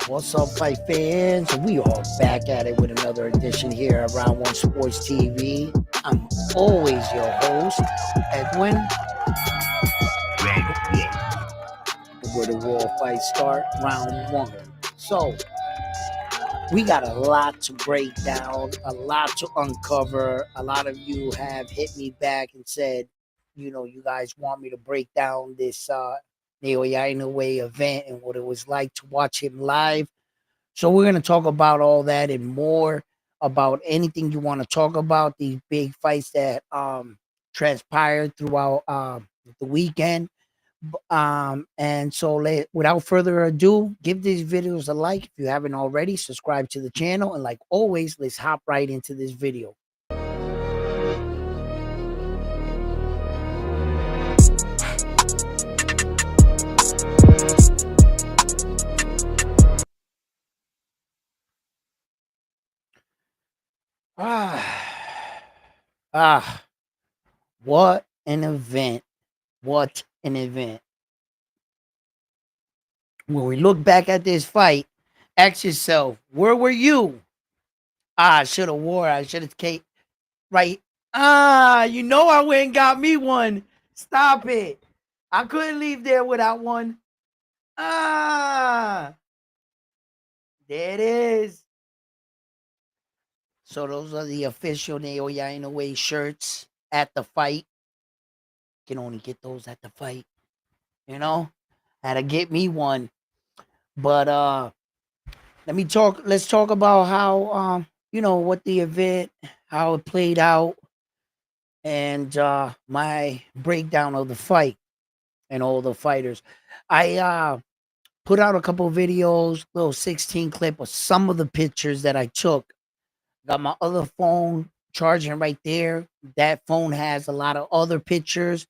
What's up, fight fans? We are back at it with another edition here at Round One Sports TV. I'm always your host, Edwin. Where the Raw fights start, round one. So, we got a lot to break down, a lot to uncover. A lot of you have hit me back and said, you guys want me to break down this Naoya Inoue event and what it was like to watch him live. So we're going to talk about all that and more, about anything you want to talk about, these big fights that transpired throughout the weekend. And so without further ado, give these videos a like if you haven't already. Subscribe to the channel, and like always, let's hop right into this video. What an event. What an event. When we look back at this fight, ask yourself, where were you? I should have wore. I should have came right. I went and got me one. Stop it. I couldn't leave there without one. There it is. So those are the official Naoya Inoue shirts at the fight. You can only get those at the fight. Had to get me one. But let's talk about how what the event, how it played out, and my breakdown of the fight and all the fighters. I put out a couple videos, little 16 clip of some of the pictures that I took. Got my other phone charging right there. That phone has a lot of other pictures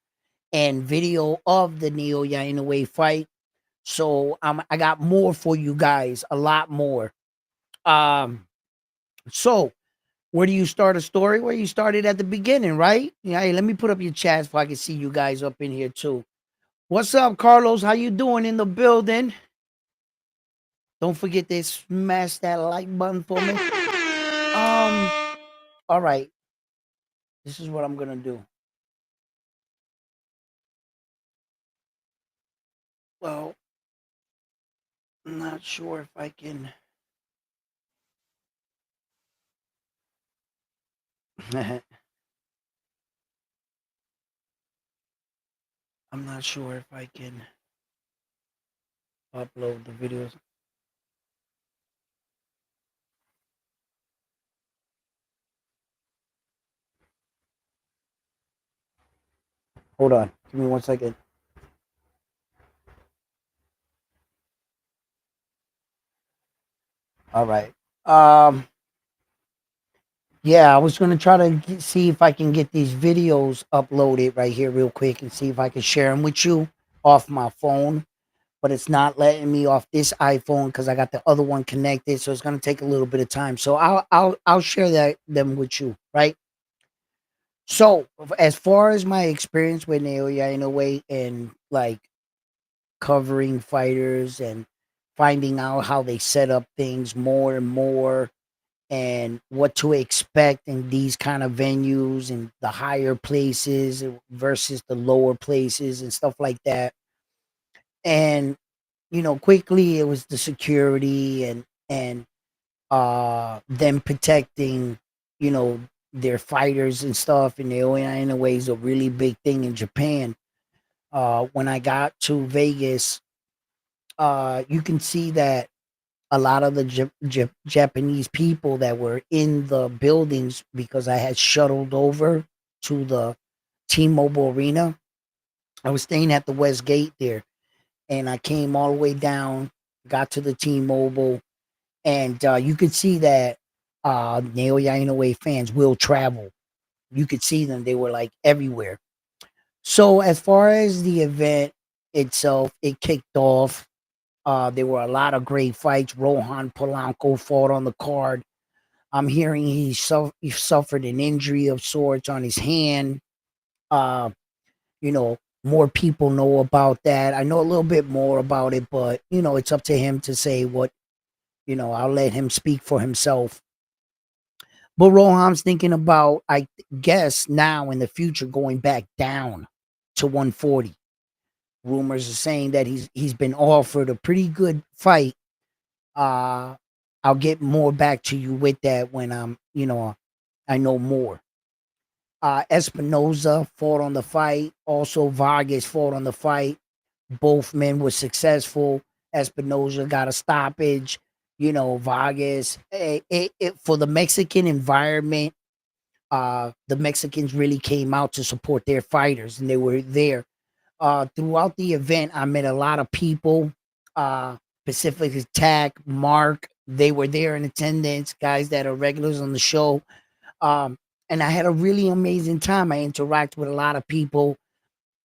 and video of the Naoya Inoue fight. So I got more for you guys, a lot more. So where do you start a story? Where you started at the beginning, right? Yeah, hey, let me put up your chat so I can see you guys up in here too. What's up, Carlos? How you doing in the building? Don't forget to smash that like button for me. All right. This is what I'm gonna do. Well, I'm not sure if I can. I'm not sure if I can upload the videos. Hold on. Give me 1 second. All right. Yeah, I was going to try to see if I can get these videos uploaded right here real quick and see if I can share them with you off my phone. But it's not letting me off this iPhone because I got the other one connected. So it's going to take a little bit of time. So I'll share them with you, right? So as far as my experience with Naoya Inoue and like covering fighters and finding out how they set up things more and more and what to expect in these kind of venues and the higher places versus the lower places and stuff like that. And quickly it was the security and them protecting, you know, their fighters and stuff. And Naoya Inoue is a really big thing in Japan. When I got to Vegas, you can see that a lot of the Japanese people that were in the buildings, because I had shuttled over to the T-Mobile Arena. I was staying at the West Gate there, and I came all the way down, got to the T-Mobile, and you could see that Naoya Inoue fans will travel. You could see them; they were like everywhere. So as far as the event itself, it kicked off. There were a lot of great fights. Rohan Polanco fought on the card. I'm hearing he suffered an injury of sorts on his hand. Uh, more people know about that. I know a little bit more about it, but it's up to him to say what I'll let him speak for himself. But Roham's thinking about, I guess, now in the future going back down to 140. Rumors are saying that he's been offered a pretty good fight. I'll get more back to you with that when I know more. Espinoza fought on the fight. Also, Vargas fought on the fight. Both men were successful. Espinoza got a stoppage. Vargas. For the Mexican environment, the Mexicans really came out to support their fighters, and they were there. Throughout the event, I met a lot of people. Pacific Attack, Mark, they were there in attendance, guys that are regulars on the show. And I had a really amazing time. I interacted with a lot of people.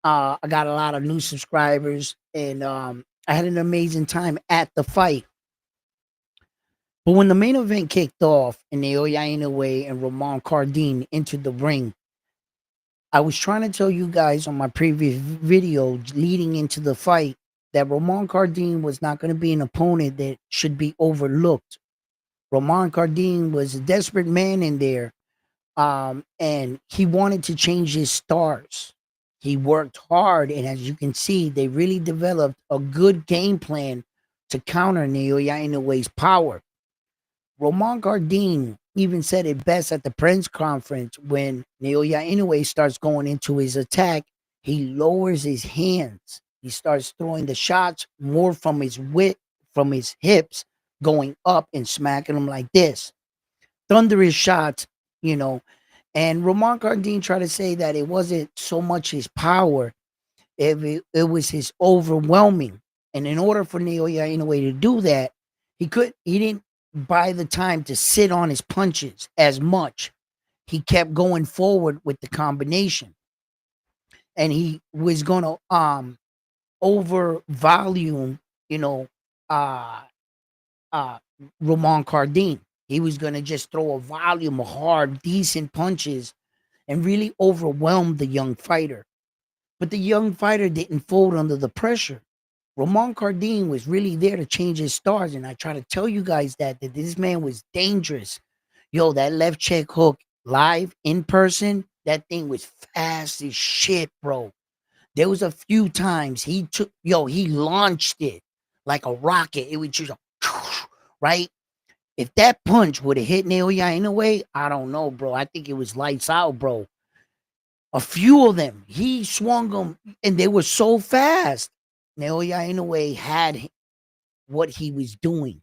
I got a lot of new subscribers, and I had an amazing time at the fight. But when the main event kicked off and Naoya Inoue and Roman Cardenas entered the ring, I was trying to tell you guys on my previous video leading into the fight that Roman Cardenas was not going to be an opponent that should be overlooked. Roman Cardenas was a desperate man in there, and he wanted to change his stars. He worked hard, and as you can see, they really developed a good game plan to counter Naoya Inoue's power. Roman Cardenas even said it best at the press conference when Naoya Inoue starts going into his attack. He lowers his hands. He starts throwing the shots more from his from his hips, going up and smacking them like this. Thunderous shots, you know. And Roman Cardenas tried to say that it wasn't so much his power, it was his overwhelming. And in order for Naoya Inoue to do that, he didn't buy the time to sit on his punches as much. He kept going forward with the combination. And he was gonna over volume, you know, uh uh Roman Cardenas. He was gonna just throw a volume of hard, decent punches and really overwhelm the young fighter. But the young fighter didn't fold under the pressure. Roman Cardenas was really there to change his stars, and I try to tell you guys that this man was dangerous. Yo, that left check hook live in person, that thing was fast as shit, bro. There was a few times he launched it like a rocket. It was just right. If that punch would have hit Naoya Inoue, I don't know, bro. I think it was lights out, bro. A few of them, he swung them, and they were so fast. Naoya Inoue had what he was doing,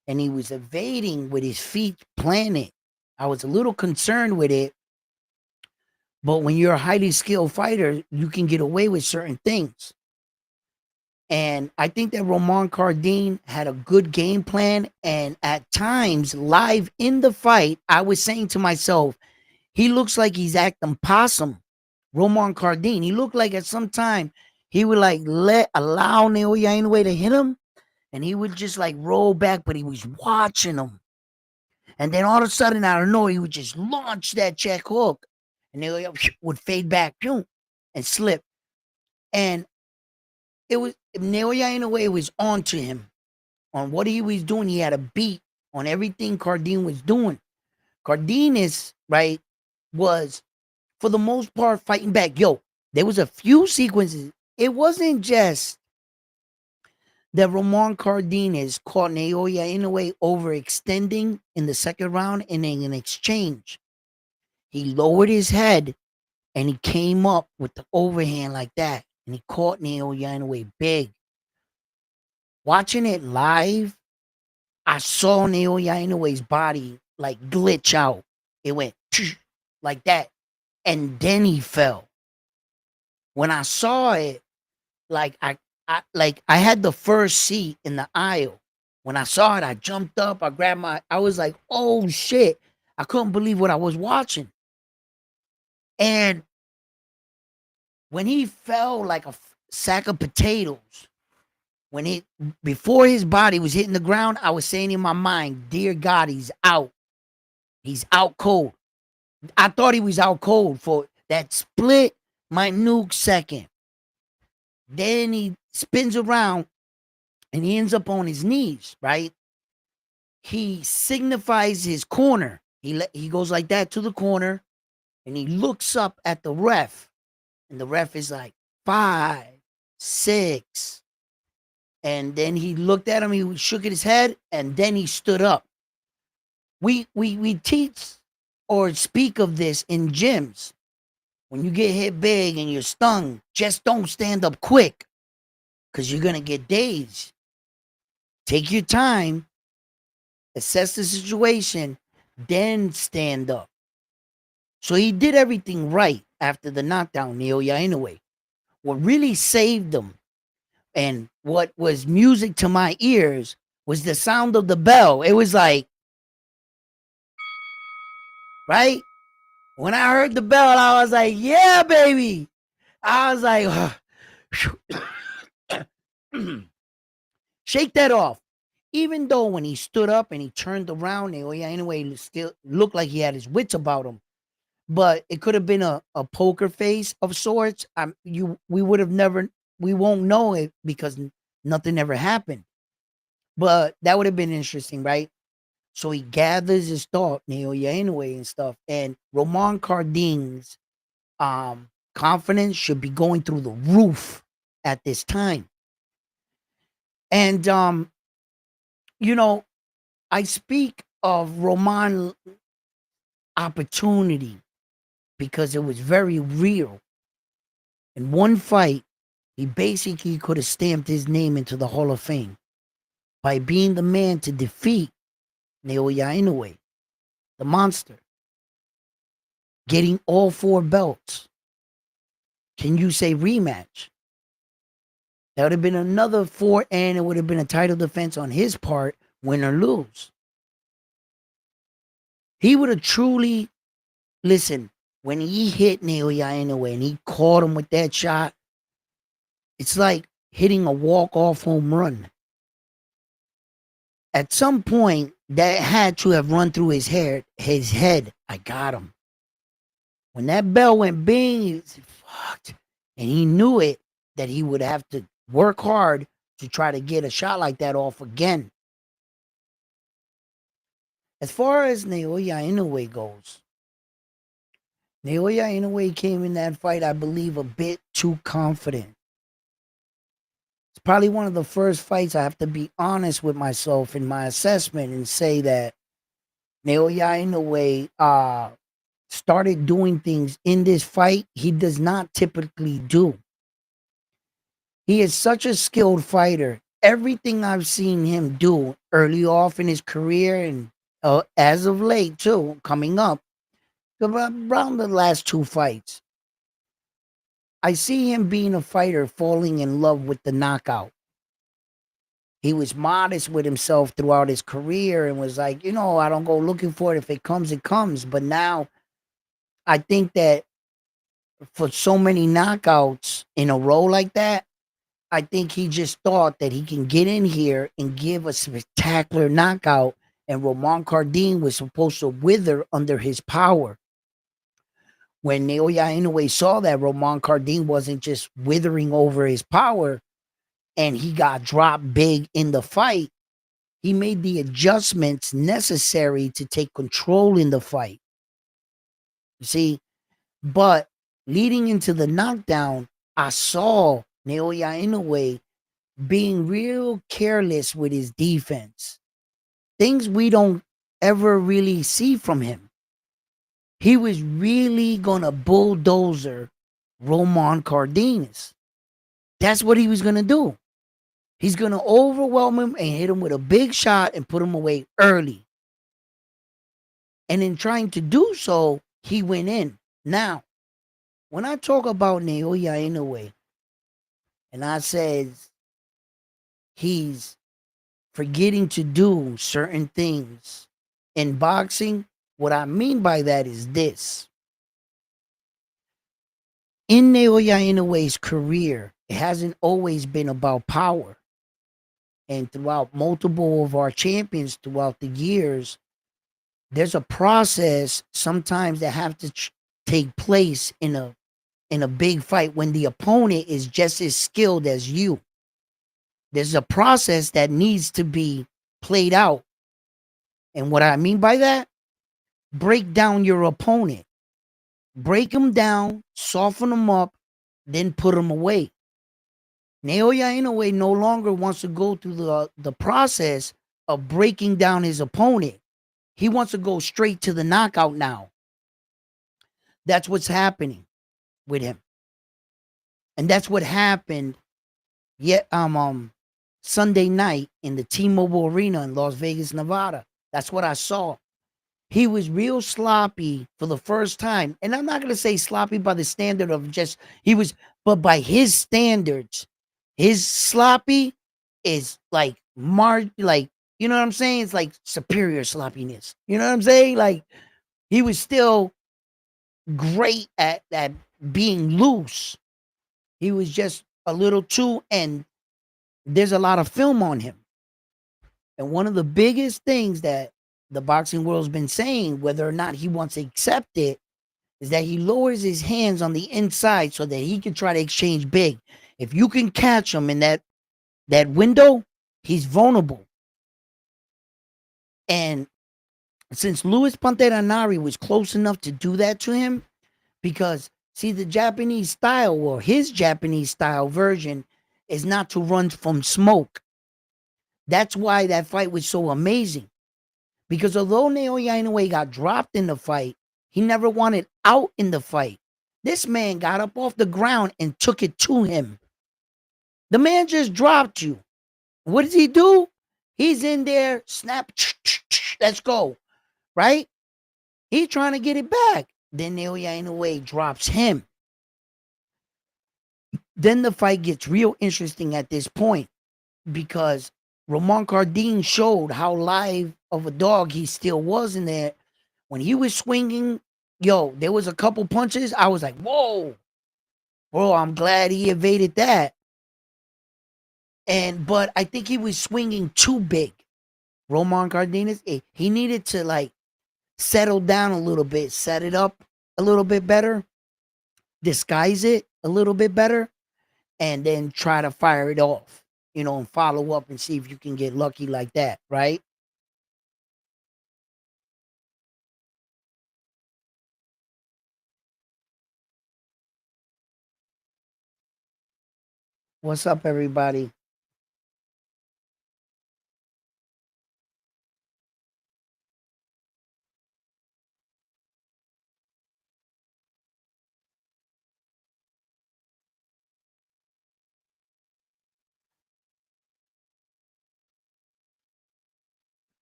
and he was evading with his feet planted. I was a little concerned with it, but when you're a highly skilled fighter, you can get away with certain things. And I think that Roman Cardenas had a good game plan. And at times, live in the fight, I was saying to myself, he looks like he's acting possum. Roman Cardenas. He looked like at some time he would like allow Naoya Inoue to hit him, and he would just like roll back, but he was watching him. And then all of a sudden, out of nowhere, he would just launch that check hook, and Naoya would fade back and slip. And it was Naoya Inoue was onto him on what he was doing. He had a beat on everything Cardenas was doing. Cardenas, right, was for the most part fighting back. Yo, there was a few sequences. It wasn't just that Roman Cardenas caught Naoya Inoue overextending in the second round, and in an exchange, he lowered his head and he came up with the overhand like that, and he caught Naoya Inoue big. Watching it live, I saw Naoya Inoue's body like glitch out. It went like that, and then he fell. When I saw it, like I had the first seat in the aisle. When I saw it, I jumped up, I was like, oh shit. I couldn't believe what I was watching. And when he fell like a sack of potatoes, before his body was hitting the ground, I was saying in my mind, dear God, he's out. He's out cold. I thought he was out cold for that split minute second. Then he spins around and he ends up on his knees, right? he signifies his corner. He goes like that to the corner, and he looks up at the ref, and the ref is like 5, 6, and then he looked at him. He shook his head, and then he stood up. We teach or speak of this in gyms. When you get hit big and you're stung, just don't stand up quick, because you're gonna get dazed. Take your time, assess the situation, then stand up. So he did everything right after the knockdown, Naoya Inoue. What really saved him and what was music to my ears was the sound of the bell. It was like, right? When I heard the bell, I was like, yeah, baby. I was like, shake that off. Even though when he stood up and he turned around, Naoya Inoue still looked like he had his wits about him. But it could have been a poker face of sorts. We would have never, we won't know it because nothing ever happened. But that would have been interesting, right? So he gathers his thought, Naoya Inoue and stuff, and Roman Cardenas' confidence should be going through the roof at this time. And you know, I speak of Roman opportunity because it was very real. In one fight, he basically could have stamped his name into the Hall of Fame by being the man to defeat Naoya Inoue, the monster, getting all 4 belts. Can you say rematch? That would have been another 4, and it would have been a title defense on his part, win or lose. He would have truly, listen, when he hit Naoya Inoue and he caught him with that shot, it's like hitting a walk-off home run. At some point, that had to have run through his head. I got him. When that bell went bing, he was fucked. And he knew it, that he would have to work hard to try to get a shot like that off again. As far as Naoya Inoue goes, Naoya Inoue came in that fight, I believe, a bit too confident. It's probably one of the first fights I have to be honest with myself in my assessment and say that Naoya Inoue started doing things in this fight he does not typically do. He is such a skilled fighter. Everything I've seen him do early off in his career and as of late too, coming up, around the last 2 fights, I see him being a fighter falling in love with the knockout. He was modest with himself throughout his career and was like, I don't go looking for it. If it comes, it comes. But now I think that for so many knockouts in a row like that, I think he just thought that he can get in here and give a spectacular knockout, and Roman Cardenas was supposed to wither under his power. When Naoya Inoue saw that Roman Cardenas wasn't just withering over his power and he got dropped big in the fight, he made the adjustments necessary to take control in the fight. You see, but leading into the knockdown, I saw Naoya Inoue being real careless with his defense. Things we don't ever really see from him. He was really gonna bulldozer Roman Cardenas. That's what he was gonna do. He's gonna overwhelm him and hit him with a big shot and put him away early. And in trying to do so, he went in. Now, when I talk about Naoya Inoue, and I said he's forgetting to do certain things in boxing, what I mean by that is this. In Naoya Inoue's career, it hasn't always been about power. And throughout multiple of our champions throughout the years, there's a process sometimes that have to take place in a big fight when the opponent is just as skilled as you. There's a process that needs to be played out And what I mean by that, break down your opponent. Break them down, soften them up, then put them away. Naoya Inoue no longer wants to go through the process of breaking down his opponent. He wants to go straight to the knockout now. That's what's happening with him. And that's what happened Sunday night in the T-Mobile Arena in Las Vegas, Nevada. That's what I saw. He was real sloppy for the first time. And I'm not going to say sloppy by the standard of just, but by his standards, his sloppy is like, you know what I'm saying? It's like superior sloppiness. You know what I'm saying? Like, he was still great at being loose. He was just a little too, and there's a lot of film on him. And one of the biggest things that the boxing world's been saying, whether or not he wants to accept it, is that he lowers his hands on the inside so that he can try to exchange big. If you can catch him in that window, he's vulnerable. And since Luis Pantera Nari was close enough to do that to him, because see, the Japanese style, or his Japanese style version, is not to run from smoke. That's why that fight was so amazing. Because although Naoya Inoue got dropped in the fight, he never wanted out in the fight. This man got up off the ground and took it to him. The man just dropped you. What does he do? He's in there, snap, let's go, right? He's trying to get it back. Then Naoya Inoue drops him. Then the fight gets real interesting at this point, because Roman Cardenas showed how live of a dog he still was in there. When he was swinging, there was a couple punches. I was like, whoa, bro, I'm glad he evaded that. But I think he was swinging too big. Roman Cardenas, he needed to like settle down a little bit, set it up a little bit better, disguise it a little bit better, and then try to fire it off, and follow up and see if you can get lucky like that, right? What's up, everybody?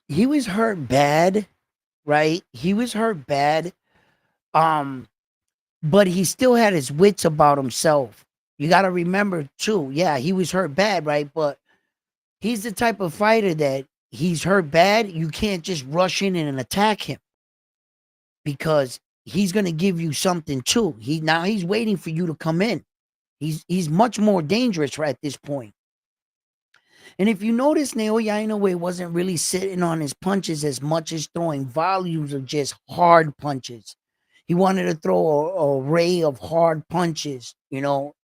He was hurt bad, right? He was hurt bad. But he still had his wits about himself. You got to remember too. Yeah, he was hurt bad, right? But he's the type of fighter that he's hurt bad. You can't just rush in and attack him, because he's going to give you something too. He's waiting for you to come in. He's much more dangerous right at this point. And if you notice, Naoya Inoue wasn't really sitting on his punches as much as throwing volumes of just hard punches. He wanted to throw a array of hard punches,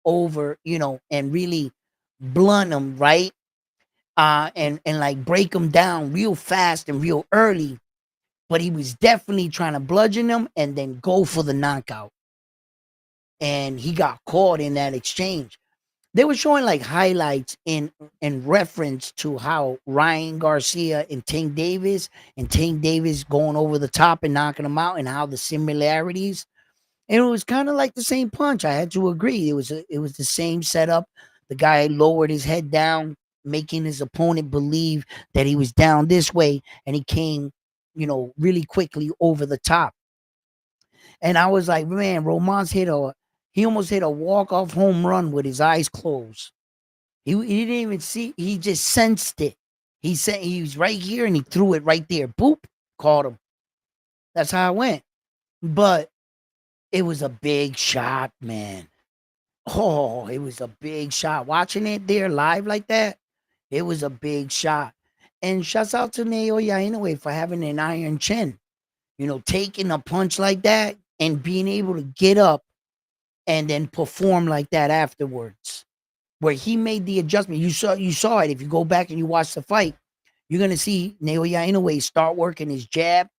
over, and really blunt them, right? And like break them down real fast and real early. But he was definitely trying to bludgeon them and then go for the knockout. And he got caught in that exchange. They were showing like highlights in reference to how Ryan Garcia and Tank Davis going over the top and knocking them out, and how the similarities. And it was kind of like the same punch. I had to agree. It was the same setup. The guy lowered his head down, making his opponent believe that he was down this way, and he came, really quickly over the top. And I was like, man, he almost hit a walk-off home run with his eyes closed. He didn't even see, he just sensed it. He said he was right here and he threw it right there. Boop, caught him. That's how it went. But it was a big shot, man. Oh, it was a big shot. Watching it there live like that, it was a big shot. And shouts out to Naoya Inoue for having an iron chin. Taking a punch like that and being able to get up and then perform like that afterwards, where he made the adjustment. You saw it. If you go back and you watch the fight, You're gonna see Naoya Inoue start working his jab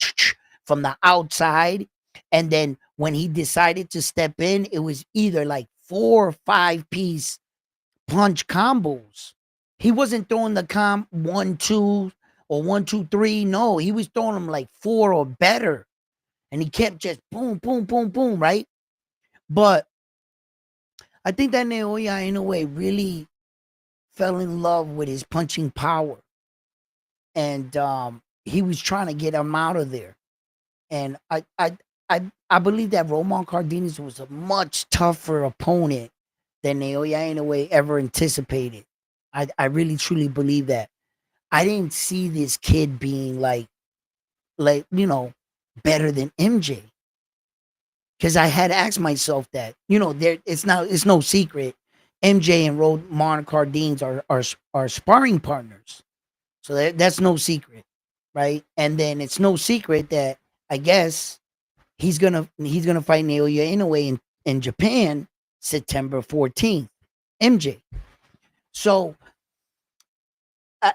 from the outside, and then when he decided to step in, it was either like 4 or 5 piece punch combos. He wasn't throwing the 1, 2 or 1, 2, 3. No, he was throwing them like 4 or better, and he kept just boom, boom, boom, boom, right? But I think that Naoya Inoue really fell in love with his punching power, and he was trying to get him out of there. And I believe that Roman Cardenas was a much tougher opponent than Naoya Inoue ever anticipated. I really truly believe that. I didn't see this kid being like better than MJ, because I had asked myself that. There it's no secret. MJ and Roman Cardenas are sparring partners, so that's no secret, right? And then it's no secret that I guess he's gonna fight Naoya Inoue in Japan September 14th. MJ. So I,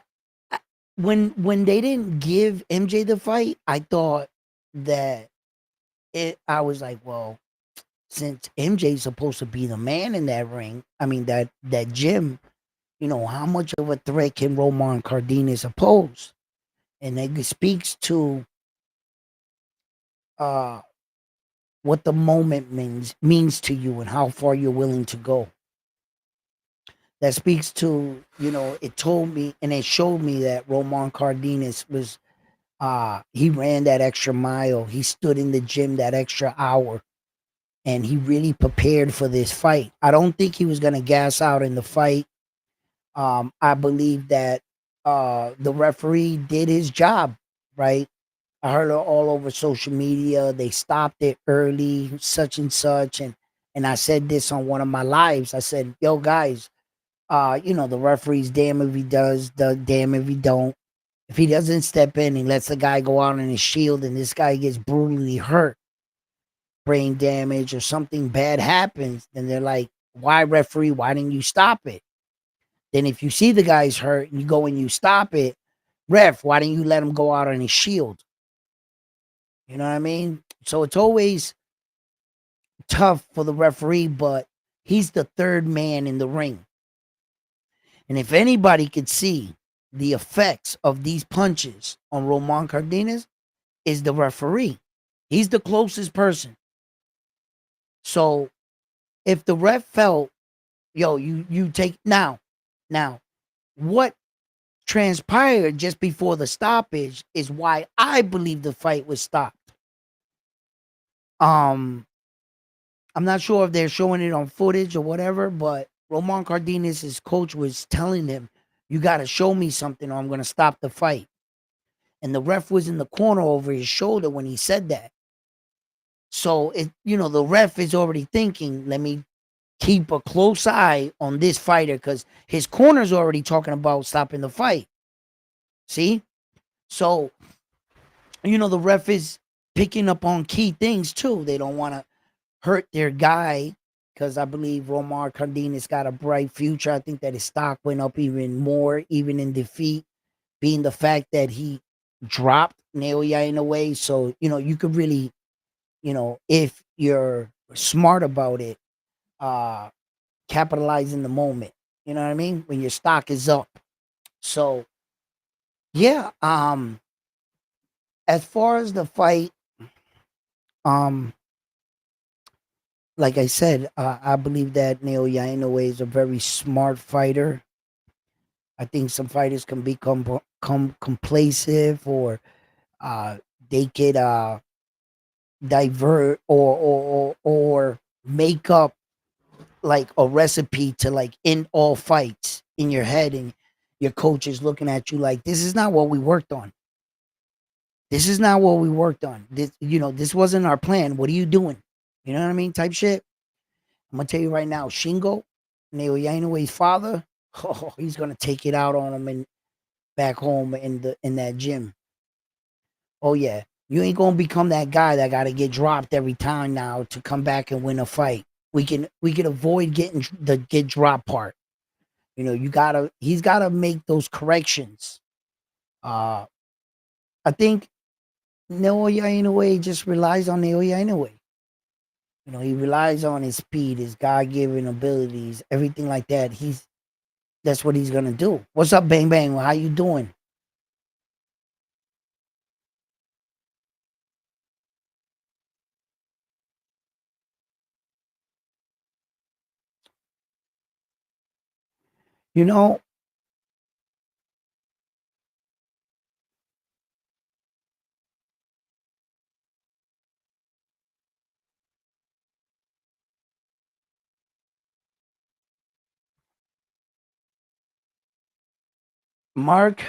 I, when they didn't give MJ the fight, I thought that I was like, well, since MJ's supposed to be the man in that ring, I mean that gym, how much of a threat can Roman Cardenas pose? And it speaks to uh what the moment means to you and how far you're willing to go. That speaks to, it told me and it showed me that Roman Cardenas was he ran that extra mile. He stood in the gym that extra hour, and he really prepared for this fight. I don't think he was gonna gas out in the fight. I believe that the referee did his job, right? I heard it all over social media. They stopped it early, such and such, and I said this on one of my lives. I said, "Yo, guys, the referee's damn if he does, the damn if he don't. If he doesn't step in and lets the guy go out on his shield, and this guy gets brutally hurt, brain damage or something bad happens, then they're like, why referee? Why didn't you stop it? Then if you see the guy's hurt and you go and you stop it, ref, why didn't you let him go out on his shield?" You know what I mean? So it's always tough for the referee, but he's the third man in the ring. And if anybody could see the effects of these punches on Roman Cardenas, is the referee. He's the closest person. So if the ref felt, yo, you take now, what transpired just before the stoppage is why I believe the fight was stopped. I'm not sure if they're showing it on footage or whatever, but Roman Cardenas' coach was telling him, you got to show me something or I'm going to stop the fight. And the ref was in the corner over his shoulder when he said that. So, the ref is already thinking, let me keep a close eye on this fighter because his corner's already talking about stopping the fight. See? So, the ref is picking up on key things too. They don't want to hurt their guy because I believe Roman Cardenas got a bright future. I think that his stock went up even more, even in defeat, being the fact that he dropped Naoya Inoue. So, you could really, if you're smart about it, capitalize in the moment. You know what I mean? When your stock is up. So, yeah, as far as the fight, um, like I said, I believe that Naoya Inoue is a very smart fighter. I think some fighters can become complacent, or uh, they could divert or make up like a recipe to like end all fights in your head, and your coach is looking at you like, this is not what we worked on. This is not what we worked on. This wasn't our plan. What are you doing? You know what I mean? Type shit. I'm gonna tell you right now, Shingo, Naoya Inoue's father, oh, he's gonna take it out on him and back home in that gym. Oh yeah, you ain't gonna become that guy that got to get dropped every time now to come back and win a fight. We can avoid getting the get dropped part. He's gotta make those corrections. Uh, I think Naoya Inoue just relies on Naoya Inoue. You know, he relies on his speed, his God-given abilities, everything like that. That's what he's gonna do. What's up, Bang Bang? How you doing? You know, Mark.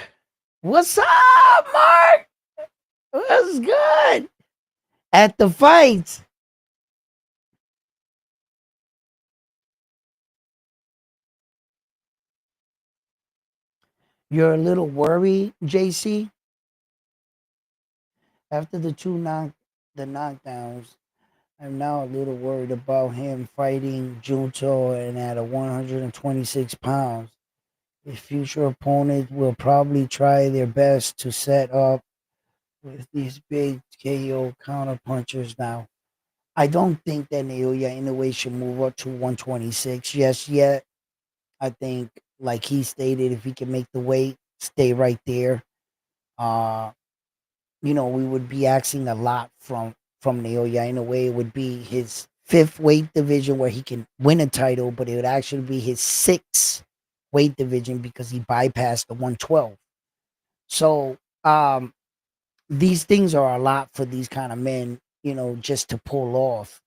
What's up, Mark? What's good? At the fights. You're a little worried, JC, after the knockdowns. I'm now a little worried about him fighting Junto and at a 126 pounds. His future opponent will probably try their best to set up with these big KO counter punchers now. I don't think that Naoya Inoue should move up to 126 just yet. I think, like he stated, if he can make the weight, stay right there. Uh, we would be asking a lot from Naoya. In a way, it would be his fifth weight division where he can win a title, but it would actually be his sixth weight division because he bypassed the 112. So these things are a lot for these kind of men, just to pull off.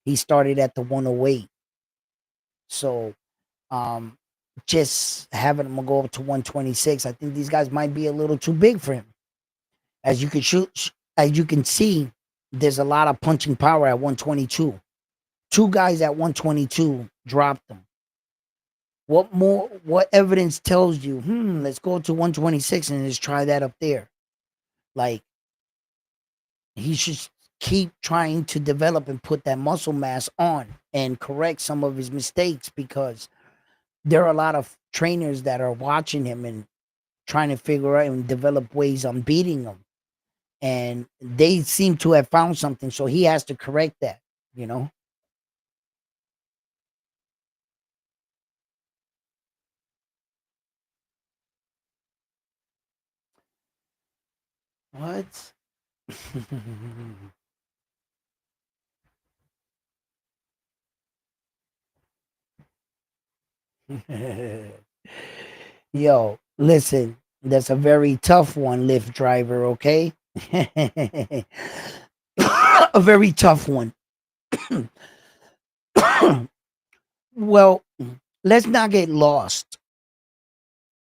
He started at the 108, so um, just having him go up to 126, I think these guys might be a little too big for him. As you can as you can see, there's a lot of punching power at 122. Two guys at 122 dropped them. What more? What evidence tells you? Let's go to 126 and just try that up there. Like he should keep trying to develop and put that muscle mass on and correct some of his mistakes because there are a lot of trainers that are watching him and trying to figure out and develop ways on beating him. And they seem to have found something, so he has to correct that, you know? What? Yo, listen, that's a very tough one, Lyft driver, okay? A very tough one. Well, let's not get lost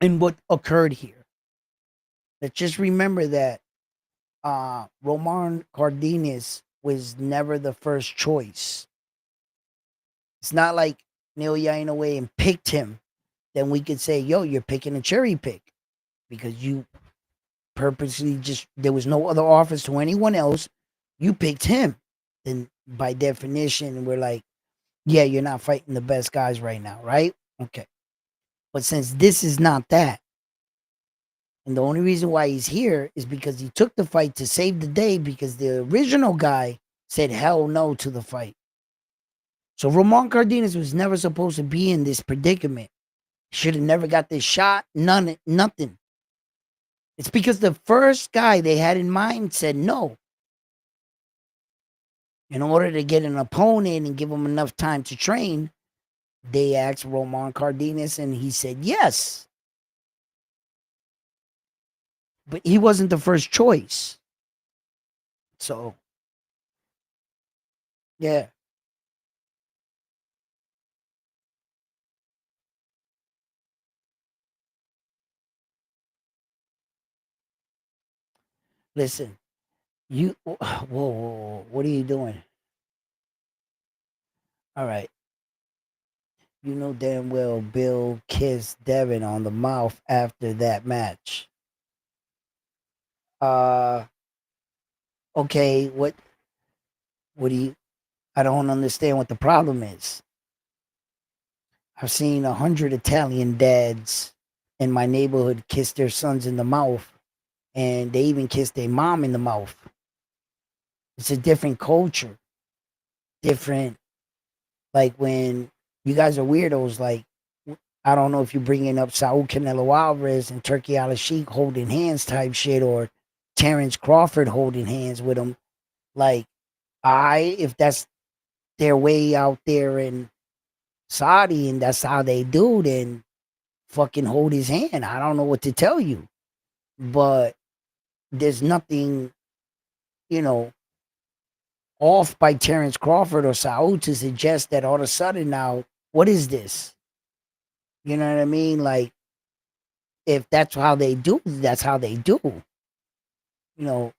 in what occurred here. Let's just remember that Roman Cardenas was never the first choice. It's not like Naoya in a way and picked him. Then we could say, yo, you're picking a cherry pick because you purposely just, there was no other offers to anyone else. You picked him. Then by definition, we're like, yeah, you're not fighting the best guys right now, right? Okay. But since this is not that, and the only reason why he's here is because he took the fight to save the day because the original guy said hell no to the fight. So Roman Cardenas was never supposed to be in this predicament. Should have never got this shot. Nothing. It's because the first guy they had in mind said no. In order to get an opponent and give him enough time to train, they asked Roman Cardenas and he said yes. But he wasn't the first choice. So, yeah. Listen, whoa, whoa, whoa, what are you doing? All right. You know damn well Bill kissed Devin on the mouth after that match. Uh, okay, what do you, I don't understand what the problem is. I've seen 100 Italian dads in my neighborhood kiss their sons in the mouth, and they even kiss their mom in the mouth. It's a different culture, different. Like when you guys are weirdos, like I don't know if you're bringing up Saul Canelo Alvarez and Turkey Al Sheikh holding hands type shit, or Terrence Crawford holding hands with him. Like if that's their way out there in Saudi and that's how they do, then fucking hold his hand. I don't know what to tell you, but there's nothing, you know, off by Terrence Crawford or Saul to suggest that all of a sudden now, what is this? You know what I mean? Like, if that's how they do, that's how they do. You know,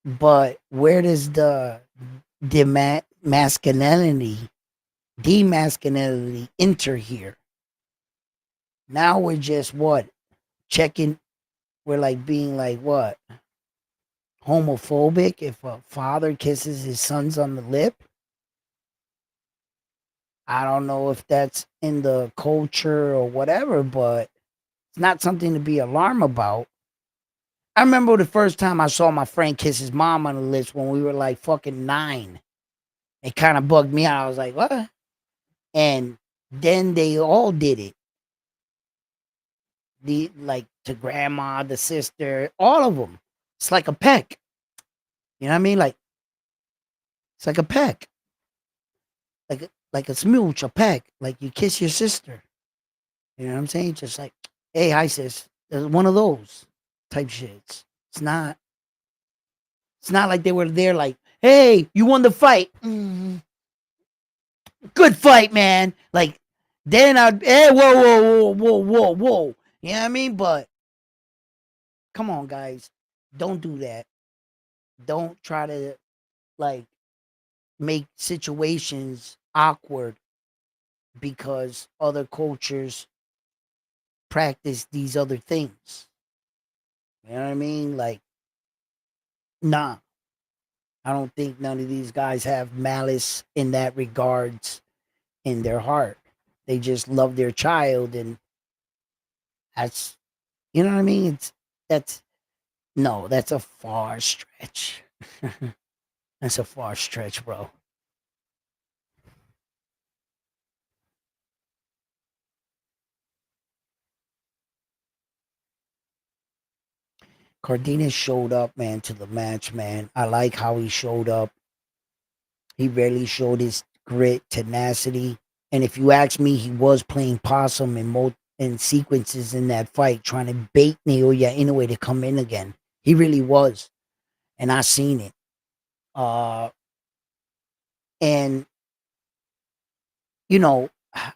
but where does the demasculinity enter here? Now we're just what? Checking, we're like being like what? Homophobic if a father kisses his sons on the lip? I don't know if that's in the culture or whatever, but it's not something to be alarmed about. I remember the first time I saw my friend kiss his mom on the lips when we were like fucking 9. It kind of bugged me out. I was like, what? And then they all did it. The like to grandma, the sister, all of them. It's like a peck. You know what I mean? Like it's like a peck. Like a smooch, a peck. Like you kiss your sister. You know what I'm saying? Just like, hey, hi sis. There's one of those type shits. It's not like they were there like, hey, you won the fight. Good fight, man. Like, then I'd, hey, whoa. You know what I mean? But come on, guys. Don't do that. Don't try to, like, make situations awkward because other cultures practice these other things. You know what I mean? Like, nah. I don't think none of these guys have malice in that regards in their heart. They just love their child, and that's, you know what I mean? That's no, that's a far stretch. That's a far stretch, bro. Cardenas showed up, man, to the match, man. I like how he showed up. He really showed his grit, tenacity. And if you ask me, he was playing possum in sequences in that fight, trying to bait Naoya Inoue to come in again. He really was. And I seen it. Uh and you know,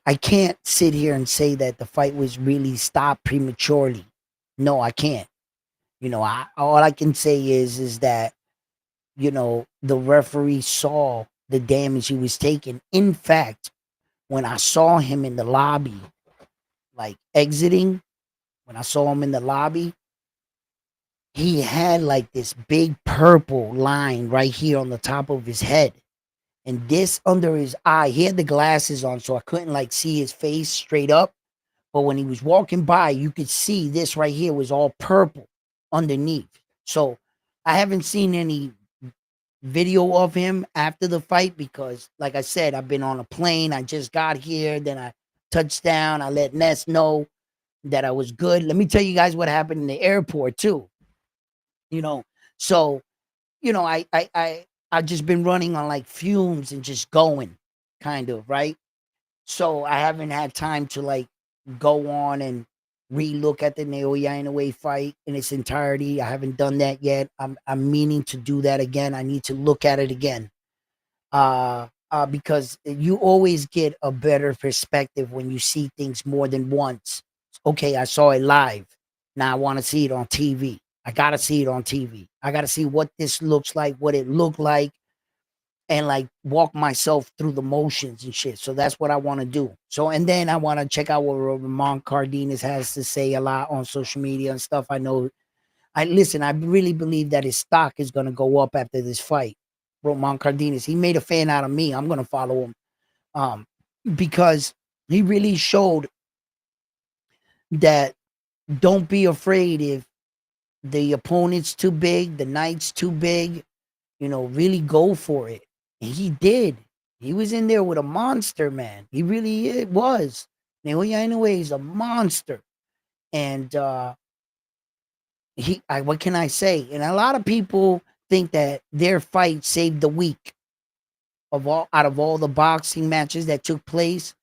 I can't sit here and say that the fight was really stopped prematurely. No, I can't. All I can say is that the referee saw the damage he was taking. In fact, when I saw him in the lobby, like exiting, when I saw him in the lobby, he had like this big purple line right here on the top of his head. And this under his eye, he had the glasses on, so I couldn't like see his face straight up. But when he was walking by, you could see this right here was all purple underneath. So I haven't seen any video of him after the fight because, like I said, I've been on a plane. I just got here. Then I touched down. I let Ness know that I was good. Let me tell you guys what happened in the airport too. You know, so I've just been running on like fumes and just going, kind of, right? So I haven't had time to like go on and relook at the Naoya Inoue fight in its entirety. I haven't done that yet. I'm meaning to do that again. I need to look at it again. Because you always get a better perspective when you see things more than once. Okay, I saw it live. Now I want to see it on TV. I gotta see it on TV. I gotta see what this looks like, what it looked like, and like walk myself through the motions and shit. So that's what I want to do. So, and then I want to check out what Roman Cardenas has to say a lot on social media and stuff. I know. I really believe that his stock is going to go up after this fight. Roman Cardenas, he made a fan out of me. I'm going to follow him, because he really showed that don't be afraid if the opponent's too big, the knight's too big, really go for it. And he did. He was in there with a monster, man. He really was. Naoya Inoue is a monster. And what can I say? And a lot of people think that their fight saved the week out of all the boxing matches that took place,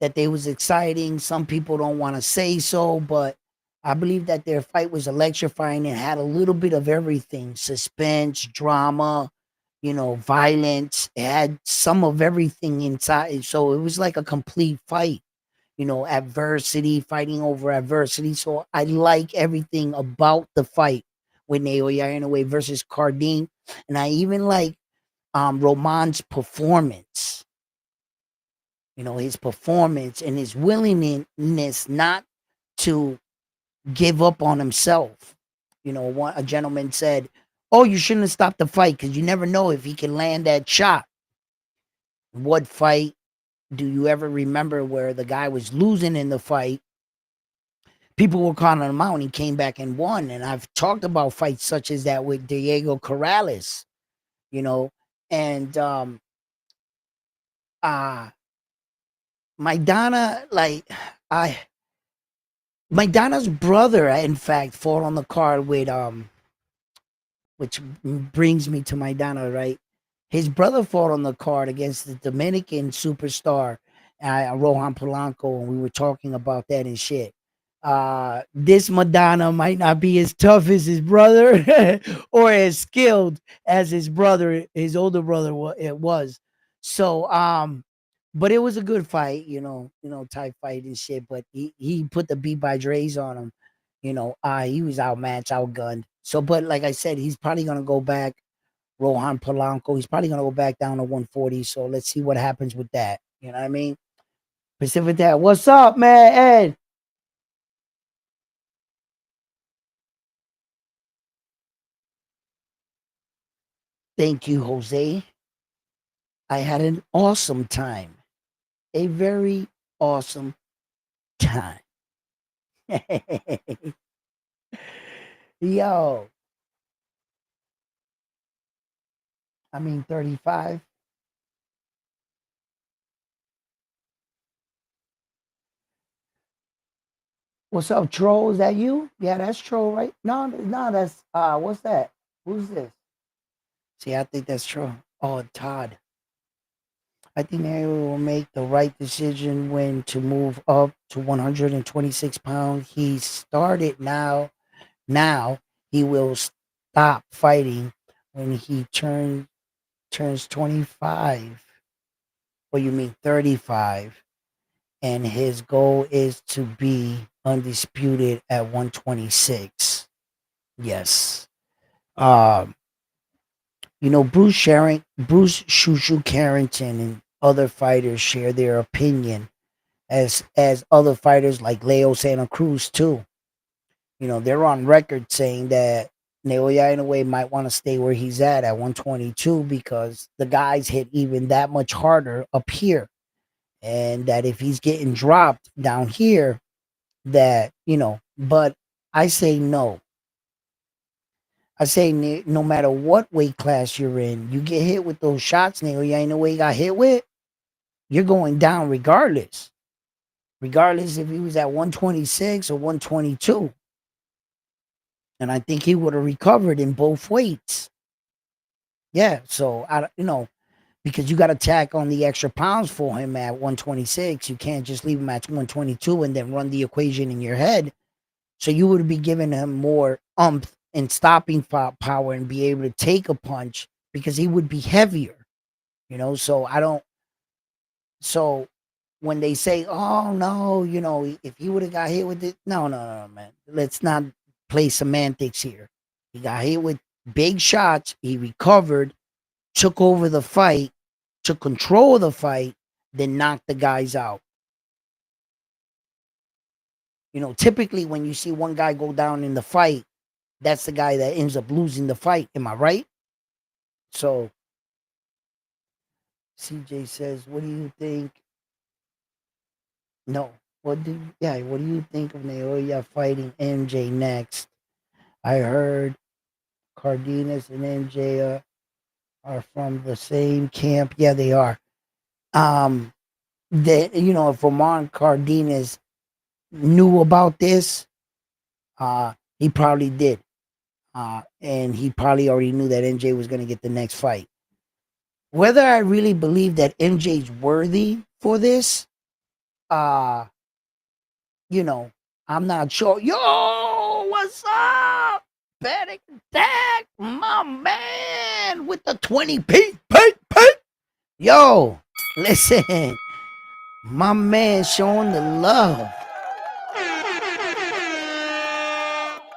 that they was exciting. Some people don't want to say so, but I believe that their fight was electrifying and had a little bit of everything: suspense, drama, violence. It had some of everything inside. So it was like a complete fight. Adversity, fighting over adversity. So I like everything about the fight with Naoya Inoue versus Cardenas, and I even like Roman's performance. His performance and his willingness not to give up on himself. A gentleman said, "Oh, you shouldn't have stopped the fight because you never know if he can land that shot." What fight do you ever remember where the guy was losing in the fight? People were calling him out and he came back and won. And I've talked about fights such as that with Diego Corrales, and Maidana, I Maidana's brother, in fact, fought on the card with which brings me to Maidana, right? His brother fought on the card against the Dominican superstar, Rohan Polanco, and we were talking about that and shit. This Madonna might not be as tough as his brother or as skilled as his older brother it was. So, but it was a good fight, type fight and shit. But he put the beat by Dre's on him. He was outmatched, outgunned. So, but like I said, he's probably gonna go back. Rohan Polanco, he's probably gonna go back down to 140. So let's see what happens with that. You know what I mean? Pacific Dad, what's up, man? Ed. Thank you, Jose. I had an awesome time. A very awesome time. Yo, I mean 35. What's up, Troll? Is that you? Yeah, that's Troll, right? No, no, that's what's that? Who's this? See, I think that's Troll. Oh, Todd. I think Mary will make the right decision when to move up to 126 pounds. He started now. Now he will stop fighting when he turns 25. What you mean 35? And his goal is to be undisputed at 126. Yes. Um, Bruce Shushu Carrington and other fighters share their opinion as other fighters like Leo Santa Cruz too. They're on record saying that Naoya Inoue might want to stay where he's at 122 because the guys hit even that much harder up here. And that if he's getting dropped down here, but I say no. I say no matter what weight class you're in, you get hit with those shots, Naoya Inoue got hit with, you're going down regardless. Regardless if he was at 126 or 122. And I think he would have recovered in both weights. Yeah, so because you got to tack on the extra pounds for him at 126. You can't just leave him at 122 and then run the equation in your head. So you would be giving him more umph and stopping power and be able to take a punch because he would be heavier. So I don't. So when they say, "Oh no," if he would have got hit with it, no, no, no, man. Let's not play semantics here. He got hit with big shots. He recovered, took over the fight, took control of the fight, then knocked the guys out. Typically when you see one guy go down in the fight, that's the guy that ends up losing the fight. Am I right? So CJ says, "What do you think?" No, What do you think of Naoya fighting MJ next? I heard Cardenas and MJ are from the same camp. Yeah, they are. Um, that if Roman Cardenas knew about this, he probably did. And he probably already knew that MJ was going to get the next fight. Whether I really believe that MJ's worthy for this, uh, you know, I'm not sure. Yo, what's up? Panic attack, my man, with the 20 P. Yo, listen, my man showing the love.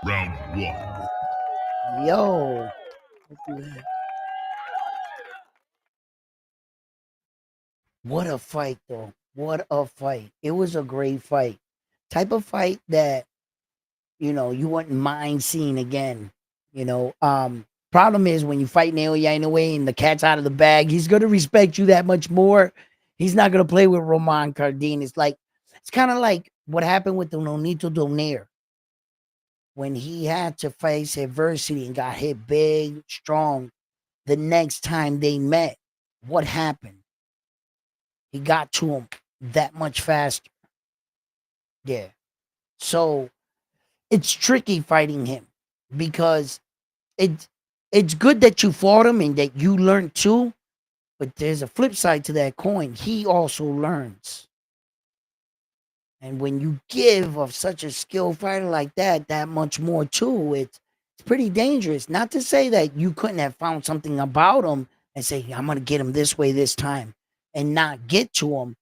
Round one. Yo. What a fight, though. What a fight. It was a great fight. Type of fight that, you wouldn't mind seeing again. Problem is when you fight Naoya Inoue and the cat's out of the bag, he's gonna respect you that much more. He's not gonna play with Roman Cardenas. It's kind of like what happened with the Nonito Donaire when he had to face adversity and got hit big, strong. The next time they met, what happened? He got to him that much faster. Yeah. So it's tricky fighting him because it it's good that you fought him and that you learned too, but there's a flip side to that coin. He also learns. And when you give of such a skilled fighter like that much more too, it's pretty dangerous. Not to say that you couldn't have found something about him and say, I'm gonna get him this way this time and not get to him.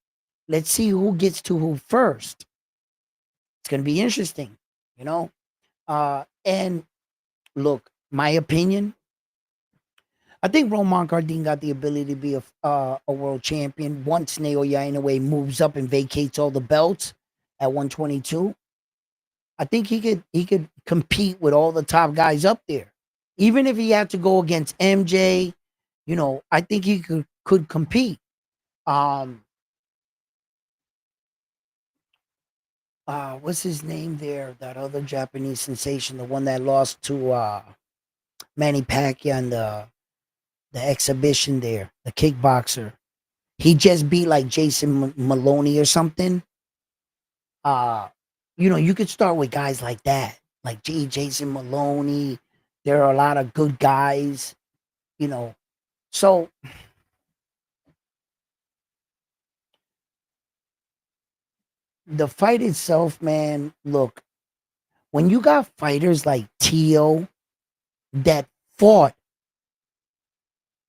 Let's see who gets to who first. It's gonna be interesting, you know? And look, my opinion, I think Roman Cardenas got the ability to be a world champion once Naoya Inoue moves up and vacates all the belts at 122. I think he could compete with all the top guys up there. Even if he had to go against MJ, I think he could compete. Um what's his name there? That other Japanese sensation, the one that lost to Manny Pacquiao in the exhibition there, the kickboxer. He just beat like Jason Maloney or something. Uh, you could start with guys like that, like Jason Maloney. There are a lot of good guys, you know. So the fight itself, man, look, when you got fighters like Tio that fought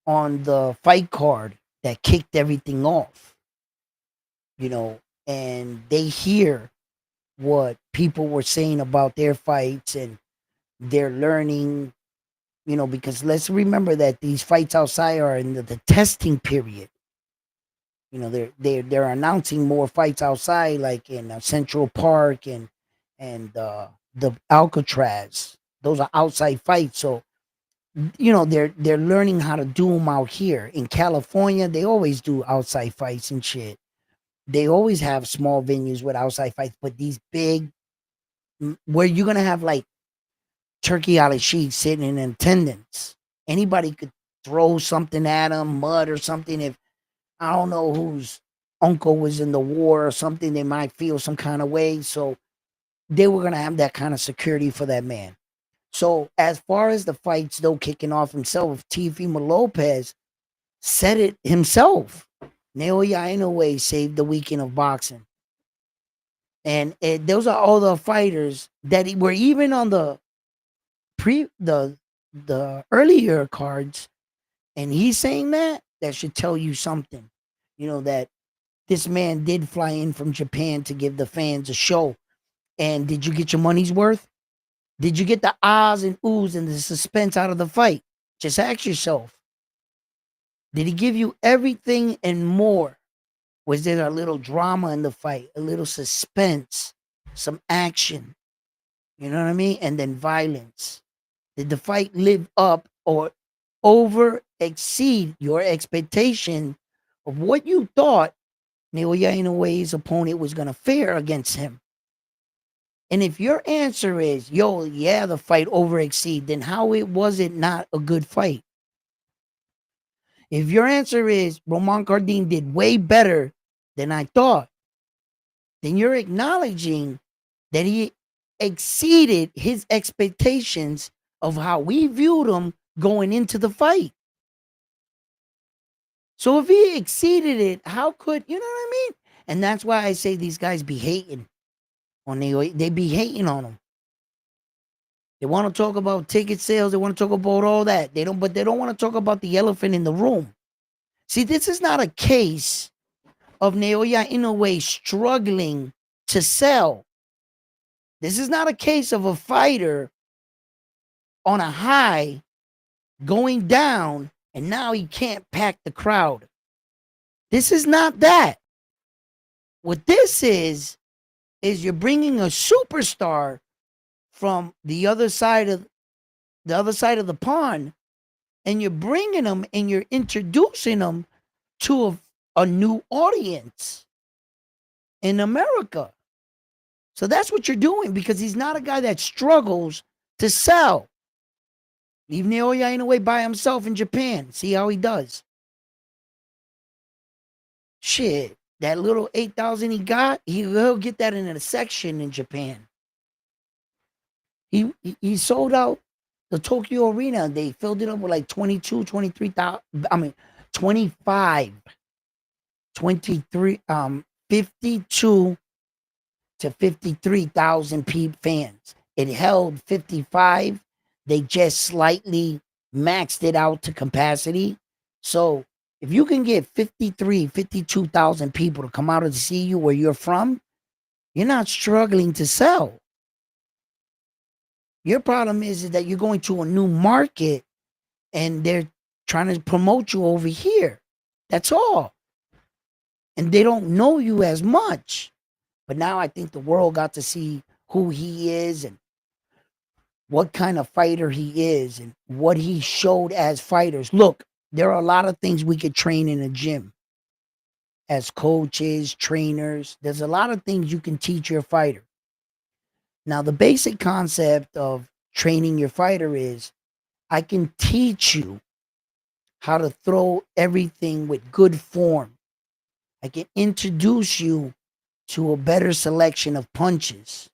on the fight card that kicked everything off, you know, and they hear what people were saying about their fights and they're learning, because let's remember that these fights outside are in the testing period. They're announcing more fights outside, like in Central Park and the Alcatraz. Those are outside fights, so they're learning how to do them out here in California. They always do outside fights and shit. They always have small venues with outside fights, but these big, where you're gonna have like Turkey Ali Sheik sitting in attendance. Anybody could throw something at him, mud or something. If I don't know whose uncle was in the war or something, they might feel some kind of way. So they were gonna have that kind of security for that man. So as far as the fights, though, kicking off himself, Teofimo Lopez said it himself. Naoya Inoue saved the weekend of boxing, and those are all the fighters that were even on pre the earlier cards, and he's saying that should tell you something. That this man did fly in from Japan to give the fans a show. And did you get your money's worth? Did you get the ahs and oohs and the suspense out of the fight? Just ask yourself. Did he give you everything and more? Was there a little drama in the fight, a little suspense, some action? You know what I mean? And then violence. Did the fight live up or over exceed your expectation of what you thought Naoya Inoue's opponent was going to fare against him. And if your answer is, yo, yeah, the fight overexceeded, then how was it not a good fight? If your answer is Roman Cardenas did way better than I thought, then you're acknowledging that he exceeded his expectations of how we viewed him going into the fight. So if he exceeded it, how could, you know what I mean? And that's why I say these guys be hating on they be hating on him. They want to talk about ticket sales, they want to talk about all that. But they don't want to talk about the elephant in the room. See, this is not a case of Naoya Inoue struggling to sell. This is not a case of a fighter on a high going down and now he can't pack the crowd. This is not that. What this is you're bringing a superstar from the other side of the pond, and you're bringing them and you're introducing them to a new audience in America. So that's what you're doing, because he's not a guy that struggles to sell. Leave Naoya Inoue by himself in Japan. See how he does. Shit, that little 8,000 he got, he'll get that in a section in Japan. He sold out the Tokyo Arena. They filled it up with like 22, 23,000. I mean, 25, 23, 52 to 53,000 fans. It held 55. They just slightly maxed it out to capacity. So if you can get 53, 52,000 people to come out and see you where you're from, you're not struggling to sell. Your problem is that you're going to a new market and they're trying to promote you over here. That's all. And they don't know you as much. But now I think the world got to see who he is and what kind of fighter he is and what he showed as fighters. Look, there are a lot of things we could train in a gym as coaches, trainers. There's a lot of things you can teach your fighter. Now, the basic concept of training your fighter is I can teach you how to throw everything with good form. I can introduce you to a better selection of punches.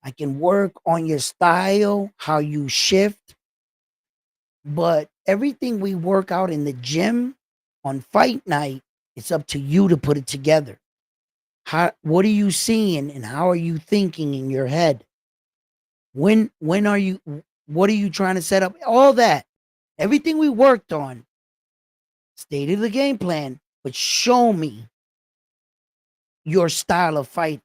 I can work on your style, how you shift. But everything we work out in the gym on fight night, it's up to you to put it together. What are you seeing and how are you thinking in your head? When are you, what are you trying to set up? All that. Everything we worked on, stated the game plan, but show me your style of fight.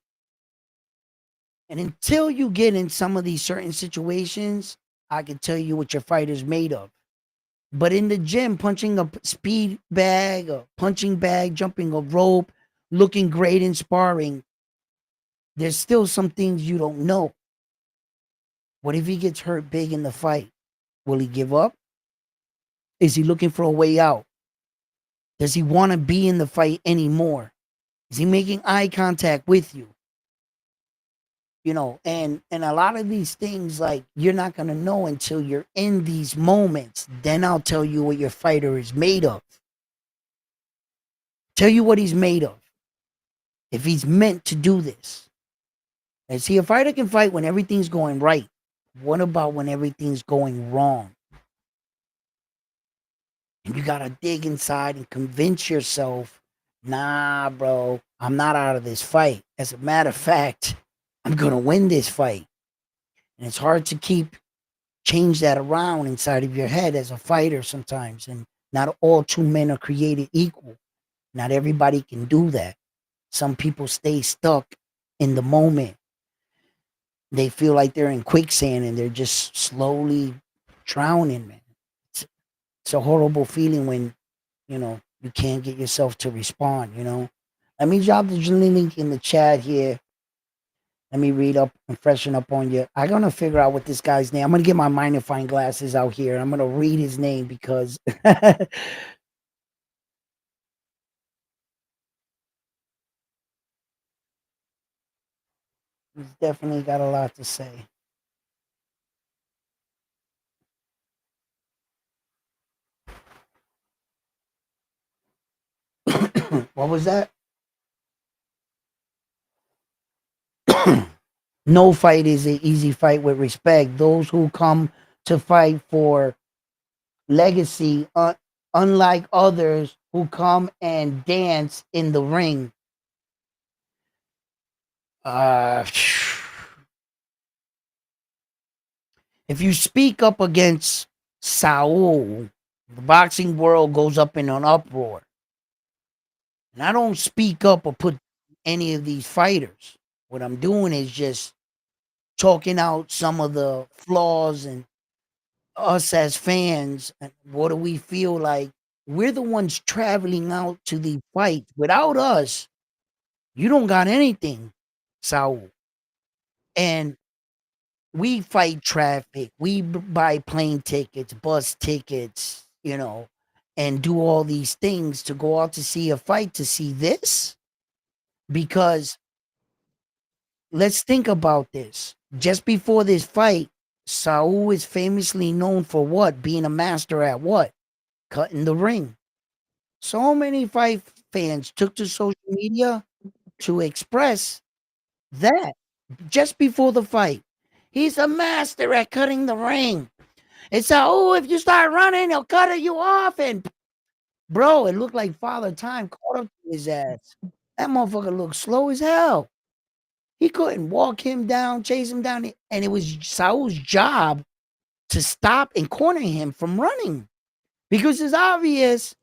And until you get in some of these certain situations, I can tell you what your fighter's made of. But in the gym, punching a speed bag, a punching bag, jumping a rope, looking great in sparring, there's still some things you don't know. What if he gets hurt big in the fight? Will he give up? Is he looking for a way out? Does he want to be in the fight anymore? Is he making eye contact with you? You know, and a lot of these things, like, you're not going to know until you're in these moments. Then I'll tell you what your fighter is made of. Tell you what he's made of. If he's meant to do this. And see, a fighter can fight when everything's going right. What about when everything's going wrong? And you got to dig inside and convince yourself, nah, bro, I'm not out of this fight. As a matter of fact, I'm going to win this fight. And it's hard to change that around inside of your head as a fighter sometimes. And not all two men are created equal. Not everybody can do that. Some people stay stuck in the moment. They feel like they're in quicksand and they're just slowly drowning, man. It's a horrible feeling when, you can't get yourself to respond, Let me drop the link in the chat here. Let me read up and freshen up on you. I'm going to figure out what this guy's name. I'm going to get my magnifying glasses out here. I'm going to read his name because He's definitely got a lot to say. What was that? No fight is an easy fight with respect. Those who come to fight for legacy, unlike others who come and dance in the ring. Uh, if you speak up against Saul, the boxing world goes up in an uproar. And I don't speak up or put any of these fighters. What I'm doing is just talking out some of the flaws and us as fans. And what do we feel like? We're the ones traveling out to the fight. Without us, you don't got anything, Saul. And we fight traffic. We buy plane tickets, bus tickets, and do all these things to go out to see a fight to see this. Because let's think about this. Just before this fight, Saul is famously known for what? Being a master at what? Cutting the ring. So many fight fans took to social media to express that just before the fight. He's a master at cutting the ring. It's if you start running, he'll cut you off. And bro, it looked like Father Time caught up to his ass. That motherfucker looked slow as hell. He couldn't walk him down, chase him down, and it was Saul's job to stop and corner him from running. Because it's obvious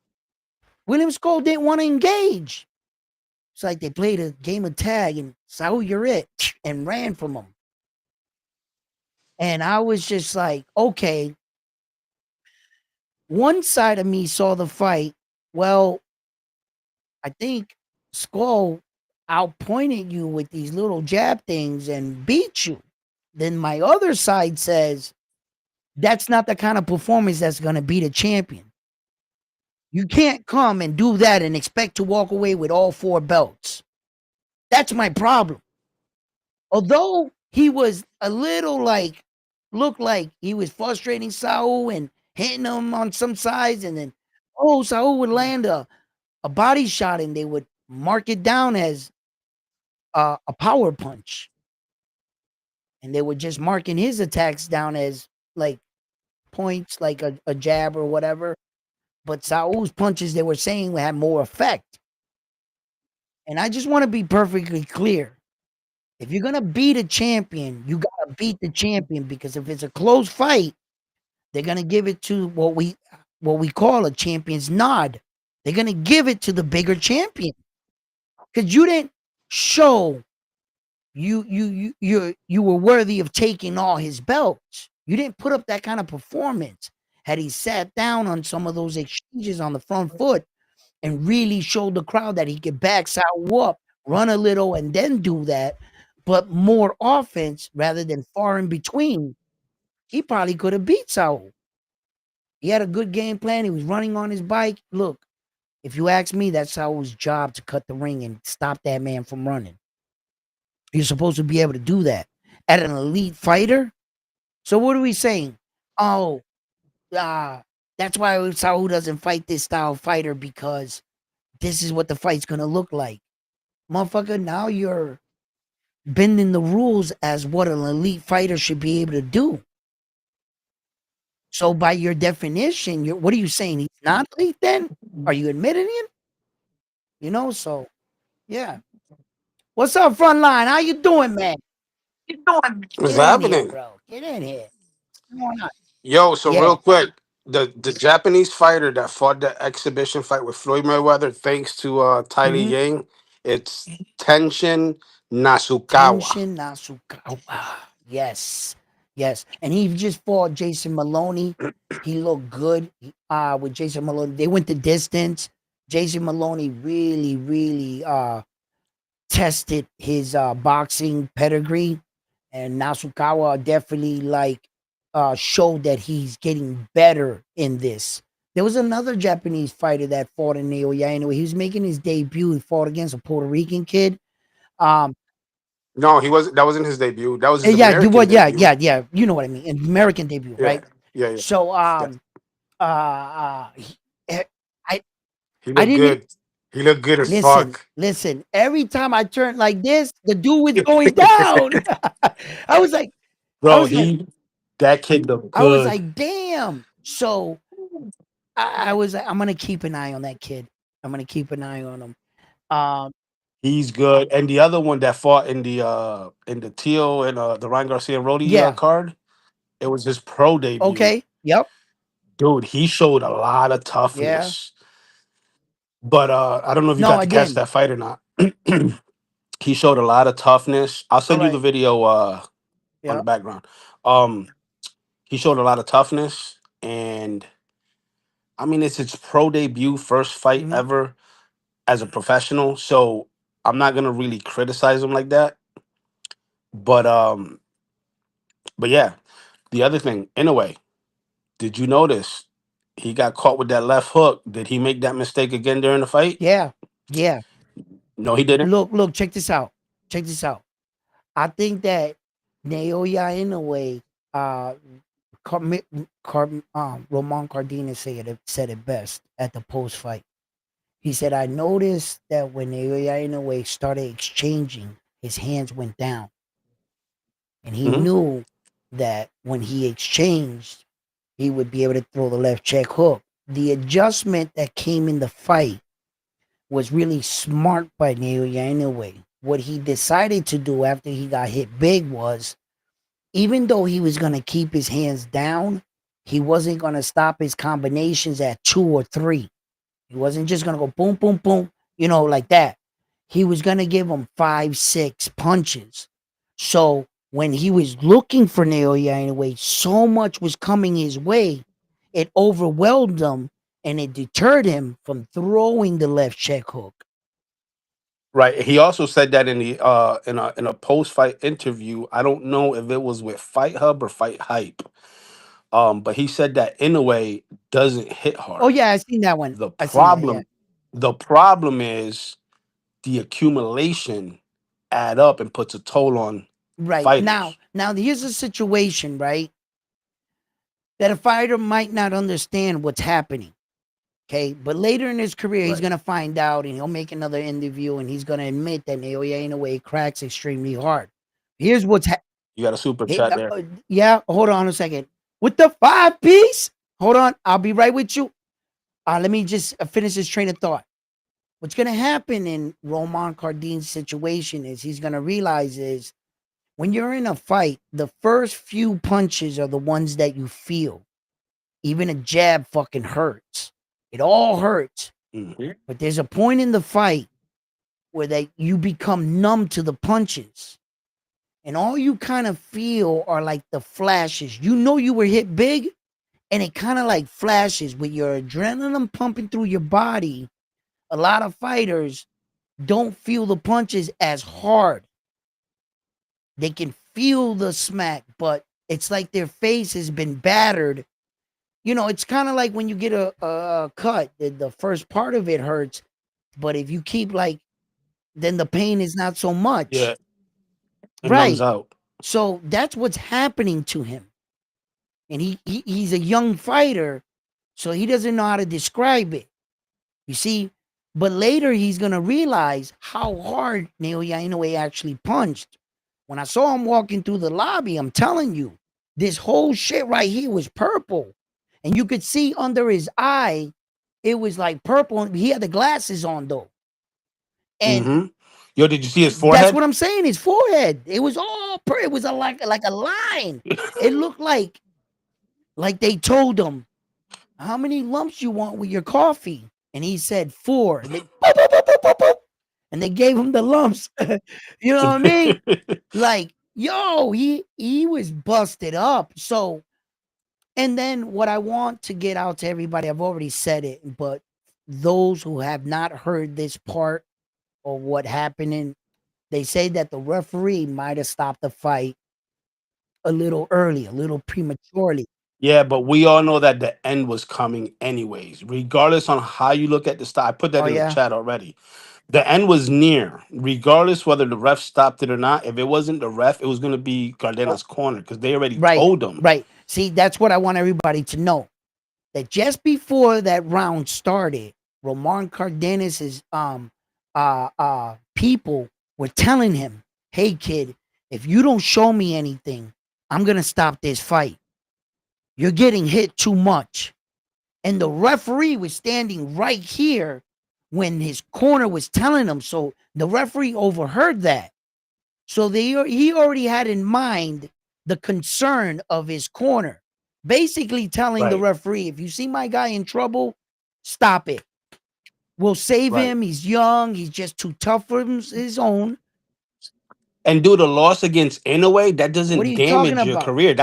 William Skull didn't want to engage. It's like they played a game of tag and Saul, you're it, and ran from him. And I was just like, okay. One side of me saw the fight. Well, I think Skull outpointed you with these little jab things and beat you. Then my other side says that's not the kind of performance that's going to beat a champion. You can't come and do that and expect to walk away with all 4 belts. That's my problem. Although he was a little looked like he was frustrating Saul and hitting him on some sides, and then Saul would land a body shot and they would mark it down as a power punch. And they were just marking his attacks down as like points, like a jab or whatever. But Saul's punches, they were saying, had more effect. And I just want to be perfectly clear. If you're going to beat a champion, you got to beat the champion, because if it's a close fight, they're going to give it to what we call a champion's nod. They're going to give it to the bigger champion. Because you didn't show you were worthy of taking all his belts. You didn't put up that kind of performance. Had he sat down on some of those exchanges on the front foot and really showed the crowd that he could back Saul up, run a little, and then do that, but more offense rather than far in between, he probably could have beat Saul. He had a good game plan. He was running on his bike. Look, if you ask me, that's Saul's job, to cut the ring and stop that man from running. You're supposed to be able to do that at an elite fighter. So what are we saying? Oh, that's why Saul doesn't fight this style fighter, because this is what the fight's gonna look like. Motherfucker, now you're bending the rules as what an elite fighter should be able to do. So by your definition, what are you saying? He's not elite then? Are you admitting it? So yeah. What's up, Frontline? How you doing, man? You doing? Get What's in here, happening? bro. Get in here. What's going on? Yo, so Yeah. real quick, the Japanese fighter that fought the exhibition fight with Floyd Mayweather, thanks to Tyler Mm-hmm. Yang, it's Tenshin Nasukawa. Tenshin Nasukawa. Yes. Yes. And he just fought Jason Maloney. He looked good with Jason Maloney. They went the distance. Jason Maloney really, really tested his boxing pedigree. And Nasukawa definitely showed that he's getting better in this. There was another Japanese fighter that fought in Naoya. Anyway, he was making his debut. He fought against a Puerto Rican kid. Um, No, he was. That wasn't his debut. That was his Yeah, you American what? Yeah, debut. yeah, yeah. You know what I mean? An American debut, Yeah, right? yeah, yeah. So, Yeah. he, eh, I, He I looked didn't good. He looked good as listen. fuck. Listen. Every time I turned like this, the dude was going down. I was like, I Bro, was like, that kid looked I was good. like, damn. So I was like, I'm gonna keep an eye on that kid. I'm gonna keep an eye on him. Um, He's good. And the other one that fought in the teal and the Ryan Garcia Rody yeah. card, it was his pro debut. Okay. Yep. Dude, he showed a lot of Yeah. toughness. But I don't know if you No, got I to catch didn't. that fight or not. He showed a lot of toughness. I'll All send you the right. video on the Yep. background. Um, he showed a lot of toughness, and I mean it's his pro debut, first fight Hmm. ever as a professional. So I'm not gonna really criticize him like that. But but yeah, the other thing, in a way, did you notice he got caught with that left hook? Did he make that mistake again during the fight? Yeah. Yeah. No, he didn't. Look. Check this out. Check this out. I think that Naoya Inoue, uh, Car- Roman Cardenas said it best at the post fight. He said, "I noticed that when Naoya Inoue started exchanging, his hands went down, and he Hmm. knew that when he exchanged, he would be able to throw the left check hook. The adjustment that came in the fight was really smart by Naoya Inoue. What he decided to do after he got hit big was, even though he was going to keep his hands down, he wasn't going to stop his combinations at 2 or 3. He wasn't just going to go boom, boom, boom, like that. He was going to give him 5, 6 punches. So when he was looking for Naoya anyway, so much was coming his way, it overwhelmed him and it deterred him from throwing the left check hook. Right. He also said that in the in a post fight interview. I don't know if it was with Fight Hub or Fight Hype. But he said that Inoue doesn't hit Oh, hard. yeah, I seen that one. The I seen that, yeah. problem, the problem is the accumulation add up and puts a toll on Right. Now, fighters. now here's a situation, right? That a fighter might not understand what's happening. Okay. But later in his career, he's Right. going to find out and he'll make another interview and he's going to admit that Naoya in a way cracks extremely hard. Here's what's You got a super chat there. yeah, hold on a second. With the 5 piece, hold on. I'll be right with you. Let me just finish this train of thought. What's going to happen in Roman Cardenas' situation is he's going to realize is when you're in a fight, the first few punches are the ones that you feel. Even a jab fucking hurts. It all hurts. Hmm. But there's a point in the fight where you become numb to the punches. And all you kind of feel are like the flashes. You know you were hit big, and it kind of like flashes with your adrenaline pumping through your body. A lot of fighters don't feel the punches as hard. They can feel the smack, but it's like their face has been battered. It's kind of like when you get a cut, the first part of it hurts, but if you keep like, then the pain is not so Yeah, much. it numbs Right. out. So that's what's happening to him. And he's a young fighter, so he doesn't know how to describe it. You see, but later he's gonna realize how hard Naoya Inoue actually punched. When I saw him walking through the lobby, I'm telling you, this whole shit right here was purple, and you could see under his eye, it was like purple. He had the glasses on though, and Hmm. Yo, did you see his that's forehead? what I'm saying. His forehead, it was it was like a line. It looked like they told him, how many lumps you want with your coffee? And he said 4. And they boop, boop, boop, boop, boop, boop, and they gave him the lumps. You know what I mean? Like, yo, he was busted up. So, and then what I want to get out to everybody, I've already said it, but those who have not heard this part or what happened in, they say that the referee might have stopped the fight a little early, a little prematurely. Yeah, but we all know that the end was coming anyways, regardless on how you look at the style. I put Oh that in the yeah. chat already. The end was near, regardless whether the ref stopped it or not. If it wasn't the ref, it was going to be Oh, Cardenas' corner because they already right, told him. right. See, that's what I want everybody to know. That just before that round started, Roman Cardenas' people were telling him, "Hey kid, if you don't show me anything, I'm gonna stop this fight. You're getting hit too much." And the referee was standing right here when his corner was telling him. So the referee overheard that. So he already had in mind the concern of his corner, basically telling the Right, referee, if you see my guy in trouble, stop it. We'll save right. him. He's young. He's just too tough for his own. And do the loss against Inoue, that What are doesn't you talking damage your about? career.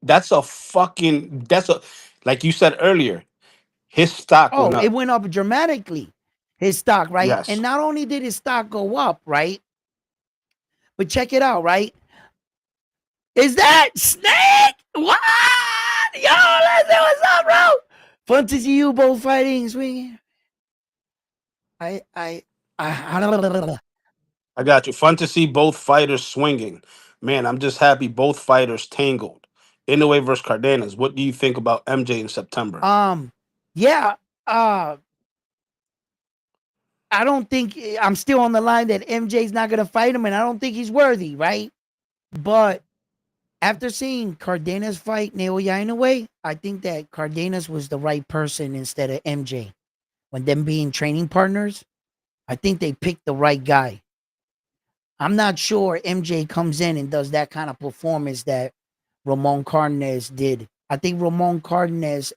That's a fucking that's a like you said earlier. His stock went Oh, it up. went up dramatically, his stock, right? And Yes. not only did his stock go up, right? But check it out, right? Is that Snake? What? Yo, let's see what's up, bro. Fun to see you both fighting, swinging. I, I, I, I got you. Fun to see both fighters swinging. Man, I'm just happy both fighters tangled. Inoue versus Cardenas. What do you think about MJ in September? yeah, uh, I don't think I'm still on the line that MJ's not gonna fight him, and I don't think he's worthy, right? But after seeing Cardenas fight Naoya in a way, I think that Cardenas was the right person instead of MJ. When them being training partners, I think they picked the right guy. I'm not sure MJ comes in and does that kind of performance that Ramon Cardenas did. I think Ramon Cardenas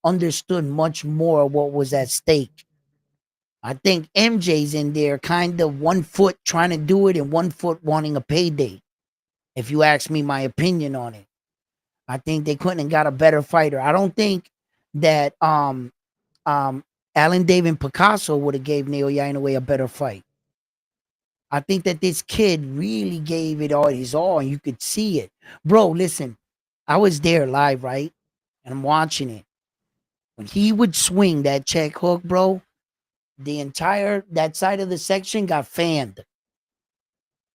understood much more what was at stake. I think MJ's in there kind of 1 foot trying to do it and 1 foot wanting a payday. If you ask me my opinion on it, I think they couldn't have got a better fighter. I don't think that um Alan David Picasso would have gave Naoya Inoue a better fight. I think that this kid really gave it all his all, and you could see it. Bro, listen, I was there live, right? And I'm watching it. When he would swing that check hook, bro, the entire that side of the section got fanned.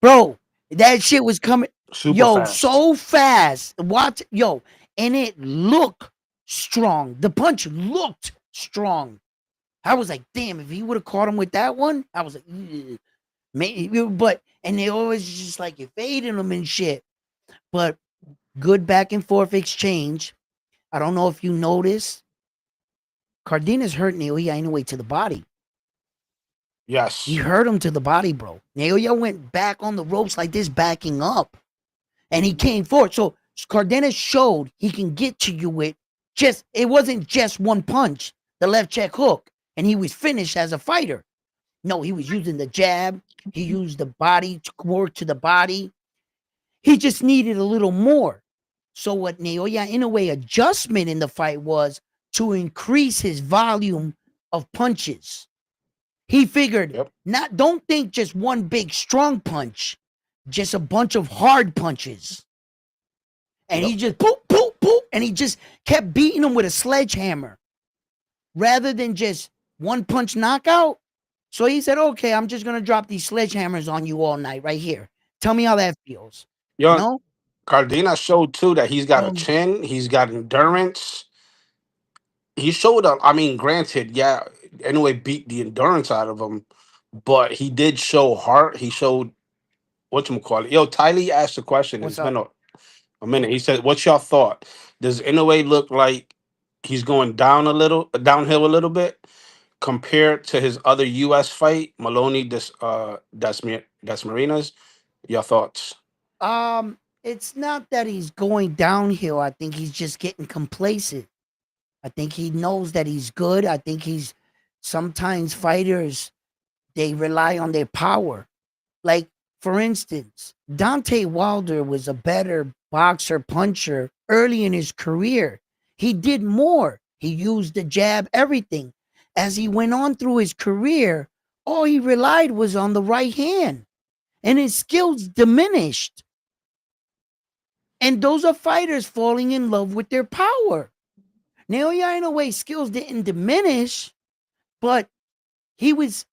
Bro, that shit was coming, Super yo, fast. so fast. Watch, yo, and it looked strong. The punch looked strong. I was like, damn, if he would have caught him with that one, I was like, ugh. But and they always just like evading them and shit. But good back and forth exchange. I don't know if you noticed, Cardenas hurt Naoya anyway to the body. He Yes. hurt him to the body, bro. Naoya went back on the ropes like this, backing up, and he came forward. So Cardenas showed he can get to you with just, it wasn't just one punch, the left check hook, and he was finished as a fighter. No, he was using the jab. He used the body to work to the body. He just needed a little more. So what Naoya Inoue adjustment in the fight was to increase his volume of punches. He figured, Yep. not, don't think just one big strong punch, just a bunch of hard punches. And Yep. he just poop, poop, poop, and he just kept beating him with a sledgehammer rather than just one punch knockout. So he said, okay, I'm just gonna drop these sledgehammers on you all night right here. Tell me how that feels. You Yo, know? Cardenas showed too that he's got a Um, chin, he's got endurance. He showed up. I mean, granted, yeah, anyway, beat the endurance out of him, but he did show heart. He showed whatchamacallit. Yo, Tylee asked a question. what's It's up? been a minute. He said, "What's your thought? Does Inoue look like he's going downhill a little bit compared to his other U.S. fight, Maloney Desmarinas? Your thoughts?" It's not that he's going downhill. I think he's just getting complacent. I think he knows that he's good. I think he's sometimes fighters, they rely on their power. Like, for instance, Dante Wilder was a better boxer puncher early in his career. He did more. He used the jab, everything. As he went on through his career, all he relied was on the right hand, and his skills diminished. And those are fighters falling in love with their power. Naoya, in a way, skills didn't diminish, but he was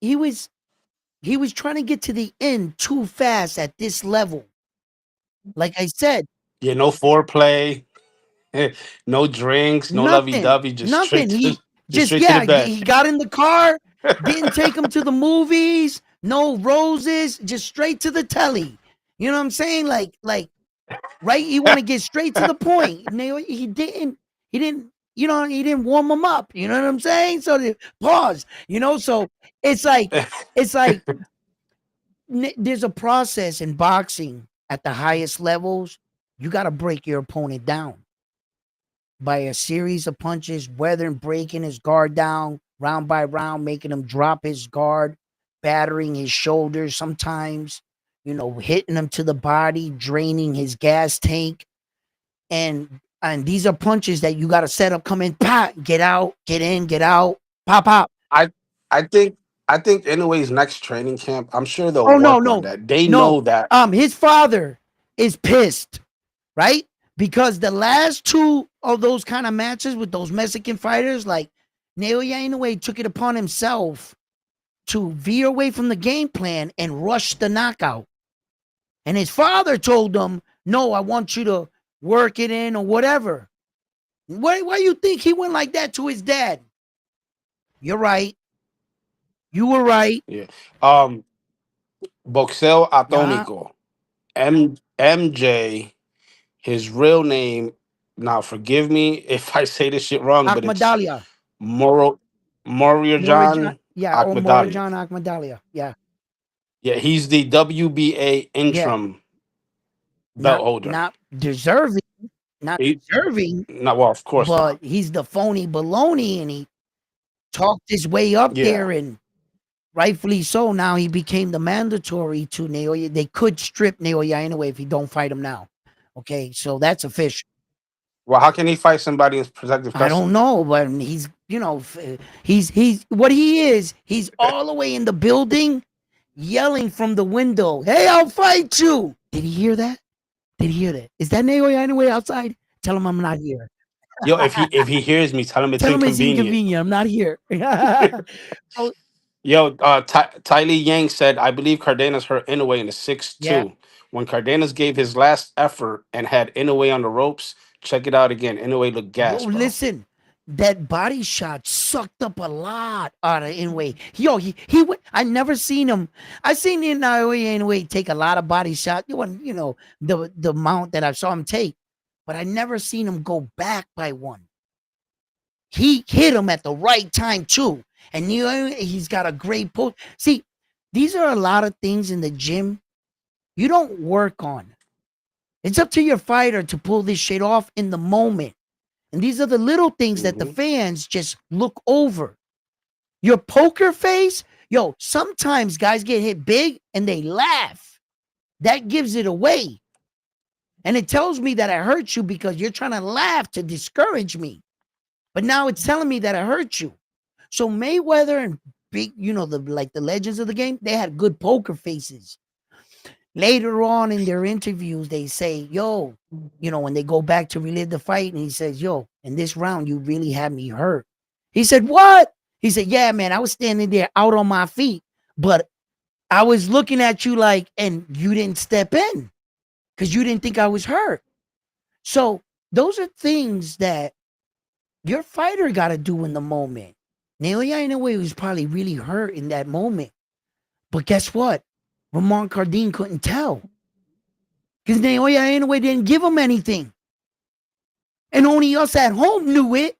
he was trying to get to the end too fast at this level. Like I said, Yeah, no foreplay, no drinks, no lovey nothing, dovey, just nothing. He just just, straight to the yeah, bed. he got in the car, didn't take him to the movies, no roses, just straight to the telly. You know what I'm saying? Like right? He want to get straight to the point. He didn't, he didn't warm him up. You know what I'm saying? So pause. So it's like it's like there's a process in boxing at the highest levels. You got to break your opponent down by a series of punches, whether breaking his guard down round by round, making him drop his guard, battering his shoulders sometimes, hitting him to the body, draining his gas tank. And these are punches that you got to set up, come in, pop, get out, get in, get out, pop, pop. I I think I think Inoue's next training camp, I'm sure they'll Oh no, work on no, that. They no. know that. His father is pissed, right? Because the last two of those kind of matches with those Mexican fighters, like Naoya Inoue took it upon himself to veer away from the game plan and rush the knockout. And his father told him, "No, I want you to work it in or whatever." Why you think he went like that to his dad? You're right. You were right. Yeah. Um Boxel Yeah. Atómico. MJ, his real name, now forgive me if I say this shit wrong, but it's Akmadalia. Moro Morijan. Moriajan Yeah. Or Akmadalia. Morijan Akmadalia. Yeah. Yeah, he's the WBA Yeah. interim belt Not holder. not deserving. Not He, deserving. not well, of course But not. he's the phony baloney, and he talked his way up Yeah. there, and rightfully so. Now he became the mandatory to Naoya. They could strip Naoya anyway if he don't fight him now. Okay, so that's official. Well, how can he fight somebody in protective I don't custody? know, but he's what he is. He's all the way in the building, yelling from the window, "Hey, I'll fight you!" Did he hear that? Did he hear that? Is that Naoya anyway outside? Tell him I'm not here. Yo, if he hears me, tell him it's Tell him it's inconvenient. inconvenient. I'm not here. Oh, Yo, Ty Lee Yang said, I believe Cardenas hurt Inoue in the yeah. 6-2. When Cardenas gave his last effort and had Inoue on the ropes, check it out again. Inoue looked Yo, gassed, bro. listen, that body shot sucked up a lot out of Inoue. Yo, he went. I never seen him. I seen Inoue take a lot of body shots. The amount that I saw him take, but I never seen him go back by one. He hit him at the right time too, and he's got a great post. See, these are a lot of things in the gym you don't work on. It's up to your fighter to pull this shit off in the moment. And these are the little things that the Hmm. fans just look over. Your poker face, yo, sometimes guys get hit big and they laugh. That gives it away. And it tells me that I hurt you because you're trying to laugh to discourage me. But now it's telling me that I hurt you. So Mayweather and big, the legends of the game, they had good poker faces. Later on in their interviews, they say, yo, when they go back to relive the fight, and he says, yo, in this round, you really had me hurt. He said, what? He said, yeah, man, I was standing there out on my feet, but I was looking at you like, and you didn't step in because you didn't think I was hurt. So those are things that your fighter got to do in the moment. Naoya, in a way, was probably really hurt in that moment. But guess what? Roman Cardenas couldn't tell because Naoya in a way didn't give him anything. And only us at home knew it.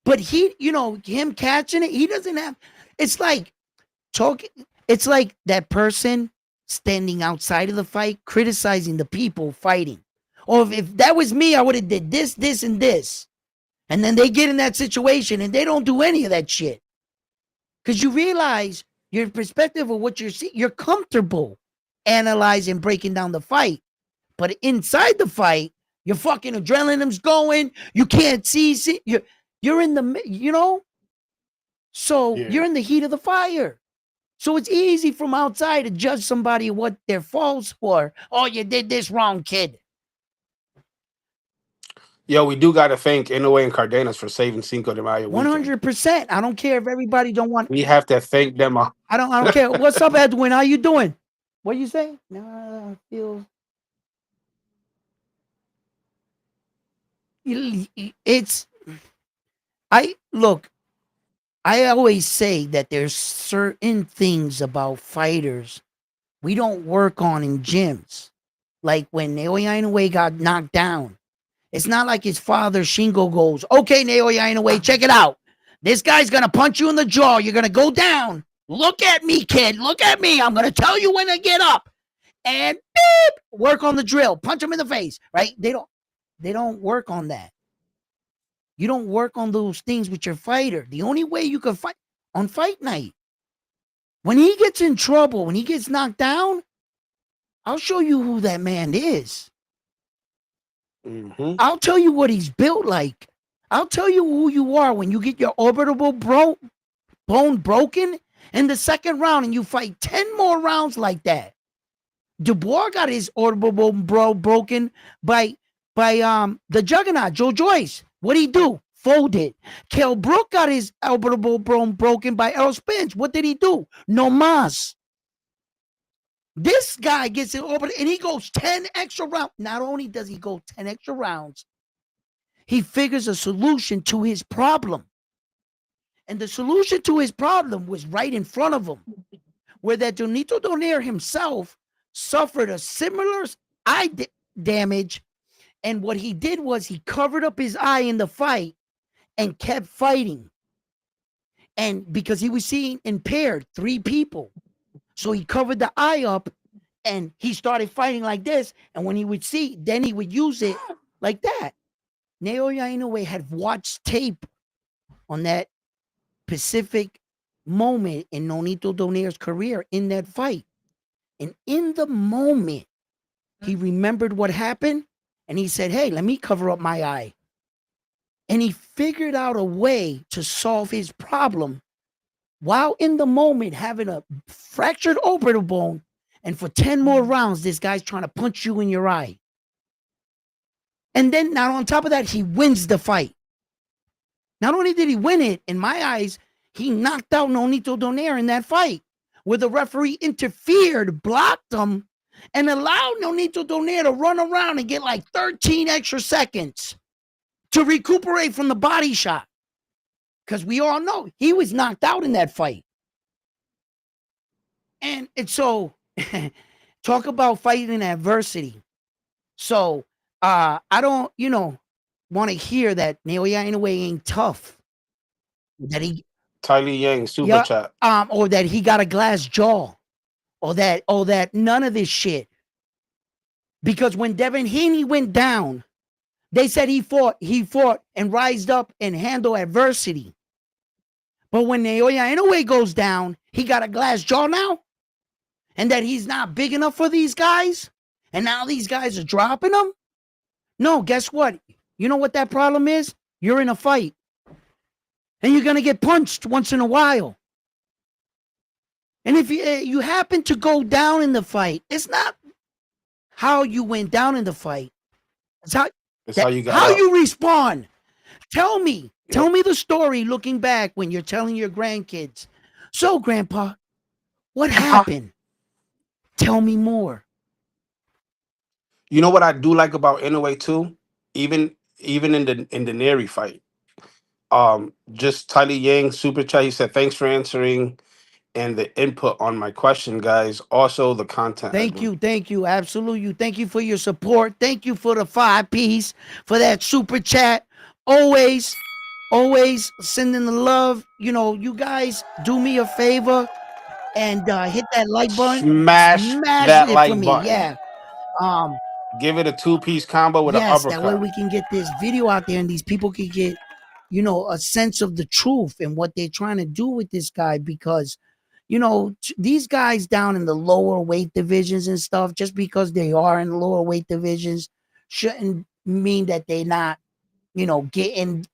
But him catching it, he doesn't have. It's like talking. It's like that person standing outside of the fight, criticizing the people fighting. Or if that was me, I would have did this, this, and this. And then they get in that situation and they don't do any of that shit. Because you realize your perspective of what you're seeing, you're comfortable analyzing, breaking down the fight. But inside the fight, your fucking adrenaline's going. You can't see. You're in the. So Yeah. you're in the heat of the fire. So it's easy from outside to judge somebody what their faults were. Oh, you did this wrong, kid. Yo, we do got to thank Inoue and Cardenas for saving Cinco de Mayo weekend. 100%. I don't care if everybody don't want. We have to thank them. I don't care. What's up, Edwin? How you doing? What you say? No, feels. It's. I look. I always say that there's certain things about fighters we don't work on in gyms. Like when Naoya Inoue got knocked down. It's not like his father Shingo goes, okay, Naoya Inoue, check it out. This guy's going to punch you in the jaw. You're going to go down. Look at me, kid. Look at me. I'm going to tell you when to get up. And beep, work on the drill. Punch him in the face, right? They don't work on that. You don't work on those things with your fighter. The only way you can fight on fight night, when he gets in trouble, when he gets knocked down, I'll show you who that man is. Mm-hmm. I'll tell you what he's built like. I'll tell you who you are when you get your orbital bone broken in the second round and you fight 10 more rounds like that. Dubois got his orbital bone broken by the juggernaut, Joe Joyce. What'd he do? Folded. Kell Brook got his orbital bone broken by Errol Spence. What did he do? No mas. This guy gets it over and he goes 10 extra rounds. Not only does he go 10 extra rounds, he figures a solution to his problem. And the solution to his problem was right in front of him, where that Donito Donaire himself suffered a similar eye damage. And what he did was he covered up his eye in the fight and kept fighting. And because he was seeing impaired 3 people. So he covered the eye up and he started fighting like this. And when he would see, then he would use it like that. Naoya Inoue had watched tape on that specific moment in Nonito Donaire's career in that fight. And in the moment, he remembered what happened and he said, hey, let me cover up my eye. And he figured out a way to solve his problem while in the moment having a fractured orbital bone, and for 10 more rounds, this guy's trying to punch you in your eye. And then now on top of that, he wins the fight. Not only did he win it, in my eyes, he knocked out Nonito Donaire in that fight, where the referee interfered, blocked him, and allowed Nonito Donaire to run around and get like 13 extra seconds to recuperate from the body shot. Because we all know he was knocked out in that fight. And so, talk about fighting in adversity. So, I don't, want to hear that Naoya Inoue ain't tough. That he, Tyler Yang, super chat. or that he got a glass jaw. Or that none of this shit. Because when Devin Haney went down, they said he fought and rised up and handled adversity. But when Naoya Inoue goes down, he got a glass jaw now? And that he's not big enough for these guys? And now these guys are dropping him? No, guess what? You know what that problem is? You're in a fight. And you're going to get punched once in a while. And if you happen to go down in the fight, it's not how you went down in the fight. It's how you got how you respond. Tell me the story looking back when you're telling your grandkids. So, Grandpa, what happened? Tell me more. You know what I do like about Inoue too? Even in the Neri fight. Just Tyler Yang, super chat. He said, thanks for answering and the input on my question, guys. Also the content. Thank you. Absolutely. Thank you for your support. Thank you for the 5-piece, for that super chat. Always sending the love. You guys do me a favor and hit that like button. Smash that it like for me. button. Yeah. Give it a 2-piece combo with an uppercut. That way we can get this video out there and these people can get, a sense of the truth and what they're trying to do with this guy, because these guys down in the lower weight divisions and stuff, just because they are in the lower weight divisions shouldn't mean that they're not, getting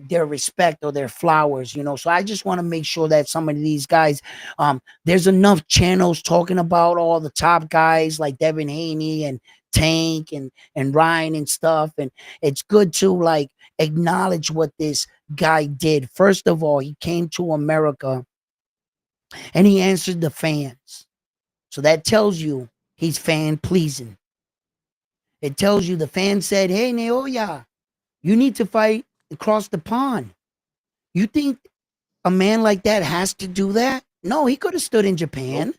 their respect or their flowers, So I just want to make sure that some of these guys, there's enough channels talking about all the top guys like Devin Haney and Tank and Ryan and stuff. And it's good to like acknowledge what this guy did. First of all, he came to America and he answered the fans. So that tells you he's fan pleasing. It tells you the fans said, "Hey, Naoya, you need to fight across the pond." You think a man like that has to do that? No, he could have stood in Nope. Japan.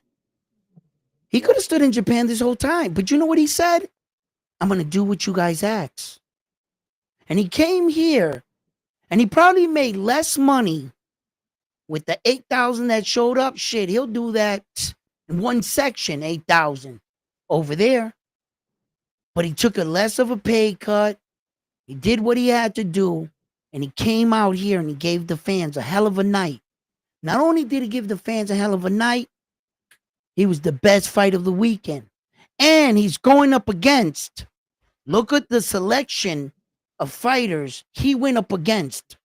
He could have stood in Japan this whole time. But you know what he said? "I'm going to do what you guys ask." And he came here and he probably made less money with the 8,000 that showed up. Shit, he'll do that in one section, 8,000 over there. But he took a less of a pay cut. He did what he had to do. And he came out here and he gave the fans a hell of a night. Not only did he give the fans a hell of a night, he was the best fight of the weekend. And he's going up against, look at the selection of fighters he went up against.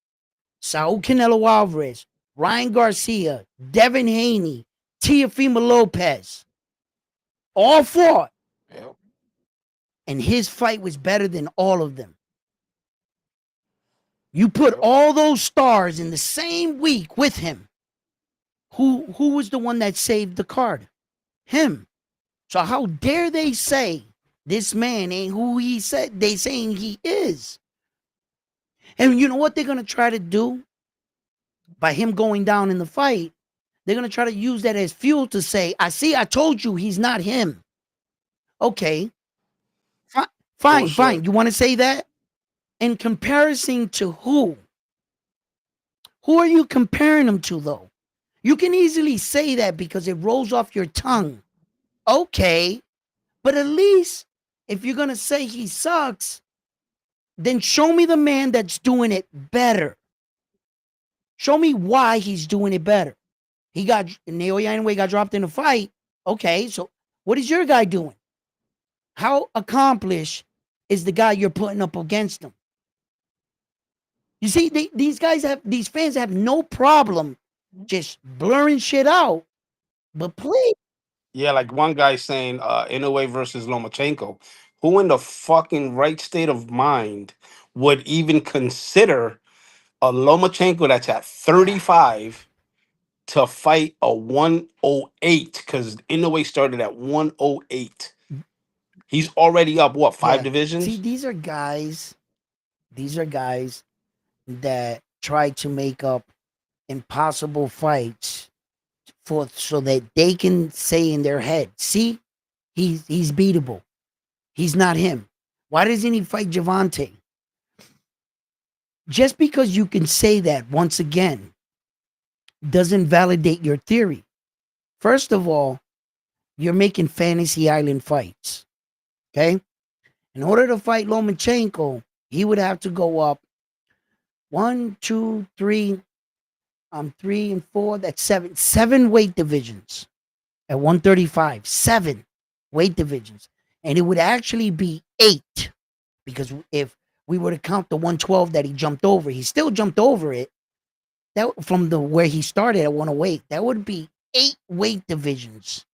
Saul Canelo Alvarez, Ryan Garcia, Devin Haney, Teofimo Lopez. All fought. Yep. And his fight was better than all of them. You put Yep. all those stars in the same week with him. Who was the one that saved the card? Him. So how dare they say this man ain't who he said they saying he is? And you know what they're gonna try to do by him going down in the fight? They're gonna try to use that as fuel to say, I told you he's not him. Okay. Fine. Bullshit. You want to say that? In comparison to who? Who are you comparing him to, though? You can easily say that because it rolls off your tongue. Okay. But at least if you're going to say he sucks, then show me the man that's doing it better. Show me why he's doing it better. Naoya anyway got dropped in a fight. Okay, so what is your guy doing? How accomplished is the guy you're putting up against him? You see, these fans have no problem just blurring shit out. But please, Yeah, like one guy saying Inoue versus Lomachenko. Who in the fucking right state of mind would even consider a Lomachenko that's at 35 to fight a 108? Because Inoue started at 108. He's already up, what, five yeah. See, divisions? these are guys that try to make up impossible fights for so that they can say in their head, see, he's beatable. He's not him. Why doesn't he fight Javante? Just because you can say that once again doesn't validate your theory. First of all, you're making fantasy island fights. Okay? In order to fight Lomachenko, he would have to go up one, two, three, 3 and 4. That's seven weight divisions at 135. 7 weight divisions. And it would actually be 8 because if we were to count the 112 that he jumped over, he still jumped over it. That from the where he started at 108, that would be 8 weight divisions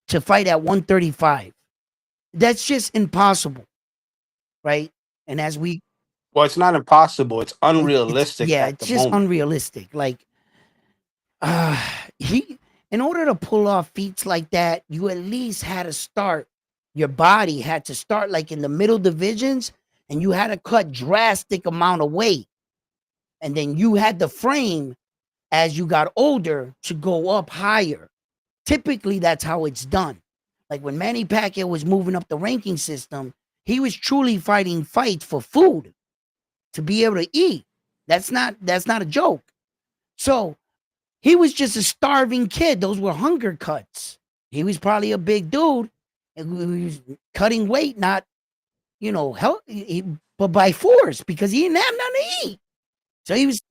to fight at 135. That's just impossible, right? And as we, Well, it's not impossible. It's it's unrealistic yeah, at it's the just moment. unrealistic. Like, uh, he, in order to pull off feats like that, you at least had to start. Your body had to start like in the middle divisions, and you had to cut drastic amount of weight, and then you had the frame as you got older to go up higher. Typically, that's how it's done. Like when Manny Pacquiao was moving up the ranking system, he was truly fighting fights for food to be able to eat. That's not a joke. So he was just a starving kid. Those were hunger cuts. He was probably a big dude, and he was cutting weight, not help, but by force because he didn't have nothing to eat. So he was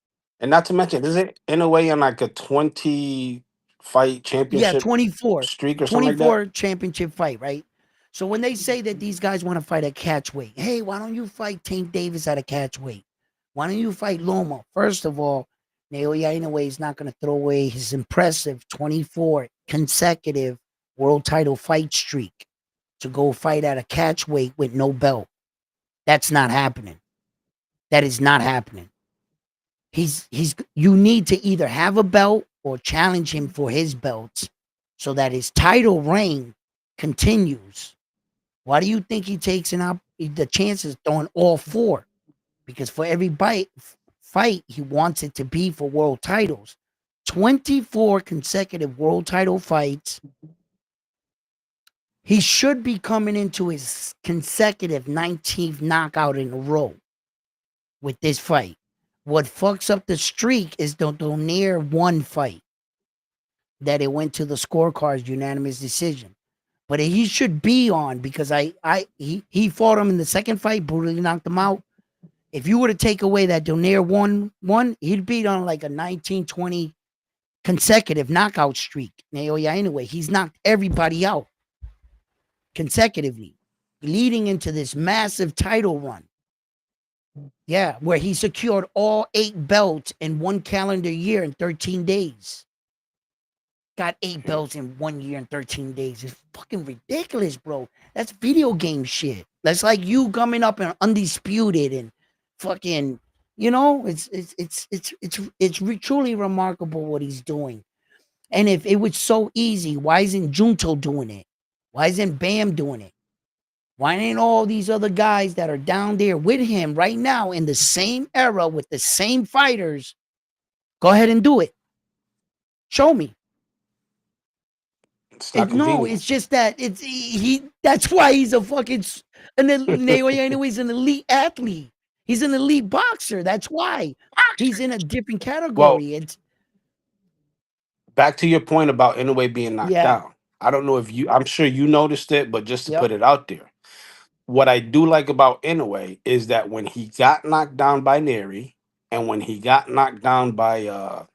And not to mention, is it in a way on like a 20 fight yeah, championship 24, streak or something like that? 24 championship fight, right? So when they say that these guys want to fight at catch weight, hey, why don't you fight Tank Davis at a catch weight? Why don't you fight Loma? First of all, Naoya Inoue is not going to throw away his impressive 24 consecutive world title fight streak. to go fight at a catch weight with no belt. That's not happening. That is not happening. He's you need to either have a belt or challenge him for his belts so that his title reign continues. Why do you think he takes the chances throwing all four? Because for every fight, he wants it to be for world titles. 24 consecutive world title fights. He should be coming into his consecutive 19th knockout in a row with this fight. What fucks up the streak is the Donaire one fight that it went to the scorecards unanimous decision. But he should be on because he fought him in the second fight, brutally knocked him out. If you were to take away that Donaire one, he'd be on like a 19-20 consecutive knockout streak. Naoya anyway, he's knocked everybody out consecutively, leading into this massive title run. Yeah, where he secured all 8 belts in 1 calendar year in 13 days. Got 8 belts in 1 year and 13 days. It's fucking ridiculous, bro. That's video game shit. That's like you coming up and undisputed and fucking, it's truly remarkable what he's doing. And if it was so easy, why isn't Junto doing it? Why isn't Bam doing it? Why ain't all these other guys that are down there with him right now in the same era with the same fighters? Go ahead and do it. Show me. It's not No, convenient. it's just that that's why he's a fucking anyways an elite athlete. He's an elite boxer. That's why he's in a different Well, category. It's back to your point about Inoue being knocked yeah, down. I don't know if I'm sure you noticed it, but just to yep, put it out there, what I do like about Inoue is that when he got knocked down by Neri and when he got knocked down by yep,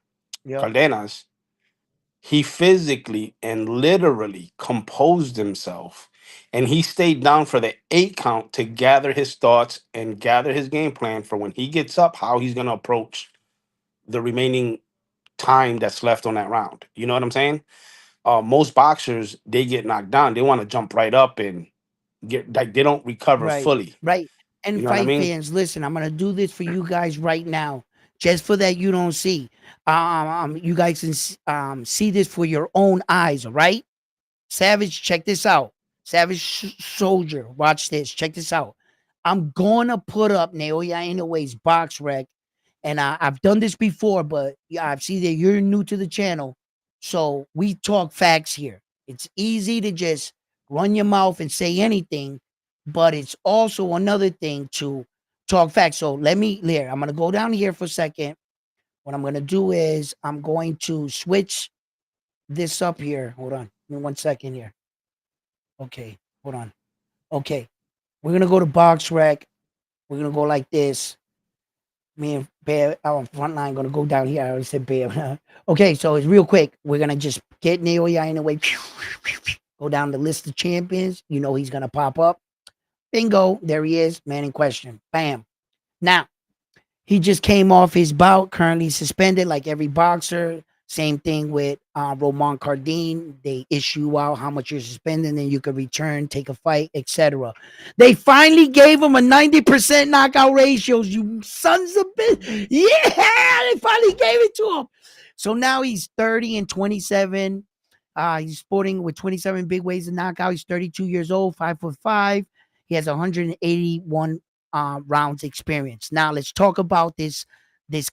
Cardenas, he physically and literally composed himself and he stayed down for the 8 count to gather his thoughts and gather his game plan for when he gets up, how he's going to approach the remaining time that's left on that round. You know what I'm saying? Most boxers, they get knocked down, they want to jump right up and get like they don't recover right, fully. right. You And know what I fight mean? fans, listen, I'm gonna do this for you guys right now, just for that you don't see. You guys can see this for your own eyes. All right. Savage, check this out. Savage Soldier, watch this. Check this out. I'm gonna put up Naoya Inoue's BoxRec, and I've done this before, but yeah, I see that you're new to the channel, so we talk facts here. It's easy to just run your mouth and say anything, but it's also another thing to talk facts. So I'm gonna go down here for a second. What I'm gonna do is I'm going to switch this up here. Hold on, give me 1 second here. Okay, hold on. Okay, we're gonna go to BoxRec. We're gonna go like this. Me and Bear, our front line, gonna go down here. I already said Bear. Okay, so it's real quick. We're gonna just get Naoya in the way. Go down the list of champions. You know he's gonna pop up. Bingo, there he is, man in question. Bam. Now, he just came off his bout, currently suspended like every boxer. Same thing with Roman Cardenas. They issue out how much you're suspending, then you can return, take a fight, etc. They finally gave him a 90% knockout ratios. You sons of bitch! Yeah, they finally gave it to him. So now he's 30 and 27. He's sporting with 27 big ways to knockout. He's 32 years old, 5'5". He has 181 rounds experience. Now let's talk about this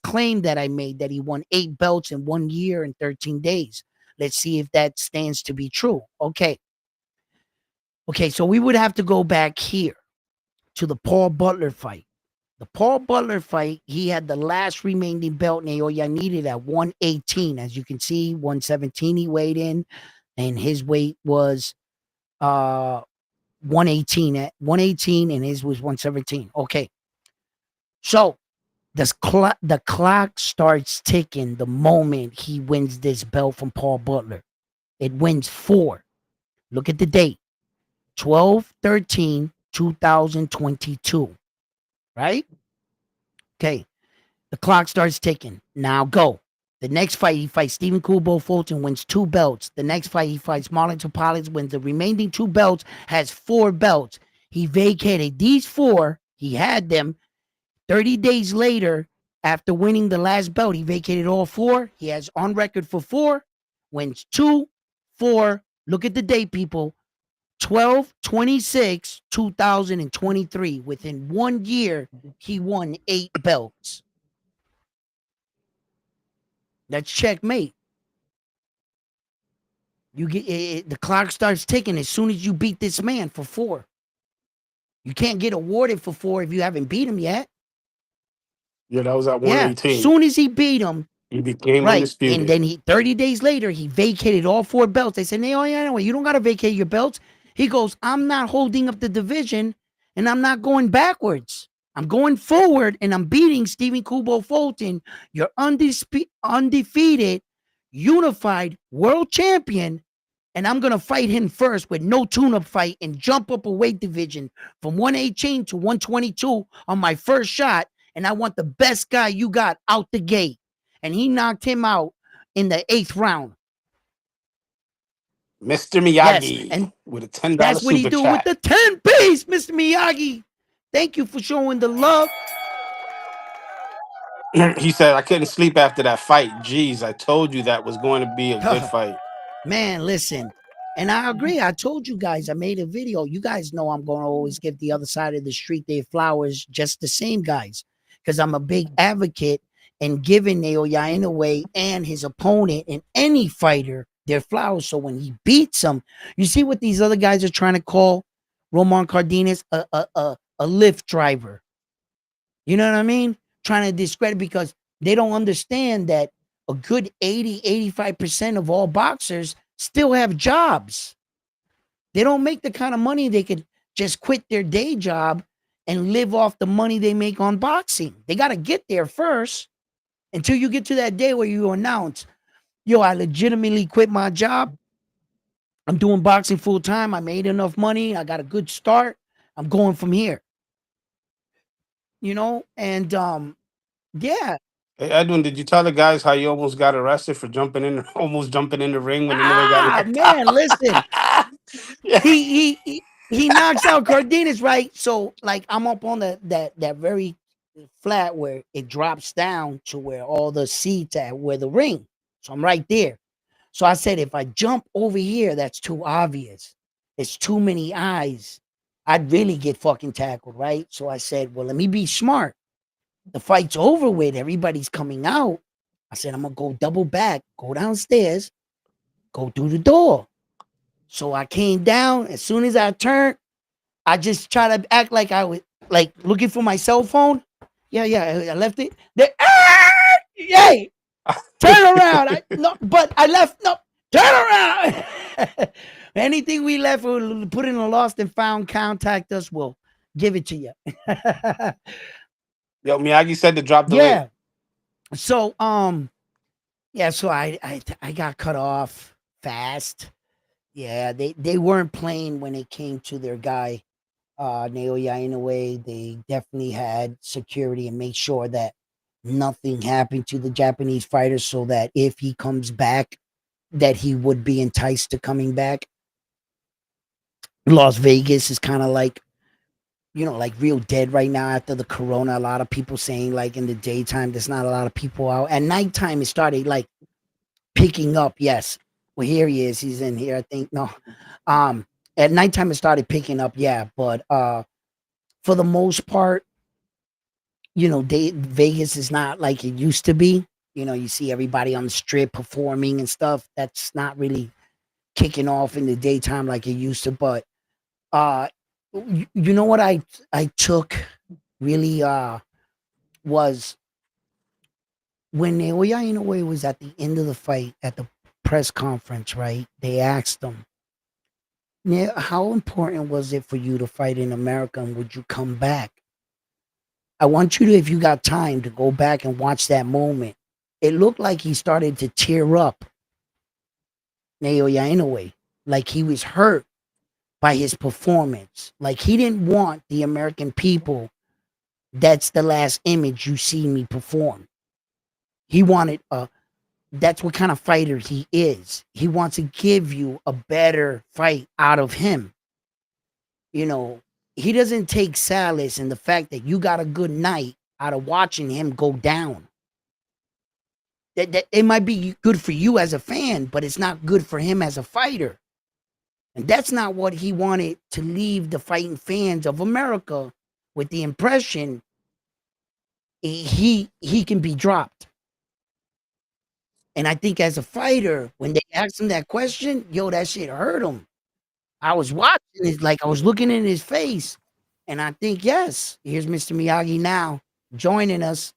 claim that I made that he won 8 belts in 1 year and 13 days. Let's see if that stands to be true. Okay. Okay, so we would have to go back here to the Paul Butler fight. The Paul Butler fight, he had the last remaining belt Naoya needed at 118. As you can see, 117 he weighed in, and his weight was 118 at 118, and his was 117. Okay. So the clock starts ticking the moment he wins this belt from Paul Butler. It wins 4. Look at the date. 12/13/2022. Right? Okay. The clock starts ticking. Now go. The next fight, he fights Stephen Kubo Fulton, wins 2 belts. The next fight, he fights Marlon Tapales, wins the remaining 2 belts, has 4 belts. He vacated these 4. He had them. 30 days later, after winning the last belt, he vacated all 4. He has on record for 4, wins 2, 4. Look at the date, people. 12/26/2023. Within 1 year, he won 8 belts. That's checkmate. You get the clock starts ticking as soon as you beat this man for 4. You can't get awarded for 4 if you haven't beat him yet. Yeah, that was at Yeah, 118. soon as he beat him, He became right, and undisputed. then 30 days later he vacated all 4 belts. They said, "No, yeah, you don't got to vacate your belts." He goes, "I'm not holding up the division, and I'm not going backwards. I'm going forward, and I'm beating Stephen Kubo Fulton, your undefeated, unified world champion." And I'm going to fight him first with no tune-up fight and jump up a weight division from 118 to 122 on my first shot. And I want the best guy you got out the gate. And he knocked him out in the 8th round. Mr. Yes, Miyagi and with a $10 that's what he super do with chat. the 10 piece, Mr. Miyagi. Thank you for showing the love. He said, I couldn't sleep after that fight. Jeez, I told you that was going to be a good fight. Man, listen. And I agree. I told you guys, I made a video. You guys know I'm going to always give the other side of the street their flowers, just the same, guys, because I'm a big advocate in giving Naoya Inoue and his opponent and any fighter their flowers. So when he beats them, you see what these other guys are trying to call Roman Cardenas a lift driver. You know what I mean? Trying to discredit because they don't understand that a good 85% of all boxers still have jobs. They don't make the kind of money they could just quit their day job and live off the money they make on boxing. They got to get there first until you get to that day where you announce, yo, I legitimately quit my job. I'm doing boxing full time. I made enough money. I got a good start. I'm going from here. You know, and yeah. Hey, Edwin, did you tell the guys how you almost got arrested for jumping in, almost jumping in the ring when Inoue got Ah, knocked man, listen. out? Yeah. He knocks out Cardenas, right? So like I'm up on that very flat where it drops down to where all the seats at where the ring. So I'm right there. So I said, if I jump over here, that's too obvious. It's too many eyes. I'd really get fucking tackled, right? So I said, well, let me be smart. The fight's over with. Everybody's coming out. I said, I'm gonna go double back, go downstairs, go through the door. So I came down. As soon as I turned, I just try to act like I was like looking for my cell phone. Yeah, I left it. Yay! Turn around. I no, but I left. No, turn around. Anything we left, we'll put in a lost and found. Contact us. We'll give it to you. Yo, Miyagi said to drop the link. Yeah. So yeah. So I got cut off fast. Yeah, they weren't playing when it came to their guy Naoya Inoue. They definitely had security and made sure that nothing happened to the Japanese fighter so that if he comes back, that he would be enticed to coming back. Las Vegas is kind of like, you know, like real dead right now after the corona. A lot of people saying like in the daytime, there's not a lot of people out. At nighttime, it started like picking up. Yes. Well, here he is. He's in here, I think. No. At nighttime, it started picking up. Yeah. But for the most part, you know, Vegas is not like it used to be. You know, you see everybody on the strip performing and stuff. That's not really kicking off in the daytime like it used to. But uh, you know what I took really was when Naoya Inoue was at the end of the fight at the press conference. Right? They asked him, how important was it for you to fight in America, and would you come back? I want you to, if you got time, to go back and watch that moment. It looked like he started to tear up, Naoya Inoue, like he was hurt by his performance. Like he didn't want the American people, that's the last image you see me perform. He wanted that's what kind of fighter he is. He wants to give you a better fight out of him. You know, he doesn't take solace in the fact that you got a good night out of watching him go down. That it might be good for you as a fan, but it's not good for him as a fighter. And that's not what he wanted to leave the fighting fans of America with the impression he can be dropped. And I think as a fighter, when they asked him that question, yo, that shit hurt him. I was watching it, like I was looking in his face, and I think, yes, here's Mr. Miyagi now joining us.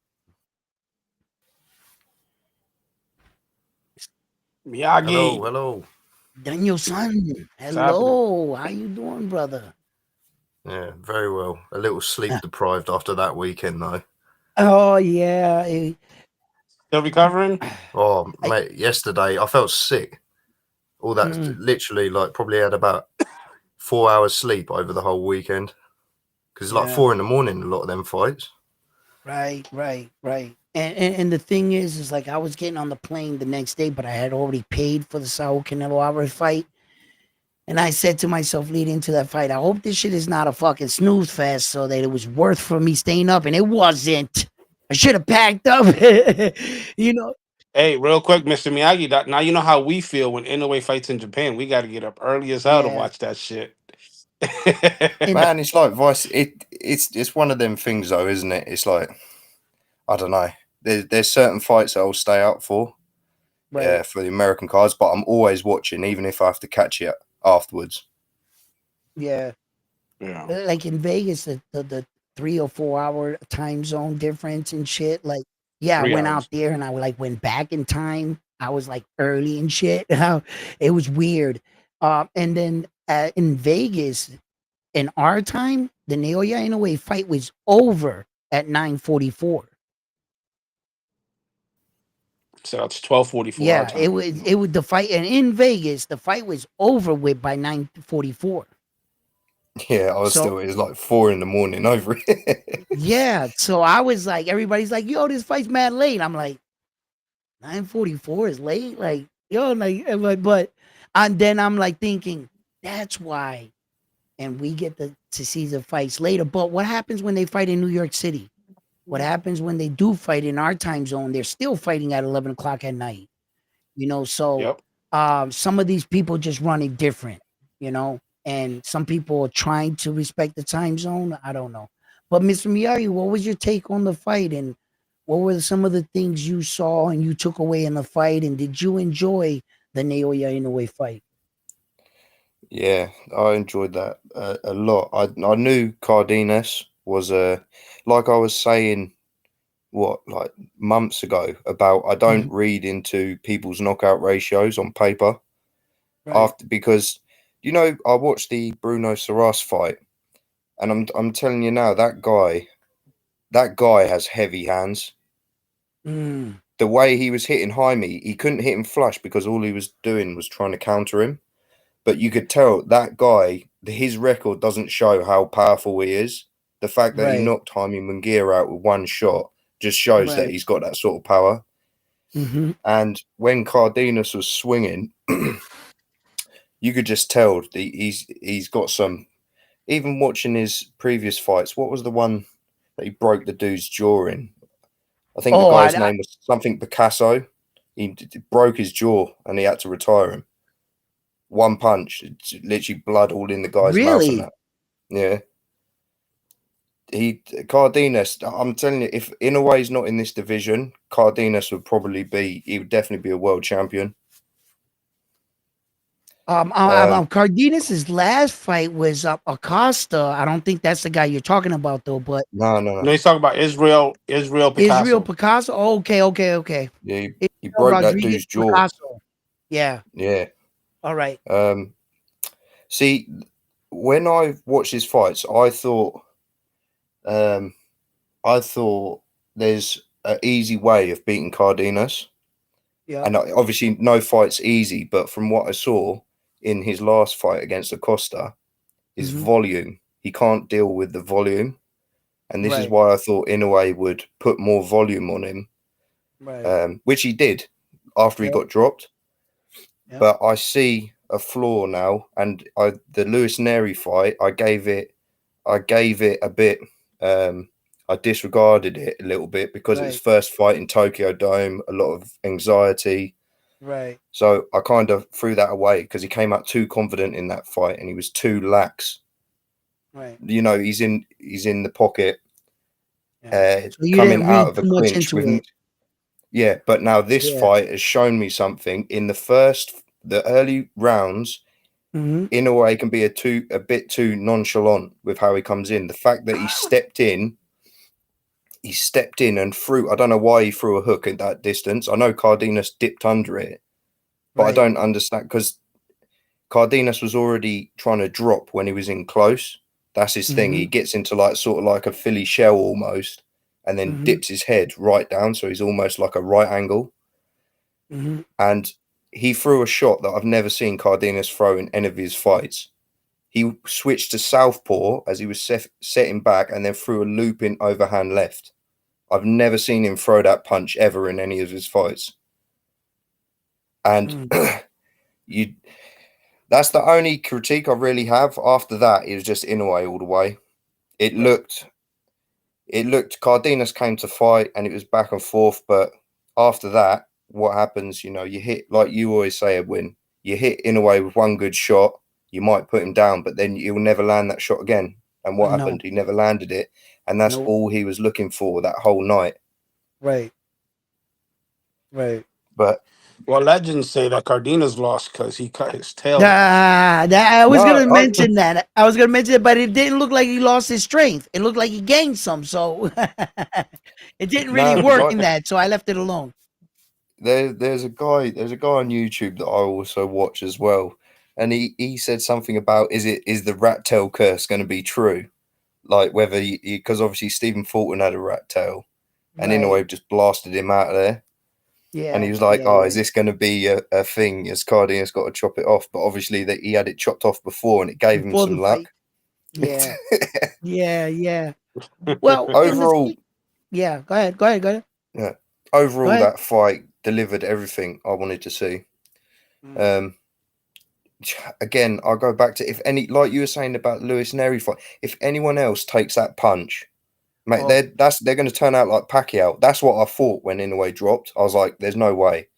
Miyagi, Hello, hello. Daniel son, what's happening? hello. How you doing, brother? Yeah, very well. A little sleep deprived after that weekend, though. Oh yeah. Still recovering? Oh, I, mate, yesterday I felt sick. All that, mm, literally, like, probably had about 4 hours sleep over the whole weekend. Because it's like yeah, 4 in the morning, a lot of them fights. right. And the thing is like I was getting on the plane the next day, but I had already paid for the Saul Canelo Alvarez fight. And I said to myself leading into that fight, I hope this shit is not a fucking snooze fest so that it was worth for me staying up. And it wasn't. I should have packed up. you know? Hey, real quick, Mr. Miyagi. Now you know how we feel when Inoue fights in Japan. We got to get up early as hell to Yeah. watch that shit. And Man, it's like vice. It's one of them things, though, isn't it? It's like, I don't know. There's certain fights that I'll stay up for, right. for the American cards, but I'm always watching, even if I have to catch it afterwards. Yeah. Yeah, Like in Vegas, the 3 or 4 hour time zone difference and shit. Like, yeah, I three went out hours. there and I like went back in time. I was like early and shit. It was weird. And then in Vegas, in our time, the Naoya Inoue fight was over at 9:44. So that's 12:44 our Yeah, it time. was it was the fight, and in Vegas, the fight was over with by 9:44. Yeah, I was So still. It was like 4 in the morning over it. yeah, so I was like, everybody's like, "Yo, this fight's mad late." I'm like, 9:44 is late, like yo, but and then I'm like thinking that's why, and we get to see the fights later. But what happens when they fight in New York City? What happens when they do fight in our time zone? They're still fighting at 11 o'clock at night. So Yep. some of these people just run it different, you know, and some people are trying to respect the time zone. I don't know. But Mr. Miyagi, what was your take on the fight, and what were some of the things you saw and you took away in the fight, and did you enjoy the Naoya Inoue fight? Yeah, I enjoyed that a lot. I knew Cardenas was like I was saying, what, like months ago, about I don't Mhm. read into people's knockout ratios on paper Right. after, because I watched the Bruno Saras fight, and I'm telling you now, that guy has heavy hands. Mm, The way he was hitting Jaime, he couldn't hit him flush because all he was doing was trying to counter him. But you could tell that guy, his record doesn't show how powerful he is. The fact that he right. knocked Jaime Munguia out with one shot just shows that Right. he's got that sort of power. Hmm. And when Cardenas was swinging, you could just tell he's got some. Even watching his previous fights, what was the one that he broke the dude's jaw in? I think the Oh, guy's name was something Picasso. He broke his jaw and he had to retire him. One punch, it's literally blood all in the guy's mouth and really? that. Yeah. Cardenas, I'm telling you, if Inoue's not in this division, Cardenas he would definitely be a world champion. Um, Cardenas's last fight was Acosta. I don't think that's the guy you're talking about though, but no, no, no. No, he's talking about Israel Israel Picasso. Picasso. Oh, okay. Yeah, he Israel broke that Rodriguez dude's jaw. Picasso. Yeah. Yeah. All right. Um, see, when I watched his fights, um, I thought there's an easy way of beating Cardenas, Yeah. and obviously no fight's easy. But from what I saw in his last fight against Acosta, his Hmm. volume, he can't deal with the volume. And this is Right. why I thought Inoue would put more volume on him, Right. which he did. after he Yep. got dropped. Yep. But I see a flaw now, and the Lewis Neri fight, I gave it a bit. I disregarded it a little bit because it was Right. first fight in Tokyo Dome, a lot of anxiety. Right. So I kind of threw that away because he came out too confident in that fight and he was too lax. Right. You know, he's in the pocket, Yeah. So you coming didn't out read of a too much clinch into with. it. Yeah, but now this Yeah. fight has shown me something. In the early rounds, Mm-hmm. Inoue can be a bit too nonchalant with how he comes in. The fact that he stepped in and threw. I don't know why he threw a hook at that distance. I know Cardenas dipped under it, but I Right. don't understand because Cardenas was already trying to drop when he was in close. That's his thing. Mm-hmm. He gets into like sort of like a Philly shell almost, and then Mm-hmm. dips his head right down, so he's almost like a right angle. Mm-hmm. And he threw a shot that I've never seen Cardenas throw in any of his fights. He switched to southpaw as he was setting back and then threw a looping overhand left. I've never seen him throw that punch ever in any of his fights. And you that's the only critique I really have. After that, it was just Inoue all the way. It looked Cardenas came to fight and it was back and forth, but after that, what happens, you know, you hit, like you always say, Edwin, you hit Inoue with one good shot, you might put him down, but then you'll never land that shot again. And what No. happened? He never landed it. And that's Nope. all he was looking for that whole night. Right. Right. But Well, legends say that Cardenas lost because he cut his tail. I was No, gonna mention that. I was gonna mention it, but it didn't look like he lost his strength. It looked like he gained some, so it didn't really no, work like in that. So I left it alone. there's a guy on YouTube that I also watch as well, and he said something about is the rat tail curse going to be true, like whether because obviously Stephen Fulton had a rat tail, and Right. Inoue just blasted him out of there, Yeah. and he was like, Yeah. oh, Yeah. is this going to be a thing? Is Cardenas got to chop it off? But obviously that he had it chopped off before, and it gave him Before the some fight. luck. Yeah. Yeah. Yeah. Well, Overall, yeah. Go ahead. Go ahead. Go ahead. yeah, Go overall ahead. that fight delivered everything I wanted to see. Again, I'll go back to, if any, like you were saying about Lewis Neri fight, if anyone else takes that punch, mate, Oh. they're going to turn out like Pacquiao. That's what I thought when Inoue dropped. I was like, there's no way.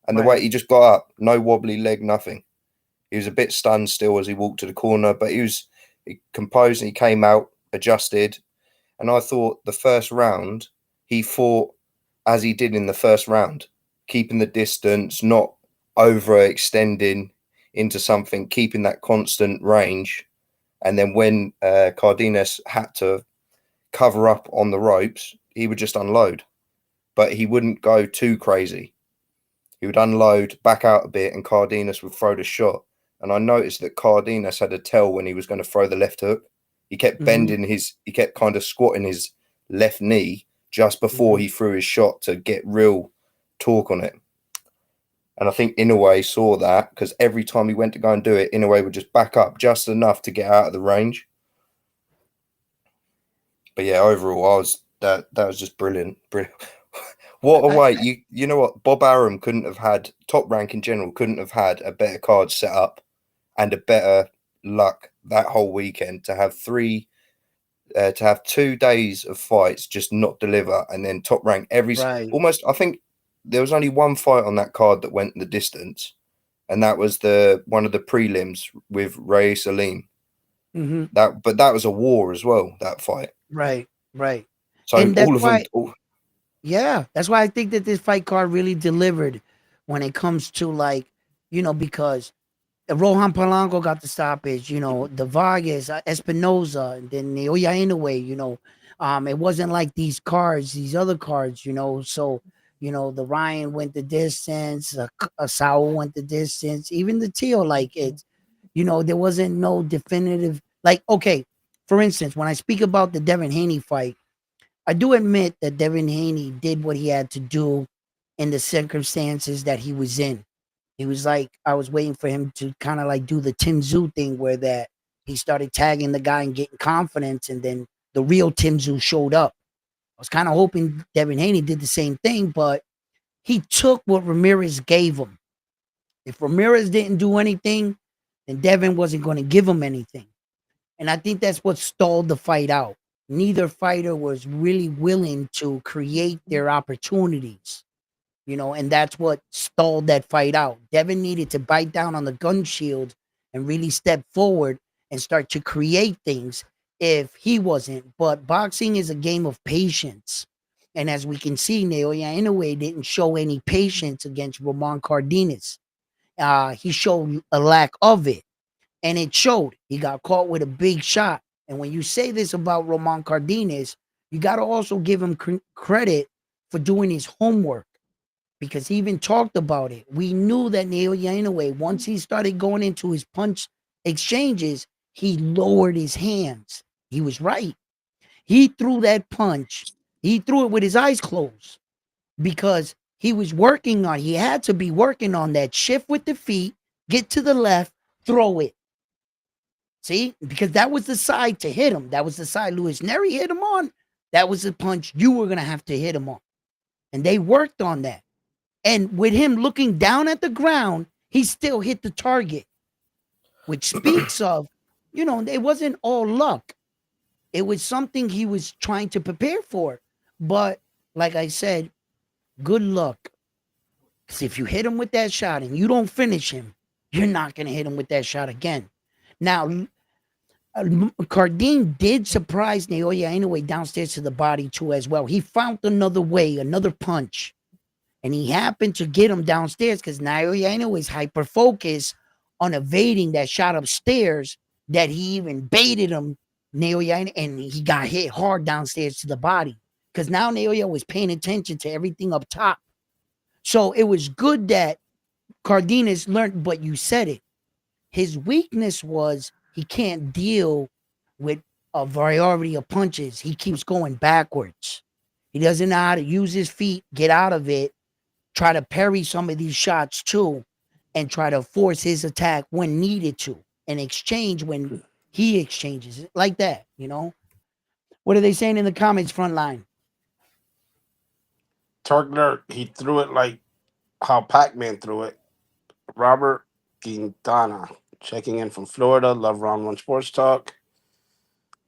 And the way Right. he just got up, no wobbly leg, nothing. He was a bit stunned still as he walked to the corner, but he composed and he came out, adjusted. And I thought the first round, he fought as he did in the first round, keeping the distance, not overextending into something, keeping that constant range. And then when Cardenas had to cover up on the ropes, he would just unload. But he wouldn't go too crazy. He would unload, back out a bit, and Cardenas would throw the shot. And I noticed that Cardenas had a tell when he was going to throw the left hook. He kept bending he kept kind of squatting his left knee just before he threw his shot to get real torque on it. And I think Inoue saw that because every time he went to go and do it, Inoue would just back up just enough to get out of the range. But yeah, overall, that was just brilliant. Brilliant. What a way. You know what? Bob Arum couldn't have had, Top Rank in general, couldn't have had a better card set up and a better luck that whole weekend to have 2 days of fights just not deliver, and then Top Rank almost. I think there was only one fight on that card that went the distance, and that was one of the prelims with Ray Salim. But that was a war as well, that fight. Right. So And that's all of why, them. yeah, that's why I think that this fight card really delivered when it comes to, like, because Rohan Polanco got the stoppage, the Vargas, Espinoza, and then Naoya Inoue, it wasn't like these other cards, so, the Ryan went the distance, Saul went the distance, even the Teal, like, there wasn't no definitive, like, okay, for instance, when I speak about the Devin Haney fight, I do admit that Devin Haney did what he had to do in the circumstances that he was in. He was like, I was waiting for him to kind of like do the Tim Tszyu thing where that he started tagging the guy and getting confidence, and then the real Tim Tszyu showed up. I was kind of hoping Devin Haney did the same thing, but he took what Ramirez gave him. If Ramirez didn't do anything, then Devin wasn't going to give him anything. And I think that's what stalled the fight out. Neither fighter was really willing to create their opportunities, and that's what stalled that fight out. Devin needed to bite down on the gun shield and really step forward and start to create things if he wasn't. But boxing is a game of patience. And as we can see, Naoya Inoue didn't show any patience against Roman Cardenas. He showed a lack of it, and it showed. He got caught with a big shot. And when you say this about Roman Cardenas, you got to also give him credit for doing his homework, because he even talked about it. We knew that Naoya Inoue, once he started going into his punch exchanges, he lowered his hands. He was right. He threw that punch. He threw it with his eyes closed because he had to be working on that shift with the feet, get to the left, throw it. See, because that was the side to hit him. That was the side Luis Neri hit him on. That was the punch you were going to have to hit him on. And they worked on that. And with him looking down at the ground, he still hit the target, which speaks of, it wasn't all luck. It was something he was trying to prepare for. But like I said, good luck. Because if you hit him with that shot and you don't finish him, you're not going to hit him with that shot again. Now, Cardin did surprise Naoya Inoue downstairs to the body too as well. He found another way, another punch. And he happened to get him downstairs because Naoya Inoue is hyper-focused on evading that shot upstairs that he even baited him, Naoya, and he got hit hard downstairs to the body. Because now Naoya was paying attention to everything up top. So it was good that Cardenas learned, but you said it. His weakness was he can't deal with a variety of punches. He keeps going backwards. He doesn't know how to use his feet, get out of it, try to parry some of these shots too, and try to force his attack when needed to, and exchange when he exchanges it like that, What are they saying in the comments front line? Turkner, he threw it like how Pac-Man threw it. Robert Quintana, checking in from Florida. Love Round One Sports Talk.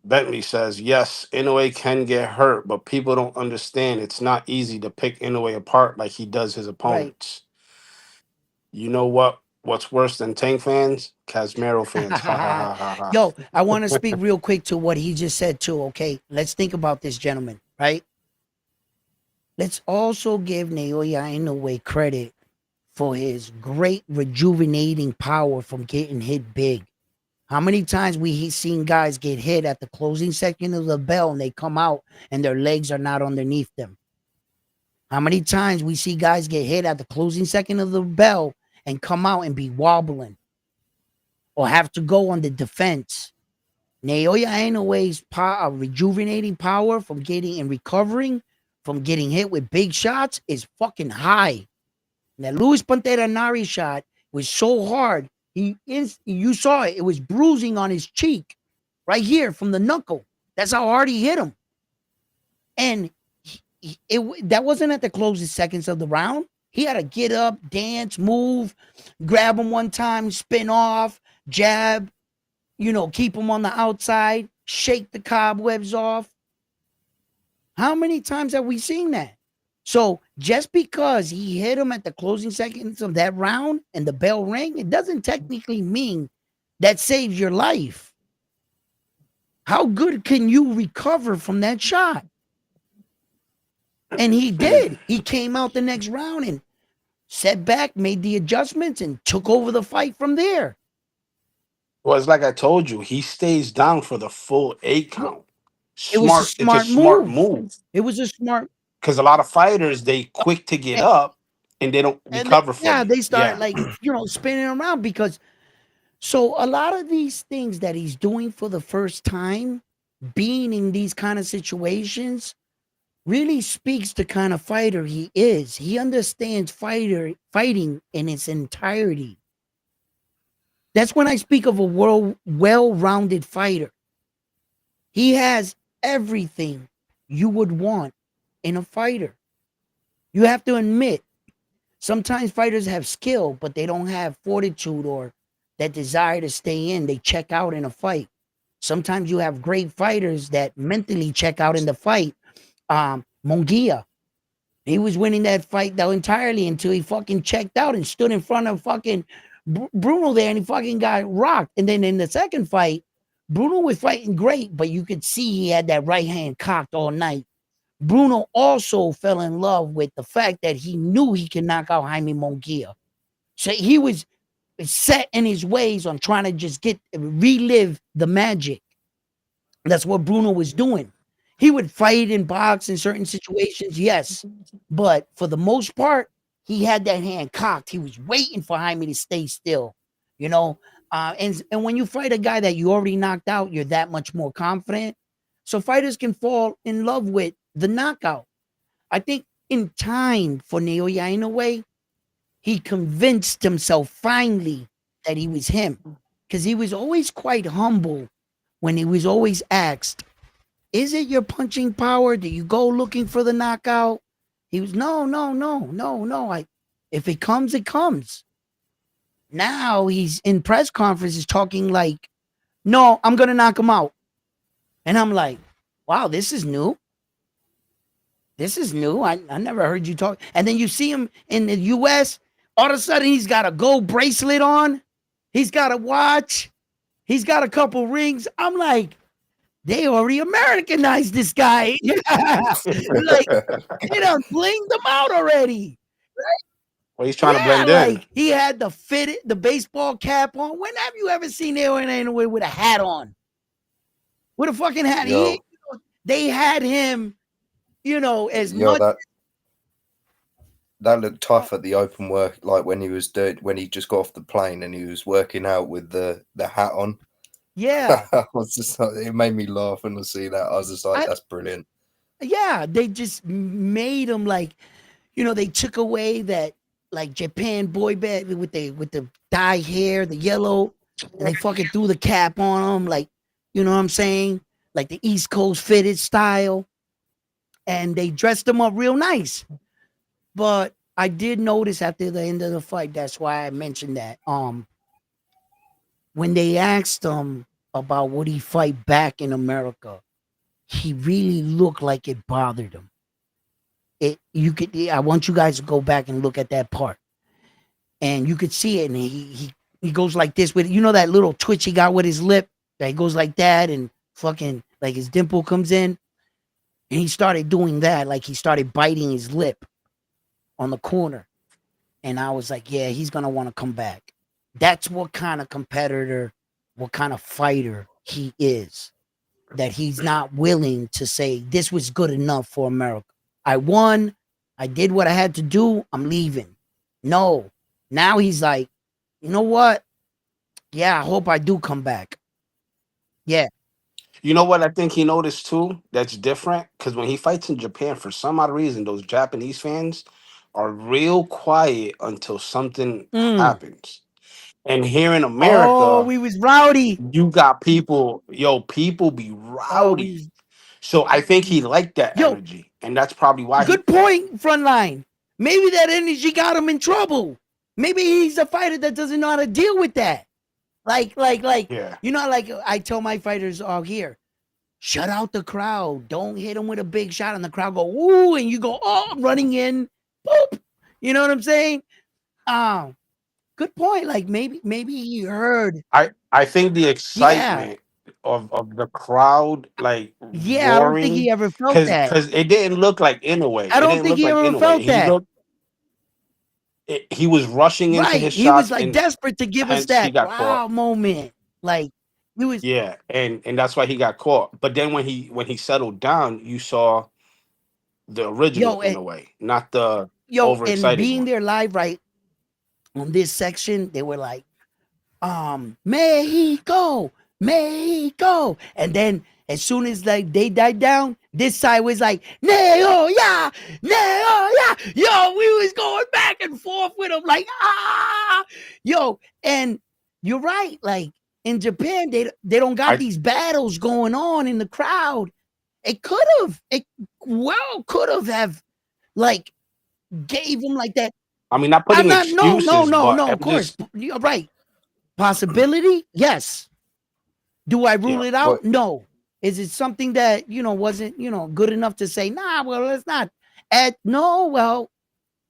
Bentley says, yes, Inoue can get hurt, but people don't understand. It's not easy to pick Inoue apart like he does his Right. opponents. You know what's worse than Tank fans? Casmero fans. Ha ha ha ha ha. Yo, I want to speak real quick to what he just said too, okay? Let's think about this, gentleman, right? Let's also give Naoya Inoue credit for his great rejuvenating power from getting hit big. How many times we seen guys get hit at the closing second of the bell and they come out and their legs are not underneath them? How many times we see guys get hit at the closing second of the bell and come out and be wobbling or have to go on the defense? Naoya Inoue's rejuvenating power from getting and recovering from getting hit with big shots is fucking high. That Luis Pantera Nari shot was so hard. You saw it. It was bruising on his cheek right here from the knuckle. That's how hard he hit him. And that wasn't at the closing seconds of the round. He had to get up, dance, move, grab him one time, spin off, jab, keep him on the outside, shake the cobwebs off. How many times have we seen that? So just because he hit him at the closing seconds of that round and the bell rang, it doesn't technically mean that saves your life. How good can you recover from that shot? And he did. He came out the next round and set back, made the adjustments, and took over the fight from there. Well, it's like I told you, he stays down for the full 8 count. It was a Smart. It's a smart smart move. move. It was a smart. Because a lot of fighters, they quick to get up and they don't recover from it. They start Yeah. spinning around because. So a lot of these things that he's doing for the first time, being in these kind of situations, really speaks to kind of fighter he is. He understands fighting in its entirety. That's when I speak of a well-rounded fighter. He has everything you would want in a fighter. You have to admit, Sometimes fighters have skill, but they don't have fortitude or that desire to stay in. They check out in a fight. Sometimes you have great fighters that mentally check out in the fight. Munguia, he was winning that fight though entirely until he fucking checked out and stood in front of fucking Bruno there, and he fucking got rocked. And then in the second fight, Bruno was fighting great, but you could see he had that right hand cocked all night. Bruno also fell in love with the fact that he knew he could knock out Jaime Munguia. So he was set in his ways on trying to just relive the magic. That's what Bruno was doing. He would fight and box in certain situations, yes, but for the most part, he had that hand cocked. He was waiting for Jaime to stay still, you know. And when you fight a guy that you already knocked out, you're that much more confident. So fighters can fall in love with the knockout. I think in time for Naoya, in a way, he convinced himself finally that he was him, because he was always quite humble when he was always asked, is it your punching power? Do you go looking for the knockout? He was, no. If it comes, it comes. Now he's in press conferences talking like, no, I'm going to knock him out. And I'm like, wow, this is new. This is new. I never heard you talk. And then you see him in the US, all of a sudden he's got a gold bracelet on. He's got a watch. He's got a couple rings. I'm like, they already Americanized this guy. Like, they done blinged him out already. Well, he's trying to blend in. Like he had the baseball cap on. When have you ever seen Inoue with a hat on? With a fucking hat. They had him, as much. That looked tough at the open work, like when he just got off the plane and he was working out with the hat on. Yeah. I was just like, it made me laugh when I see that. I was just like, that's brilliant. Yeah, they just made him like, they took away that like Japan boy band with the dye hair, the yellow, and they fucking threw the cap on him, like, you know what I'm saying? Like the East Coast fitted style. And they dressed him up real nice. But I did notice after the end of the fight, that's why I mentioned that. When they asked him about would he fight back in America, he really looked like it bothered him. I want you guys to go back and look at that part. And you could see it, and he goes like this with, that little twitch he got with his lip, that he goes like that, and fucking like his dimple comes in. And he started doing that, like he started biting his lip on the corner. And I was like, yeah, he's going to want to come back. That's what kind of competitor, what kind of fighter he is. That he's not willing to say, this was good enough for America. I won. I did what I had to do. I'm leaving. No. Now he's like, you know what? Yeah, I hope I do come back. Yeah. You know what I think he noticed too that's different? Because when he fights in Japan, for some odd reason, those Japanese fans are real quiet until something happens. And here in America, we was rowdy. You got people be rowdy. So I think he liked that energy. And that's probably why Good point, Frontline. Maybe that energy got him in trouble. Maybe he's a fighter that doesn't know how to deal with that. Like, yeah. Like I tell my fighters all here, shut out the crowd. Don't hit them with a big shot and the crowd go, ooh, and you go, oh, running in. Boop. You know what I'm saying? Good point. Like maybe he heard. I think the excitement of the crowd, like roaring, I don't think he ever felt that. Because it didn't look like Inoue. I don't think he ever felt that. He was rushing into his shots. He was like desperate to give us that wow moment. Like he was. Yeah, and that's why he got caught. But then when he settled down, you saw the original Inoue, not the overexcited and being one. there live right on this section, they were like, Mexico, Mexico. And then as soon as like they died down, this side was like, Naoya, Naoya. Yo, we was going back and forth with them like, yo. And you're right. Like in Japan, they don't got these battles going on in the crowd. It could have like gave them like that. I mean, not I'm putting not. No, no, excuses, no, but no. Of I'm course, just you're right. Possibility, yes. Do I yeah. rule it out? What No. Is it something that wasn't good enough to say? Nah, well, it's not. At no, well,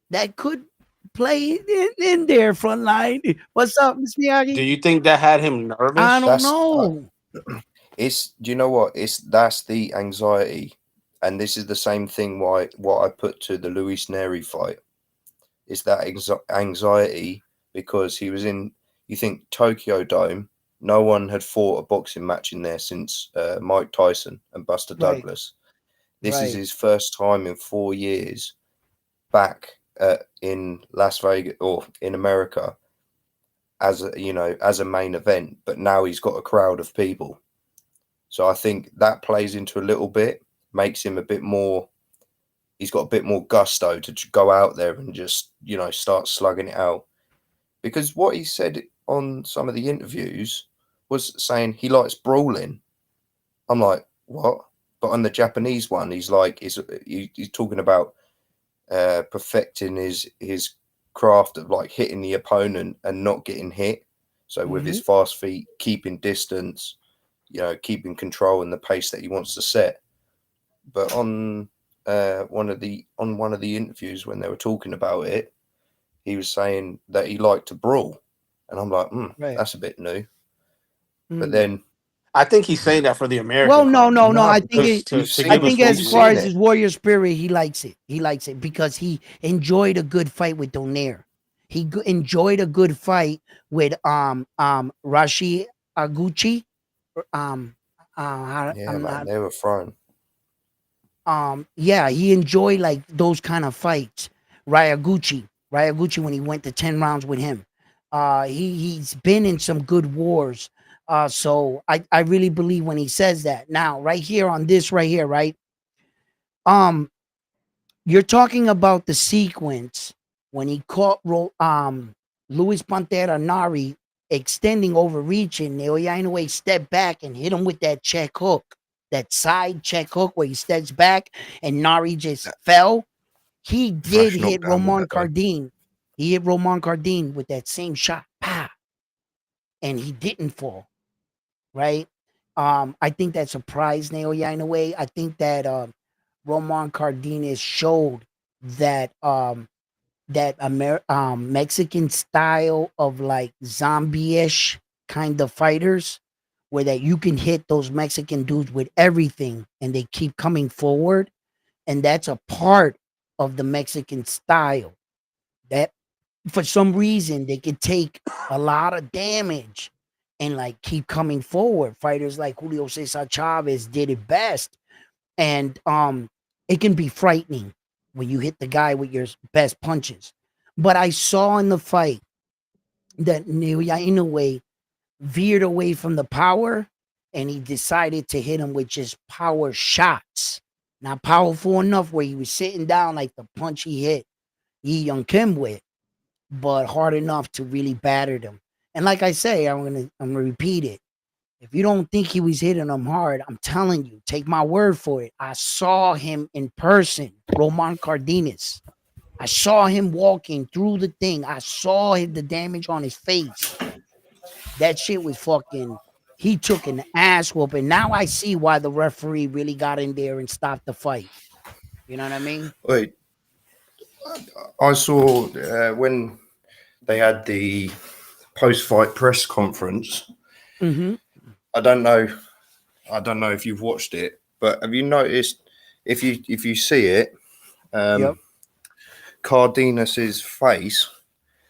that could play in there front line. What's up, Miss Do Miyagi? you think that had him I nervous? don't that's know. it's. Do you know what? That's the anxiety, and this is the same thing. Why what I put to the Luis Neri fight is that anxiety because he was in. You think Tokyo Dome? No one had fought a boxing match in there since Mike Tyson and Buster Right, Douglas. This is right. his first time in 4 years back in Las Vegas or in America as as a main event, but now he's got a crowd of people. So I think that plays into a little bit, makes him a bit more. He's got a bit more gusto to go out there and just start slugging it out. Because what he said on some of the interviews was saying he likes brawling. I'm like, what? But on the Japanese one, he's like, he's talking about perfecting his craft of like hitting the opponent and not getting hit. So with Mm-hmm. his fast feet, keeping distance, keeping control and the pace that he wants to set. But on one of the interviews when they were talking about it, he was saying that he liked to brawl, and I'm like, Right. that's a bit new. But Mm. then, I think he's saying that for the American Well, no, crowd no, no. no, I think because it. because we've to I give seen us think more as we've far seen as views. it. his warrior spirit, he likes it. He likes it because he enjoyed a good fight with Donaire. He enjoyed a good fight with Rashi Aguchi. Um, Yeah, I'm man, not. they were thrown. Yeah, he enjoyed like those kind of fights. Ryaguchi when he went to 10 rounds with him. He's been in some good wars. So I really believe when he says that. Now, right here on this right here, right? Um, you're talking about the sequence when he caught Luis Pantera Nari extending, overreaching. Naoya Inoue stepped back and hit him with that check hook, that side check hook where he steps back and Nari just fell. He did Fresh hit knockdown with Roman that though. Cardin. He hit Roman Cardin with that same shot, pow, and he didn't fall. Right? I think that surprised Naoya in a way. I think that Roman Cardenas showed that Mexican style of like zombie-ish kind of fighters, where that you can hit those Mexican dudes with everything and they keep coming forward, and that's a part of the Mexican style. That for some reason they could take a lot of damage and like keep coming forward. Fighters like Julio Cesar Chavez did it best, and it can be frightening when you hit the guy with your best punches. But I saw in the fight that Naoya Inoue veered away from the power and he decided to hit him with just power shots. Not powerful enough where he was sitting down like the punch he hit Yi Young Kim with, but hard enough to really batter them. And like I say, I'm gonna repeat it. If you don't think he was hitting them hard, I'm telling you, take my word for it. I saw him in person, Roman Cardenas. I saw him walking through the thing. I saw the damage on his face. That shit was fucking. He took an ass whooping. Now I see why the referee really got in there and stopped the fight. You know what I mean? Wait, I saw when they had the post-fight press conference. Mm-hmm. I don't know. I don't know if you've watched it, but have you noticed if you see it, Yep. um, Cardenas's face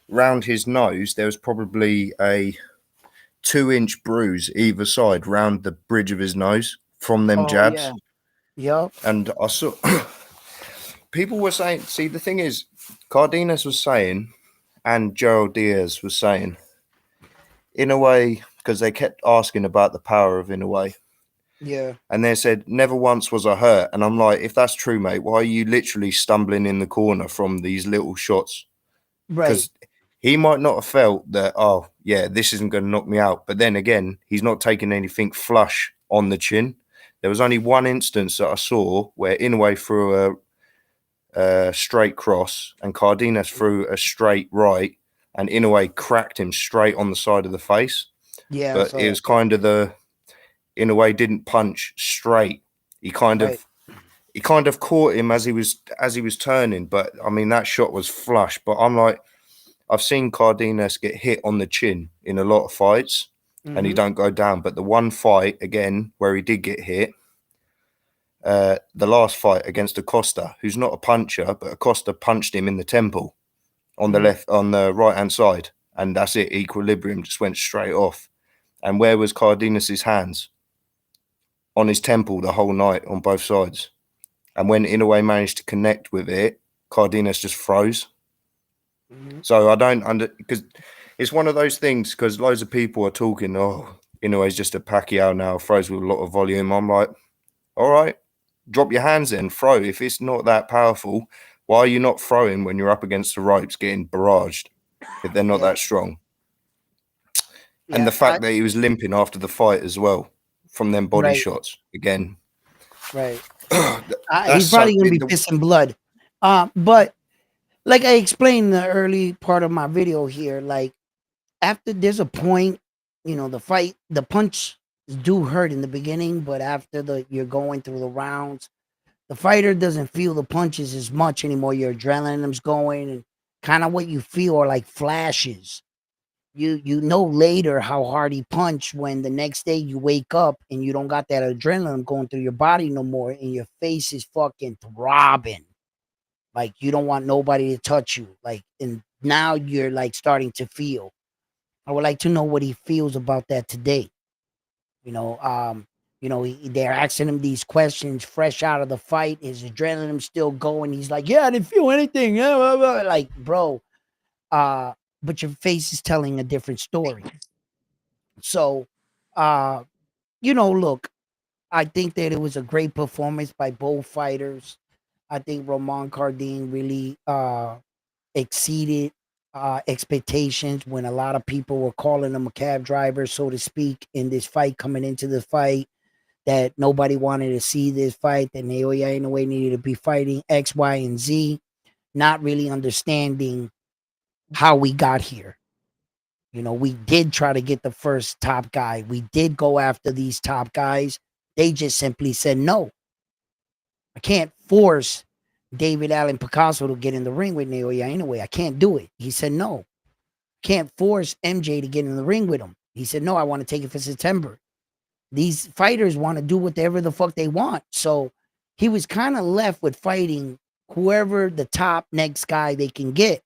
round his nose, there was probably a 2-inch bruise either side round the bridge of his nose from them Oh yeah. jabs. Yep. And I saw people were saying, see, the thing is, Cardenas was saying, and Gerald Diaz was saying, in a way, because they kept asking about the power of Inoue. Yeah. And they said, never once was I hurt. And I'm like, if that's true, mate, why are you literally stumbling in the corner from these little shots? Right. Because he might not have felt that, oh, yeah, this isn't going to knock me out. But then again, he's not taking anything flush on the chin. There was only one instance that I saw where Inoue threw straight cross, and Cardenas threw a straight right, and Inoue cracked him straight on the side of the face. Yeah, But so it was kind of Inoue didn't punch straight. He kind right. of caught him as he was turning. But I mean, that shot was flush. But I'm like, I've seen Cardenas get hit on the chin in a lot of fights, and he don't go down. But the one fight again where he did get hit, the last fight against Acosta, who's not a puncher, but Acosta punched him in the temple on the right hand side, and that's it. Equilibrium just went straight off. And where was Cardenas's hands? On his temple the whole night on both sides. And when Inoue managed to connect with it, Cardenas just froze. So I don't because it's one of those things, because loads of people are talking, oh, Inoue's just a Pacquiao now, throws with a lot of volume. I'm like, all right, drop your hands in, throw. If it's not that powerful, why are you not throwing when you're up against the ropes getting barraged if they're not that strong? And the fact that he was limping after the fight as well from them body shots again. Right. That's He's probably going to be something pissing blood. But like I explained in the early part of my video here, like after there's a point, the fight, the punch do hurt in the beginning, but after you're going through the rounds, the fighter doesn't feel the punches as much anymore. Your adrenaline's going, and kind of what you feel are like flashes. You know later how hard he punched when the next day you wake up and you don't got that adrenaline going through your body no more, and your face is fucking throbbing. Like you don't want nobody to touch you. Like, and now you're like starting to feel. I would like to know what he feels about that today. They're asking him these questions fresh out of the fight. His adrenaline still going. He's like, yeah, I didn't feel anything. Yeah, blah, blah. Like, bro, but your face is telling a different story. So, look, I think that it was a great performance by both fighters. I think Roman Cardenas really exceeded expectations when a lot of people were calling him a cab driver, so to speak, in this fight coming into the fight. That nobody wanted to see this fight. That Naoya Inoue needed to be fighting X, Y, and Z, not really understanding how we got here. We did try to get the first top guy. We did go after these top guys. They just simply said no. I can't force David Allen Picasso to get in the ring with Naoya Inoue. I can't do it. He said no. Can't force MJ to get in the ring with him. He said no, I want to take it for September. These fighters want to do whatever the fuck they want. So he was kind of left with fighting whoever the top next guy they can get.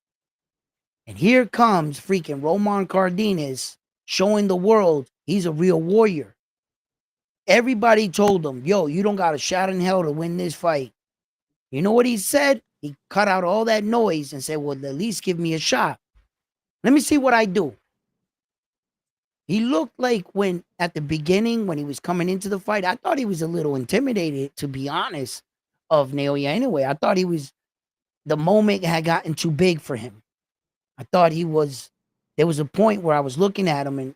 And here comes freaking Roman Cardenas showing the world he's a real warrior. Everybody told him, yo, you don't got a shot in hell to win this fight. You know what he said? He cut out all that noise and said, well, at least give me a shot. Let me see what I do. He looked like at the beginning, when he was coming into the fight, I thought he was a little intimidated, to be honest, of Naoya Inoue. I thought the moment had gotten too big for him. I thought there was a point where I was looking at him and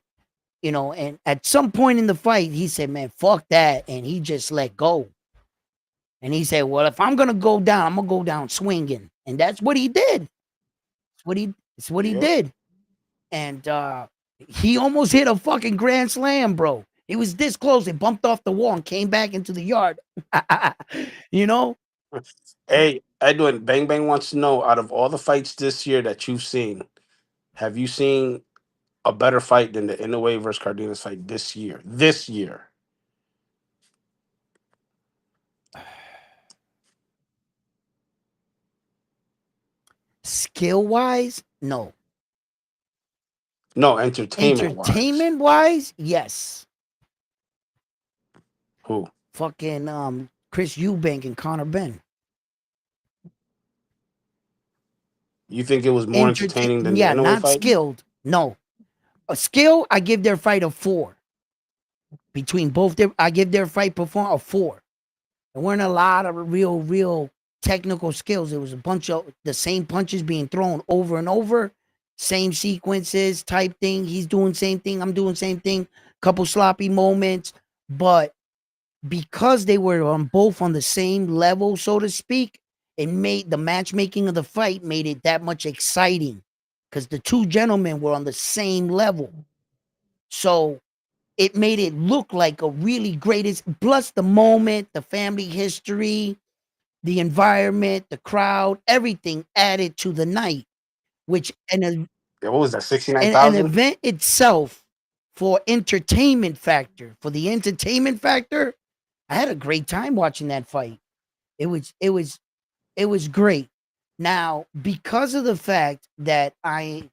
at some point in the fight, he said, man, fuck that. And he just let go. And he said, well, if I'm going to go down, I'm going to go down swinging. And that's what he did. It's what he did. And he almost hit a fucking grand slam, bro. He was this close. It bumped off the wall and came back into the yard. Hey, Edwin, Bang Bang wants to know, out of all the fights this year that you've seen, have you seen a better fight than the Inoue versus Cardenas fight this year? This year. Skill-wise, no. No, entertainment-wise. Entertainment-wise, yes. Who? Fucking Chris Eubank and Conor Benn. You think it was more entertaining than the Inoue not fight? Skilled. No. A skill, I give their fight a 4. Between both I give their fight perform a 4. There weren't a lot of real technical skills. It was a bunch of the same punches being thrown over and over, same sequences type thing. He's doing same thing, I'm doing same thing, couple sloppy moments, but because they were both on the same level, so to speak, it made the matchmaking of the fight made it that much exciting because the two gentlemen were on the same level. So it made it look like a really great, plus the moment, the family history, the environment, the crowd, everything added to the night, which Yeah, what was that? an 69,000. event itself for the entertainment factor, I had a great time watching that fight. It was great. Now, because of the fact that I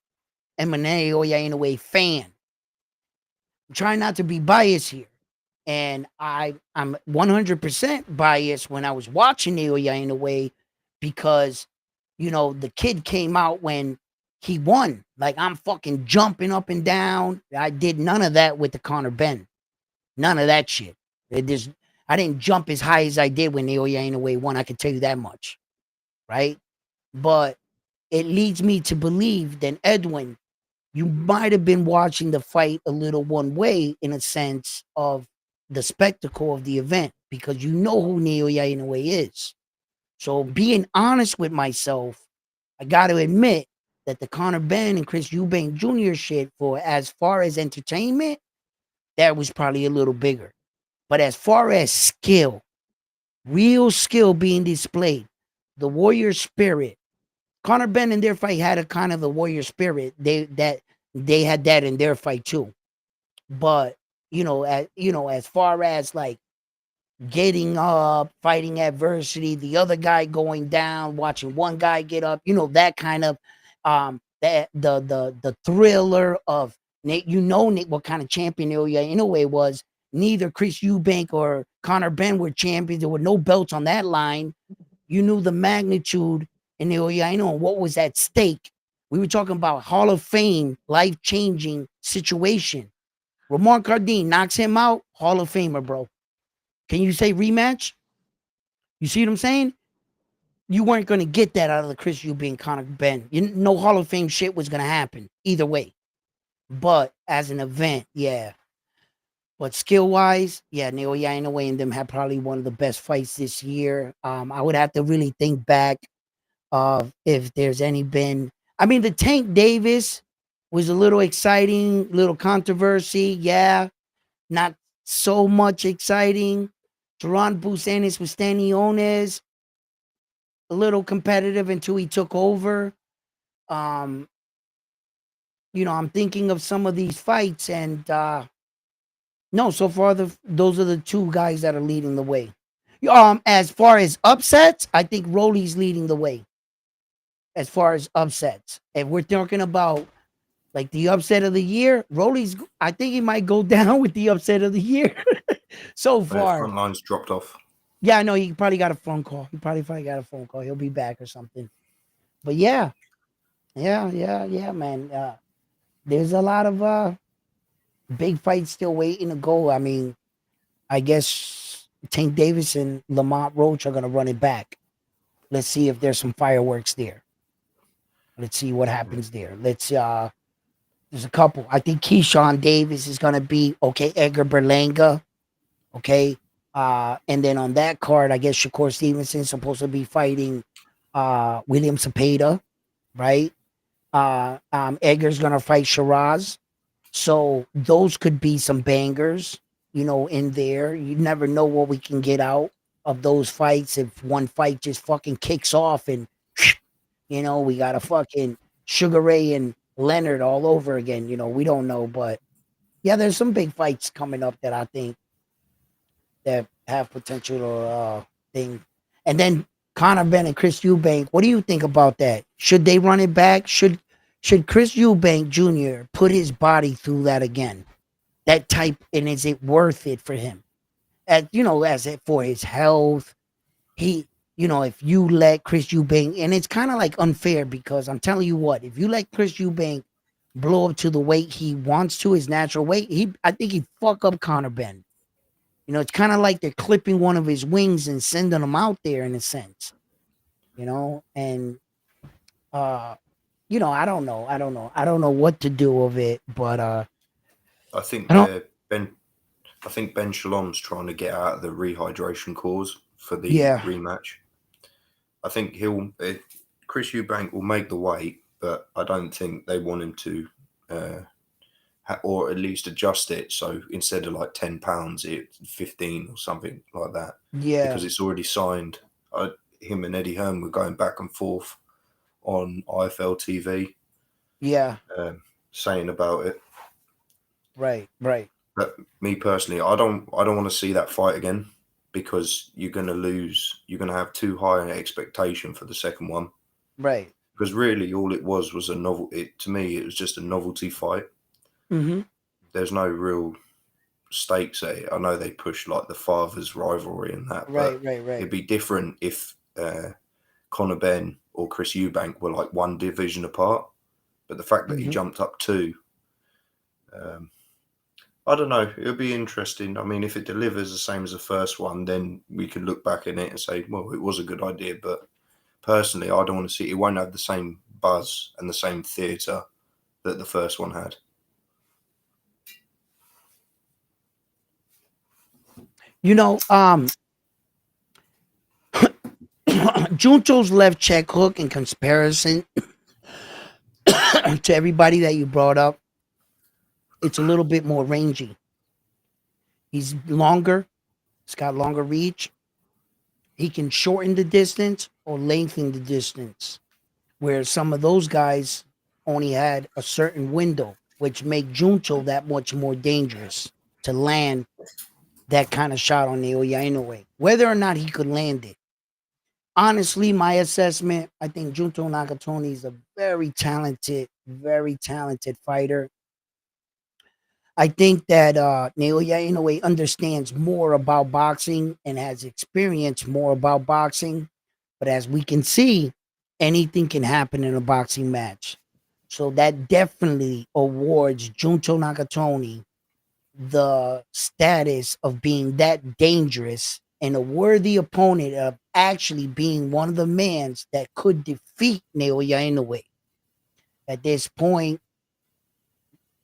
am an Naoya Inoue fan, I'm trying not to be biased here. And I'm 100% biased when I was watching Naoya Inoue because, the kid came out when he won. Like, I'm fucking jumping up and down. I did none of that with the Conor Ben. None of that shit. I didn't jump as high as I did when Naoya Inoue won. I can tell you that much. Right? But it leads me to believe that Edwin, you might have been watching the fight a little one way in a sense of the spectacle of the event because you know who Naoya Inoue is. So being honest with myself, I got to admit that the Conor Ben and Chris Eubank Jr. shit, for as far as entertainment, that was probably a little bigger. But as far as skill, real skill being displayed, the warrior spirit, Conor Ben in their fight had a kind of the warrior spirit. They had that in their fight too. But as far as like getting up, fighting adversity, the other guy going down, watching one guy get up, that kind of that the thriller of Nate, Nate, what kind of champion Inoue was. Neither Chris Eubank or Conor Ben were champions. There were no belts on that line. You knew the magnitude and what was at stake. We were talking about Hall of Fame, life-changing situation. Roman Cardenas knocks him out, Hall of Famer, bro. Can you say rematch? You see what I'm saying? You weren't going to get that out of the Chris Eubank Conor Ben. No Hall of Fame shit was going to happen either way. But as an event, yeah. But skill-wise, yeah, Naoya Inoue and them had probably one of the best fights this year. I would have to really think back of if there's any been. I mean, the Tank Davis was a little exciting, little controversy. Yeah, not so much exciting. Teron Busanis with Staniones, a little competitive until he took over. Um, I'm thinking of some of these fights, and no, so far those are the two guys that are leading the way. As far as upsets, I think Rolly's leading the way. As far as upsets, if we're talking about like the upset of the year, Rolly's, I think he might go down with the upset of the year so far. Front line's dropped off. Yeah, I know he probably got a phone call. He probably got a phone call. He'll be back or something. But yeah, man. There's a lot of big fights still waiting to go. I mean, I guess Tank Davis and Lamont Roach are gonna run it back. Let's see if there's some fireworks there. Let's see what happens there. There's a couple. I think Keyshawn Davis is gonna be okay. Edgar Berlanga, okay. And then on that card, I guess Shakur Stevenson's supposed to be fighting William Cepeda, right? Edgar's gonna fight Shiraz. So those could be some bangers, in there. You never know what we can get out of those fights if one fight just fucking kicks off and we got a fucking Sugar Ray and Leonard all over again. We don't know, but yeah, there's some big fights coming up that I think that have potential to thing. And then Conor Ben and Chris Eubank. What do you think about that? Should they run it back? Should Chris Eubank Jr. put his body through that again? That type, and is it worth it for him? As it for his health, if you let Chris Eubank, and it's kind of like unfair because I'm telling you what, if you let Chris Eubank blow up to the weight he wants to, his natural weight, I think he'd fuck up Conor Ben. It's kind of like they're clipping one of his wings and sending him out there in a sense, and I don't know. I don't know what to do of it, but I think I don't. Ben Shalom's trying to get out of the rehydration cause for the Yeah, rematch. I think Chris Eubank will make the weight, but I don't think they want him to, or at least adjust it. So instead of like £10, it's 15 or something like that, because Yeah, it's already signed. Him and Eddie Hearn were going back and forth on IFL TV, yeah, saying about it. right, right, But me personally, I don't want to see that fight again, because you're going to lose. You're going to have too high an expectation for the second one. right. Because really, all it was a novel. To me, it was just a novelty fight. Mm-hmm. There's no real stakes at it. I know they push like the father's rivalry and that, Right, but right, it'd right. be different if Conor Benn or Chris Eubank were like one division apart. But the fact that he Mm-hmm. jumped up two, I don't know. It'll be interesting. I mean, if it delivers the same as the first one, then we can look back in it and say, well, it was a good idea. But personally, I don't want to see it. Won't have the same buzz and the same theatre that the first one had. You know, Junto's left check hook in comparison to everybody that you brought up, it's a little bit more rangy. He's longer. He's got longer reach. He can shorten the distance or lengthen the distance. Where some of those guys only had a certain window, which make Junto that much more dangerous to land that kind of shot on Naoya Inoue. Whether or not he could land it. Honestly, my assessment, I think Junto Nakatoni is a very talented fighter. I think that Naoya Inoue understands more about boxing and has experienced more about boxing. But as we can see, anything can happen in a boxing match. So that definitely awards Junto Nakatoni the status of being that dangerous and a worthy opponent of actually being one of the mans that could defeat Naoya Inoue. At this point,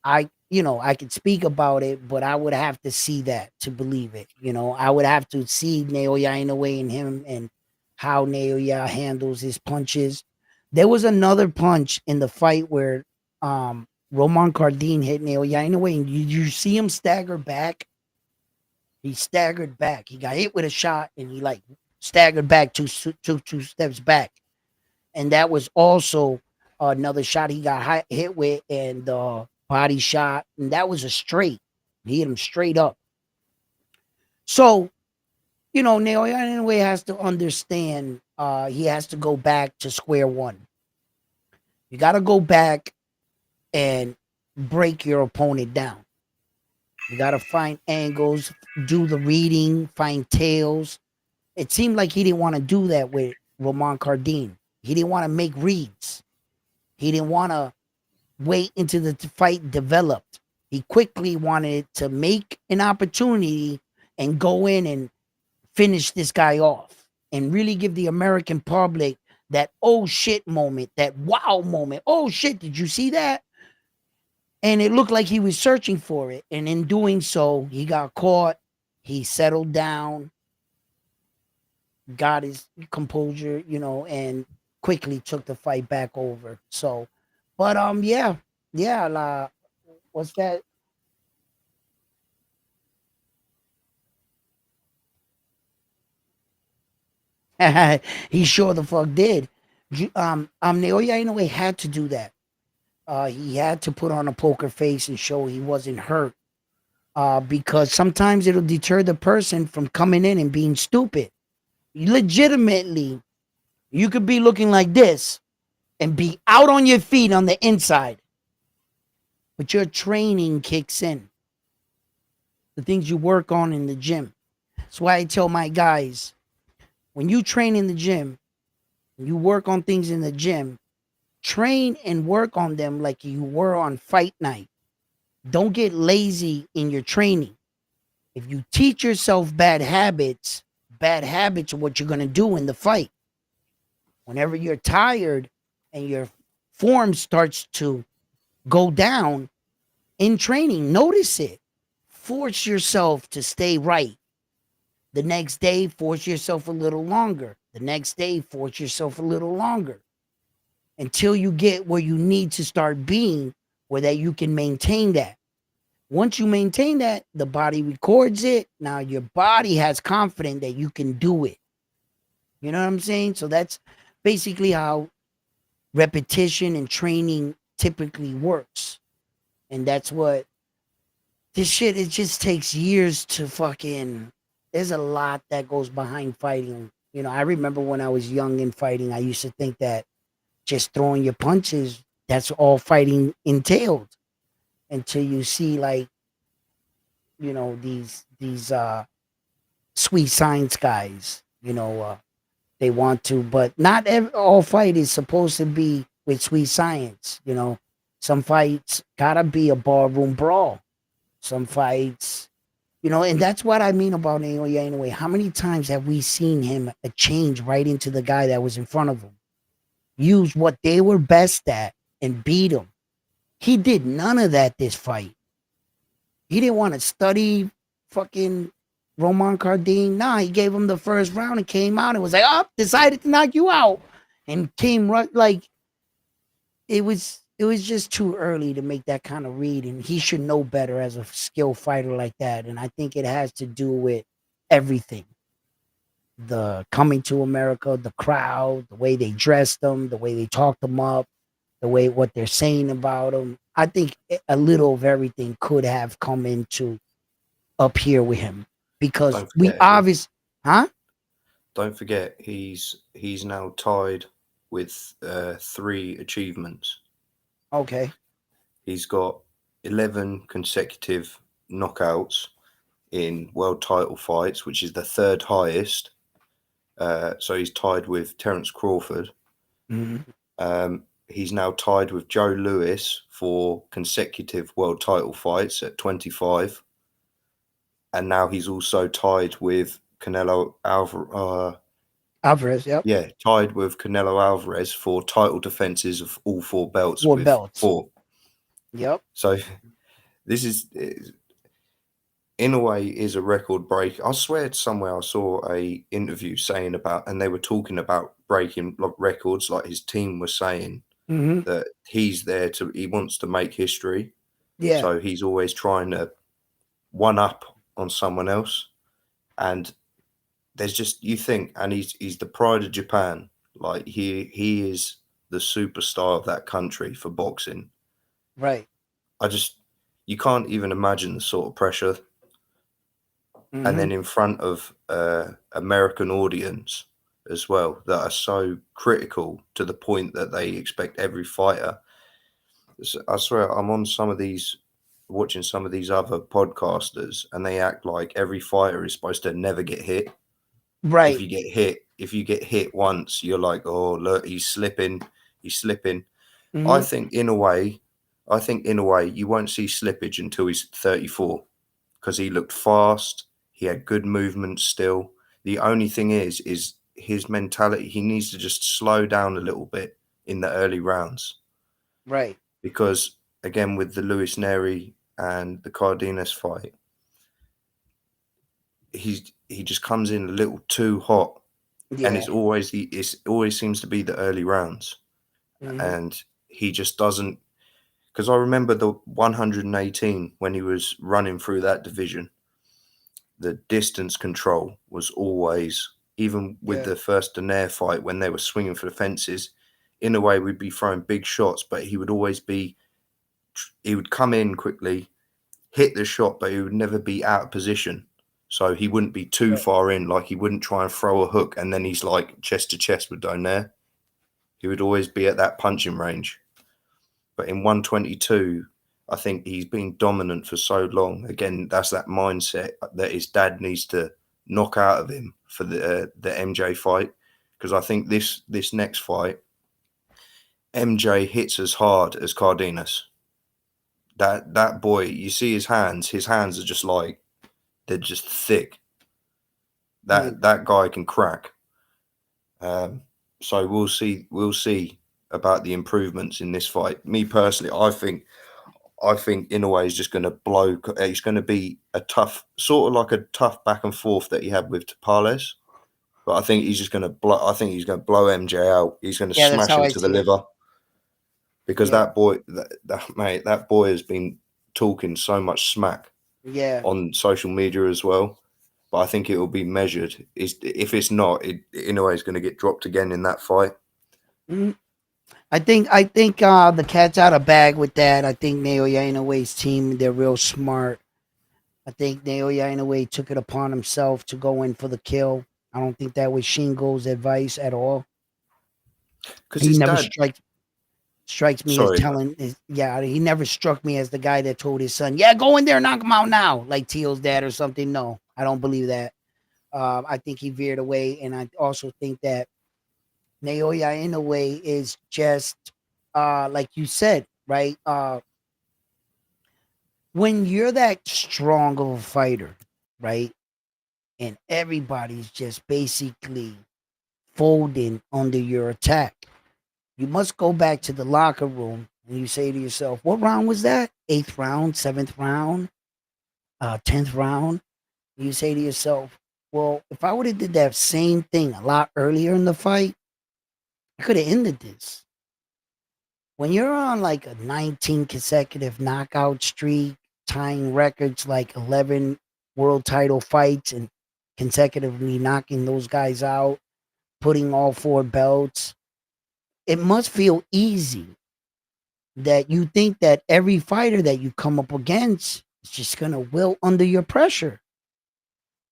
I could speak about it, but I would have to see that to believe it. I would have to see Naoya Inoue and him and how Naoya handles his punches. There was another punch in the fight where Roman Cardenas hit Naoya Inoue, and you see him stagger back. He staggered back. He got hit with a shot, and he like staggered back two steps back, and that was also another shot he got hit with, and body shot, and that was a straight. He hit him straight up. So Naoya Inoue has to understand. He has to go back to square one. You got to go back and break your opponent down. You got to find angles, do the reading, find tails. It seemed like he didn't want to do that with Roman Cardenas. He didn't want to make reads. He didn't want to wait until the fight developed. He quickly wanted to make an opportunity and go in and finish this guy off and really give the American public that oh shit moment, that wow moment. Oh shit, did you see that? And it looked like he was searching for it. And in doing so, he got caught. He settled down, got his composure, and quickly took the fight back over. So, but yeah, what's that? He sure the fuck did. Naoya Inoue had to do that. He had to put on a poker face and show he wasn't hurt. Because sometimes it'll deter the person from coming in and being stupid. Legitimately, you could be looking like this and be out on your feet on the inside, but your training kicks in. The things you work on in the gym. That's why I tell my guys, when you train in the gym, you work on things in the gym, train and work on them like you were on fight night. Don't get lazy in your training. If you teach yourself bad habits are what you're going to do in the fight. Whenever you're tired and your form starts to go down in training, notice it. Force yourself to stay right. The next day, force yourself a little longer. The next day, force yourself a little longer until you get where you need to start being, where that you can maintain that. Once you maintain that, the body records it. Now your body has confidence that you can do it. You know what I'm saying? So that's basically how repetition and training typically works. And that's what this shit, it just takes years to fucking, there's a lot that goes behind fighting. You know, I remember when I was young in fighting, I used to think that just throwing your punches, that's all fighting entailed, until you see, like, you know, these sweet science guys, you know, they want to, but not all fight is supposed to be with sweet science. You know, some fights gotta be a ballroom brawl. Some fights, you know, and that's what I mean about Naoya anyway. How many times have we seen him change right into the guy that was in front of him, use what they were best at and beat him? He did none of that this fight. He didn't want to study fucking Roman Cardenas. Nah, he gave him the first round and came out and was like, oh, decided to knock you out. And came right, like, it was just too early to make that kind of read. And he should know better as a skilled fighter like that. And I think it has to do with everything. The coming to America, the crowd, the way they dressed them, the way they talked them up, the way what they're saying about him. I think a little of everything could have come into up here with him, because Don't we forget, obviously, huh? don't forget, he's now tied with 3 achievements. Okay. He's got 11 consecutive knockouts in world title fights, which is the 3rd highest. So he's tied with Terence Crawford. Mhm. He's now tied with Joe Louis for consecutive world title fights at 25. And now he's also tied with Canelo Alvarez. Alvarez, yep. Yeah, tied with Canelo Alvarez for title defenses of all 4 belts 4 with belts. 4. Yep. So this is, in a way, is a record break. I swear somewhere I saw a interview saying about, and they were talking about breaking records, like his team was saying Mhm. that he's there to, he wants to make history. Yeah. So he's always trying to one up on someone else. And there's just, you think, and he's the pride of Japan. Like he is the superstar of that country for boxing. Right. You can't even imagine the sort of pressure. And Mhm. then in front of American audience as well, that are so critical to the point that they expect every fighter. I swear, I'm on some of these, watching some of these other podcasters, and they act like every fighter is supposed to never get hit. Right. If you get hit once, you're like, oh look, he's slipping. Mhm. I think in a way, you won't see slippage until he's 34, because he looked fast. He had good movement still. The only thing is his mentality. He needs to just slow down a little bit in the early rounds, Right. because again, with the Luis Neri and the Cardenas fight, he just comes in a little too hot, and Yeah. it always seems to be the early rounds, Mhm. and he just doesn't. Because I remember the 118 when he was running through that division, the distance control was always, even with Yeah. the first Daenerys fight when they were swinging for the fences, in a way we'd be throwing big shots, but he would come in quickly, hit the shot, but he would never be out of position. So he wouldn't be too Right. far in, like he wouldn't try and throw a hook and then he's like chest to chest with Daenerys. He would always be at that punching range. But in 122, I think he's been dominant for so long. Again, that's that mindset that his dad needs to knock out of him for the MJ fight. Because I think this next fight, MJ hits as hard as Cardenas. That boy, you see his hands. His hands are just like, they're just thick. Mm. That guy can crack. So we'll see. We'll see about the improvements in this fight. Me personally, I think Inoue is just going to blow. It's going to be a tough, sort of like a tough back and forth that he had with Tapales, but I think he's just going to blow. I think he's going to blow MJ out. He's going to Yeah, that's smash how him I to the see it. liver because Yeah. that boy, mate, that boy has been talking so much smack Yeah. on social media as well. But I think it will be measured. If it's not, Inoue is going to get dropped again in that fight. Mm, I think the cat's out of bag with that. I think Naoya Inoue's team, they're real smart. I think Naoya Inoue took it upon himself to go in for the kill. I don't think that was Shingo's advice at all. Because He his never dad. strikes me as Sorry, telling yeah, he never struck me as the guy that told his son, yeah, go in there, knock him out now, like Teal's dad or something. No, I don't believe that. I think he veered away, and I also think that Naoya Inoue is just like you said, right? When you're that strong of a fighter, right? And everybody's just basically folding under your attack. You must go back to the locker room and you say to yourself, what round was that? 8th round, 7th round, 10th round. You say to yourself, well, if I would have did that same thing a lot earlier in the fight, I could have ended this. When you're on like a 19 consecutive knockout streak, tying records like 11 world title fights and consecutively knocking those guys out, putting all 4 belts, it must feel easy that you think that every fighter that you come up against is just going to wilt under your pressure.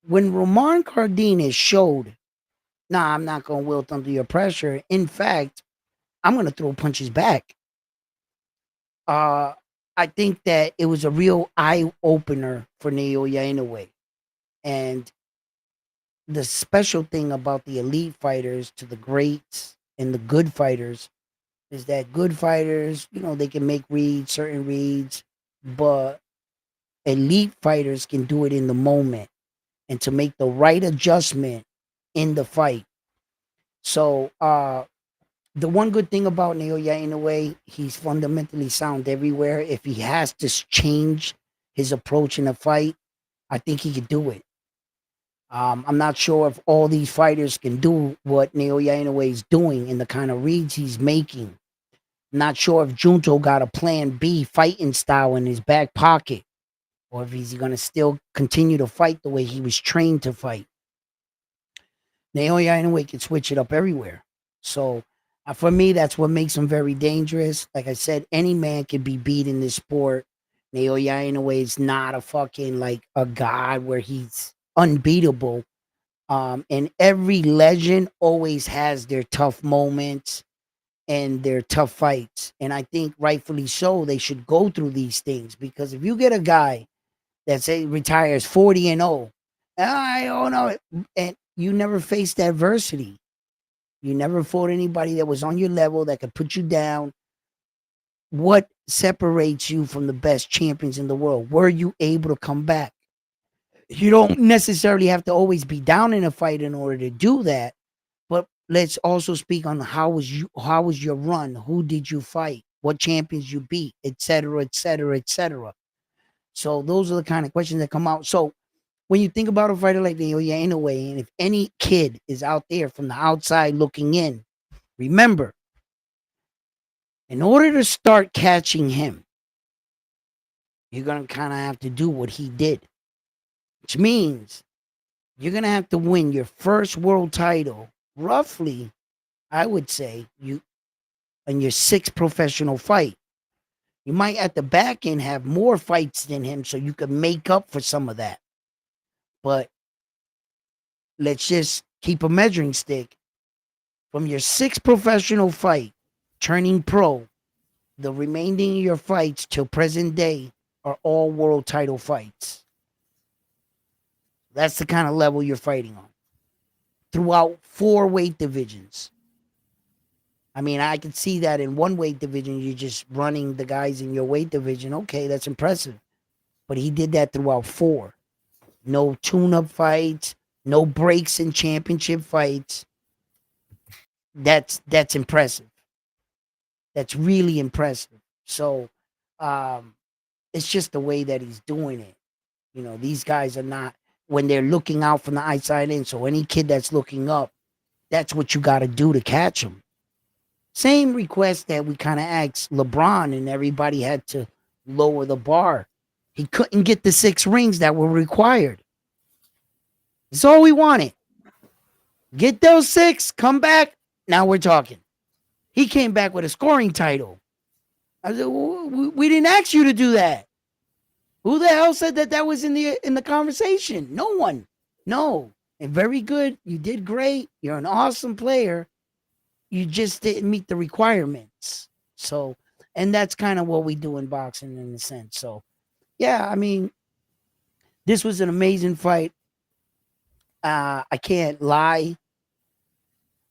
When Roman Cardenas showed, nah, I'm not going to wilt under your pressure. In fact, I'm going to throw punches back. Uh, I think that it was a real eye opener for Naoya Inoue. And the special thing about the elite fighters to the greats and the good fighters is that good fighters, they can make reads, certain reads, but elite fighters can do it in the moment and to make the right adjustment in the fight. So, the one good thing about Naoya Inoue, he's fundamentally sound everywhere. If he has to change his approach in a fight, I think he could do it. I'm not sure if all these fighters can do what Naoya Inoue is doing in the kind of reads he's making. Not sure if Junto got a plan B fighting style in his back pocket, or if he's going to still continue to fight the way he was trained to fight. Naoya Inoue can switch it up everywhere. So for me, that's what makes him very dangerous. Like I said, any man can be beat in this sport. Naoya Inoue is not a fucking like a god where he's unbeatable. And every legend always has their tough moments and their tough fights. And I think rightfully so, they should go through these things because if you get a guy that say retires 40-0, I don't know, and you never faced adversity. You never fought anybody that was on your level that could put you down. What separates you from the best champions in the world? Were you able to come back? You don't necessarily have to always be down in a fight in order to do that. But let's also speak on how was your run? Who did you fight? What champions you beat, etc., etc., etc. So those are the kind of questions that come out. So when you think about a fighter like Naoya Inoue, and if any kid is out there from the outside looking in, remember, in order to start catching him, you're gonna kind of have to do what he did, which means you're gonna have to win your first world title, roughly, I would say, you in your 6th professional fight. You might at the back end have more fights than him, so you can make up for some of that. But let's just keep a measuring stick. From your 6th professional fight, turning pro, the remaining of your fights till present day are all world title fights. That's the kind of level you're fighting on throughout 4 weight divisions. I mean, I can see that in one weight division, you're just running the guys in your weight division. Okay, that's impressive. But he did that throughout 4. No tune-up fights, no breaks in championship fights. That's impressive. That's really impressive. So, um, it's just the way that he's doing it. These guys are not. when they're looking out from the outside in. So any kid that's looking up, that's what you got to do to catch them. Same request that we kind of asked LeBron, and everybody had to lower the bar. He couldn't get the 6 rings that were required. That's all we wanted. Get those 6, come back. Now we're talking. He came back with a scoring title. I said, we didn't ask you to do that. Who the hell said that was in the conversation? No one. No. And very good. You did great. You're an awesome player. You just didn't meet the requirements. So, and that's kind of what we do in boxing in a sense. So, yeah, I mean, this was an amazing fight. I can't lie.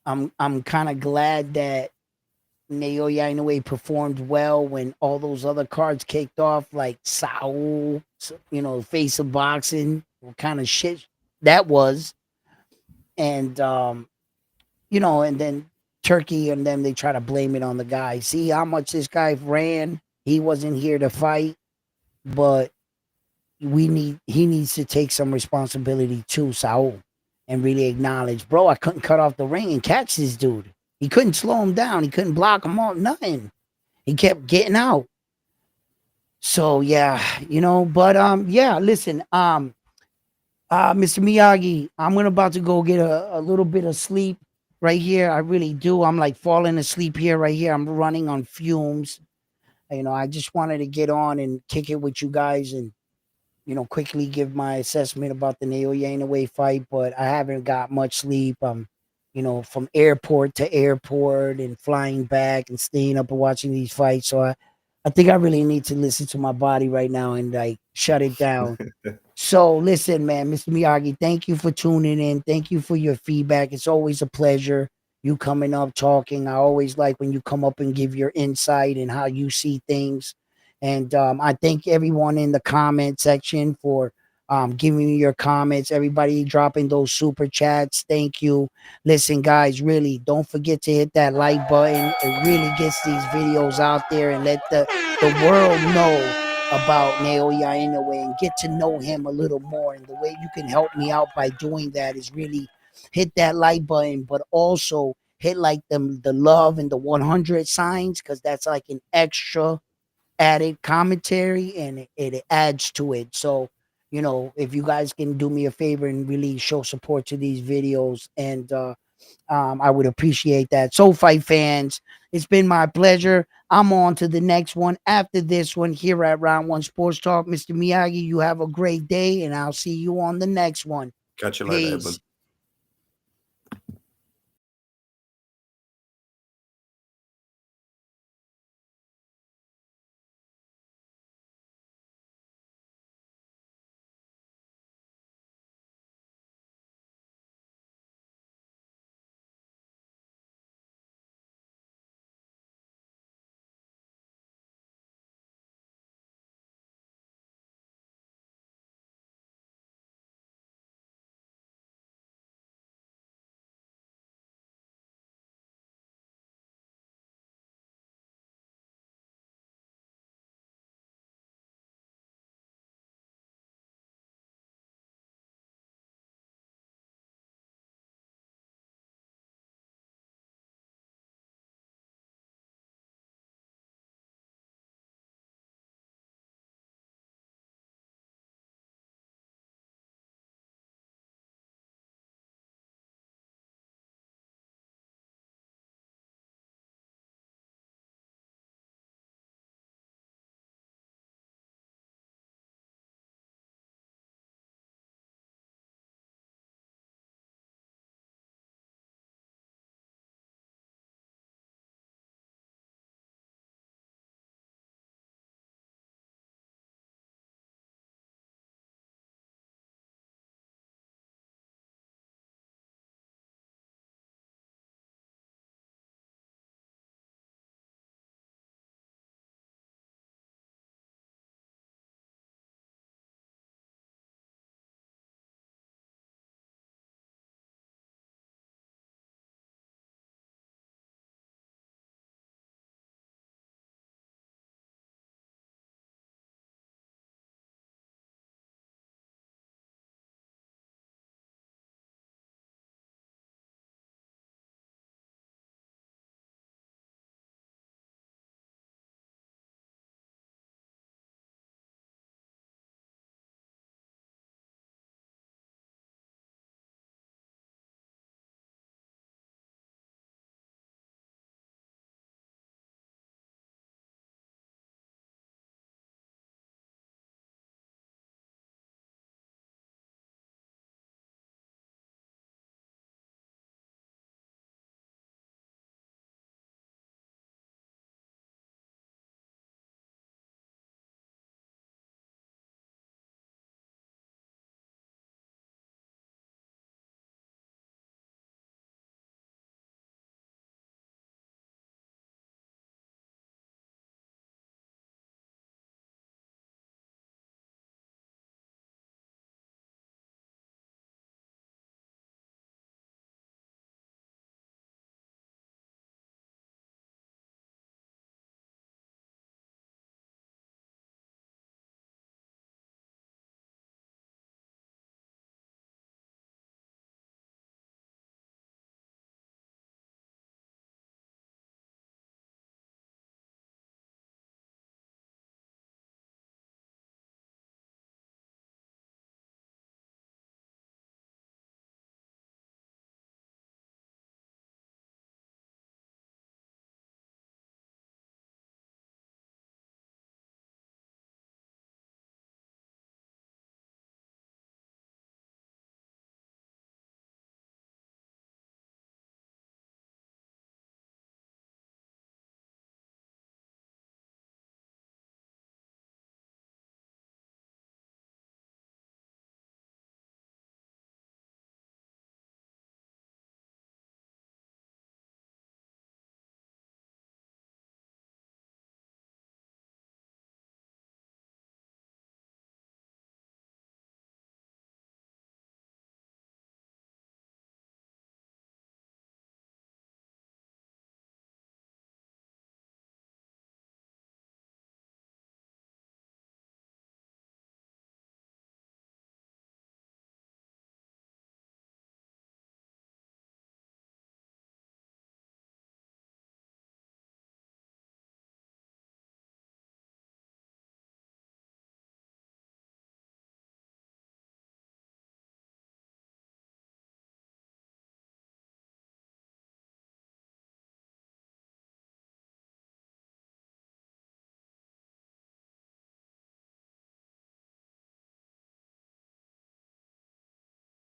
I'm kind of glad that Naoya Inoue performed well when all those other cards kicked off, like Saul, face of boxing, what kind of shit that was. And, and then Turkey and them, they try to blame it on the guy. See how much this guy ran? He wasn't here to fight, but he needs to take some responsibility too, Saul, and really acknowledge, bro, I couldn't cut off the ring and catch this dude. He couldn't slow him down. He couldn't block him off. Nothing. He kept getting out. So yeah, but yeah, listen, Mr. Miyagi, I'm about to go get a little bit of sleep right here. I really do. I'm like falling asleep here right here. I'm running on fumes. I just wanted to get on and kick it with you guys and quickly give my assessment about the Naoya Inoue fight, but I haven't got much sleep. From airport to airport and flying back and staying up and watching these fights. So I think I really need to listen to my body right now and like shut it down. So listen, man, Mr. Miyagi, thank you for tuning in. Thank you for your feedback. It's always a pleasure. You coming up talking. I always like when you come up and give your insight and how you see things. And I thank everyone in the comment section for giving me your comments. Everybody dropping those super chats. Thank you. Listen, guys, really don't forget to hit that like button. It really gets these videos out there and let the world know about Naoya Inoue and get to know him a little more. And the way you can help me out by doing that is really hit that like button, but also hit like the love and the 100 signs, because that's like an extra added commentary and it adds to it. So, if you guys can do me a favor and really show support to these videos, and I would appreciate that. So, fight fans, it's been my pleasure. I'm on to the next one after this one here at Round One Sports Talk. Mr. Miyagi, you have a great day, and I'll see you on the next one. Catch you later, Edwin. Peace.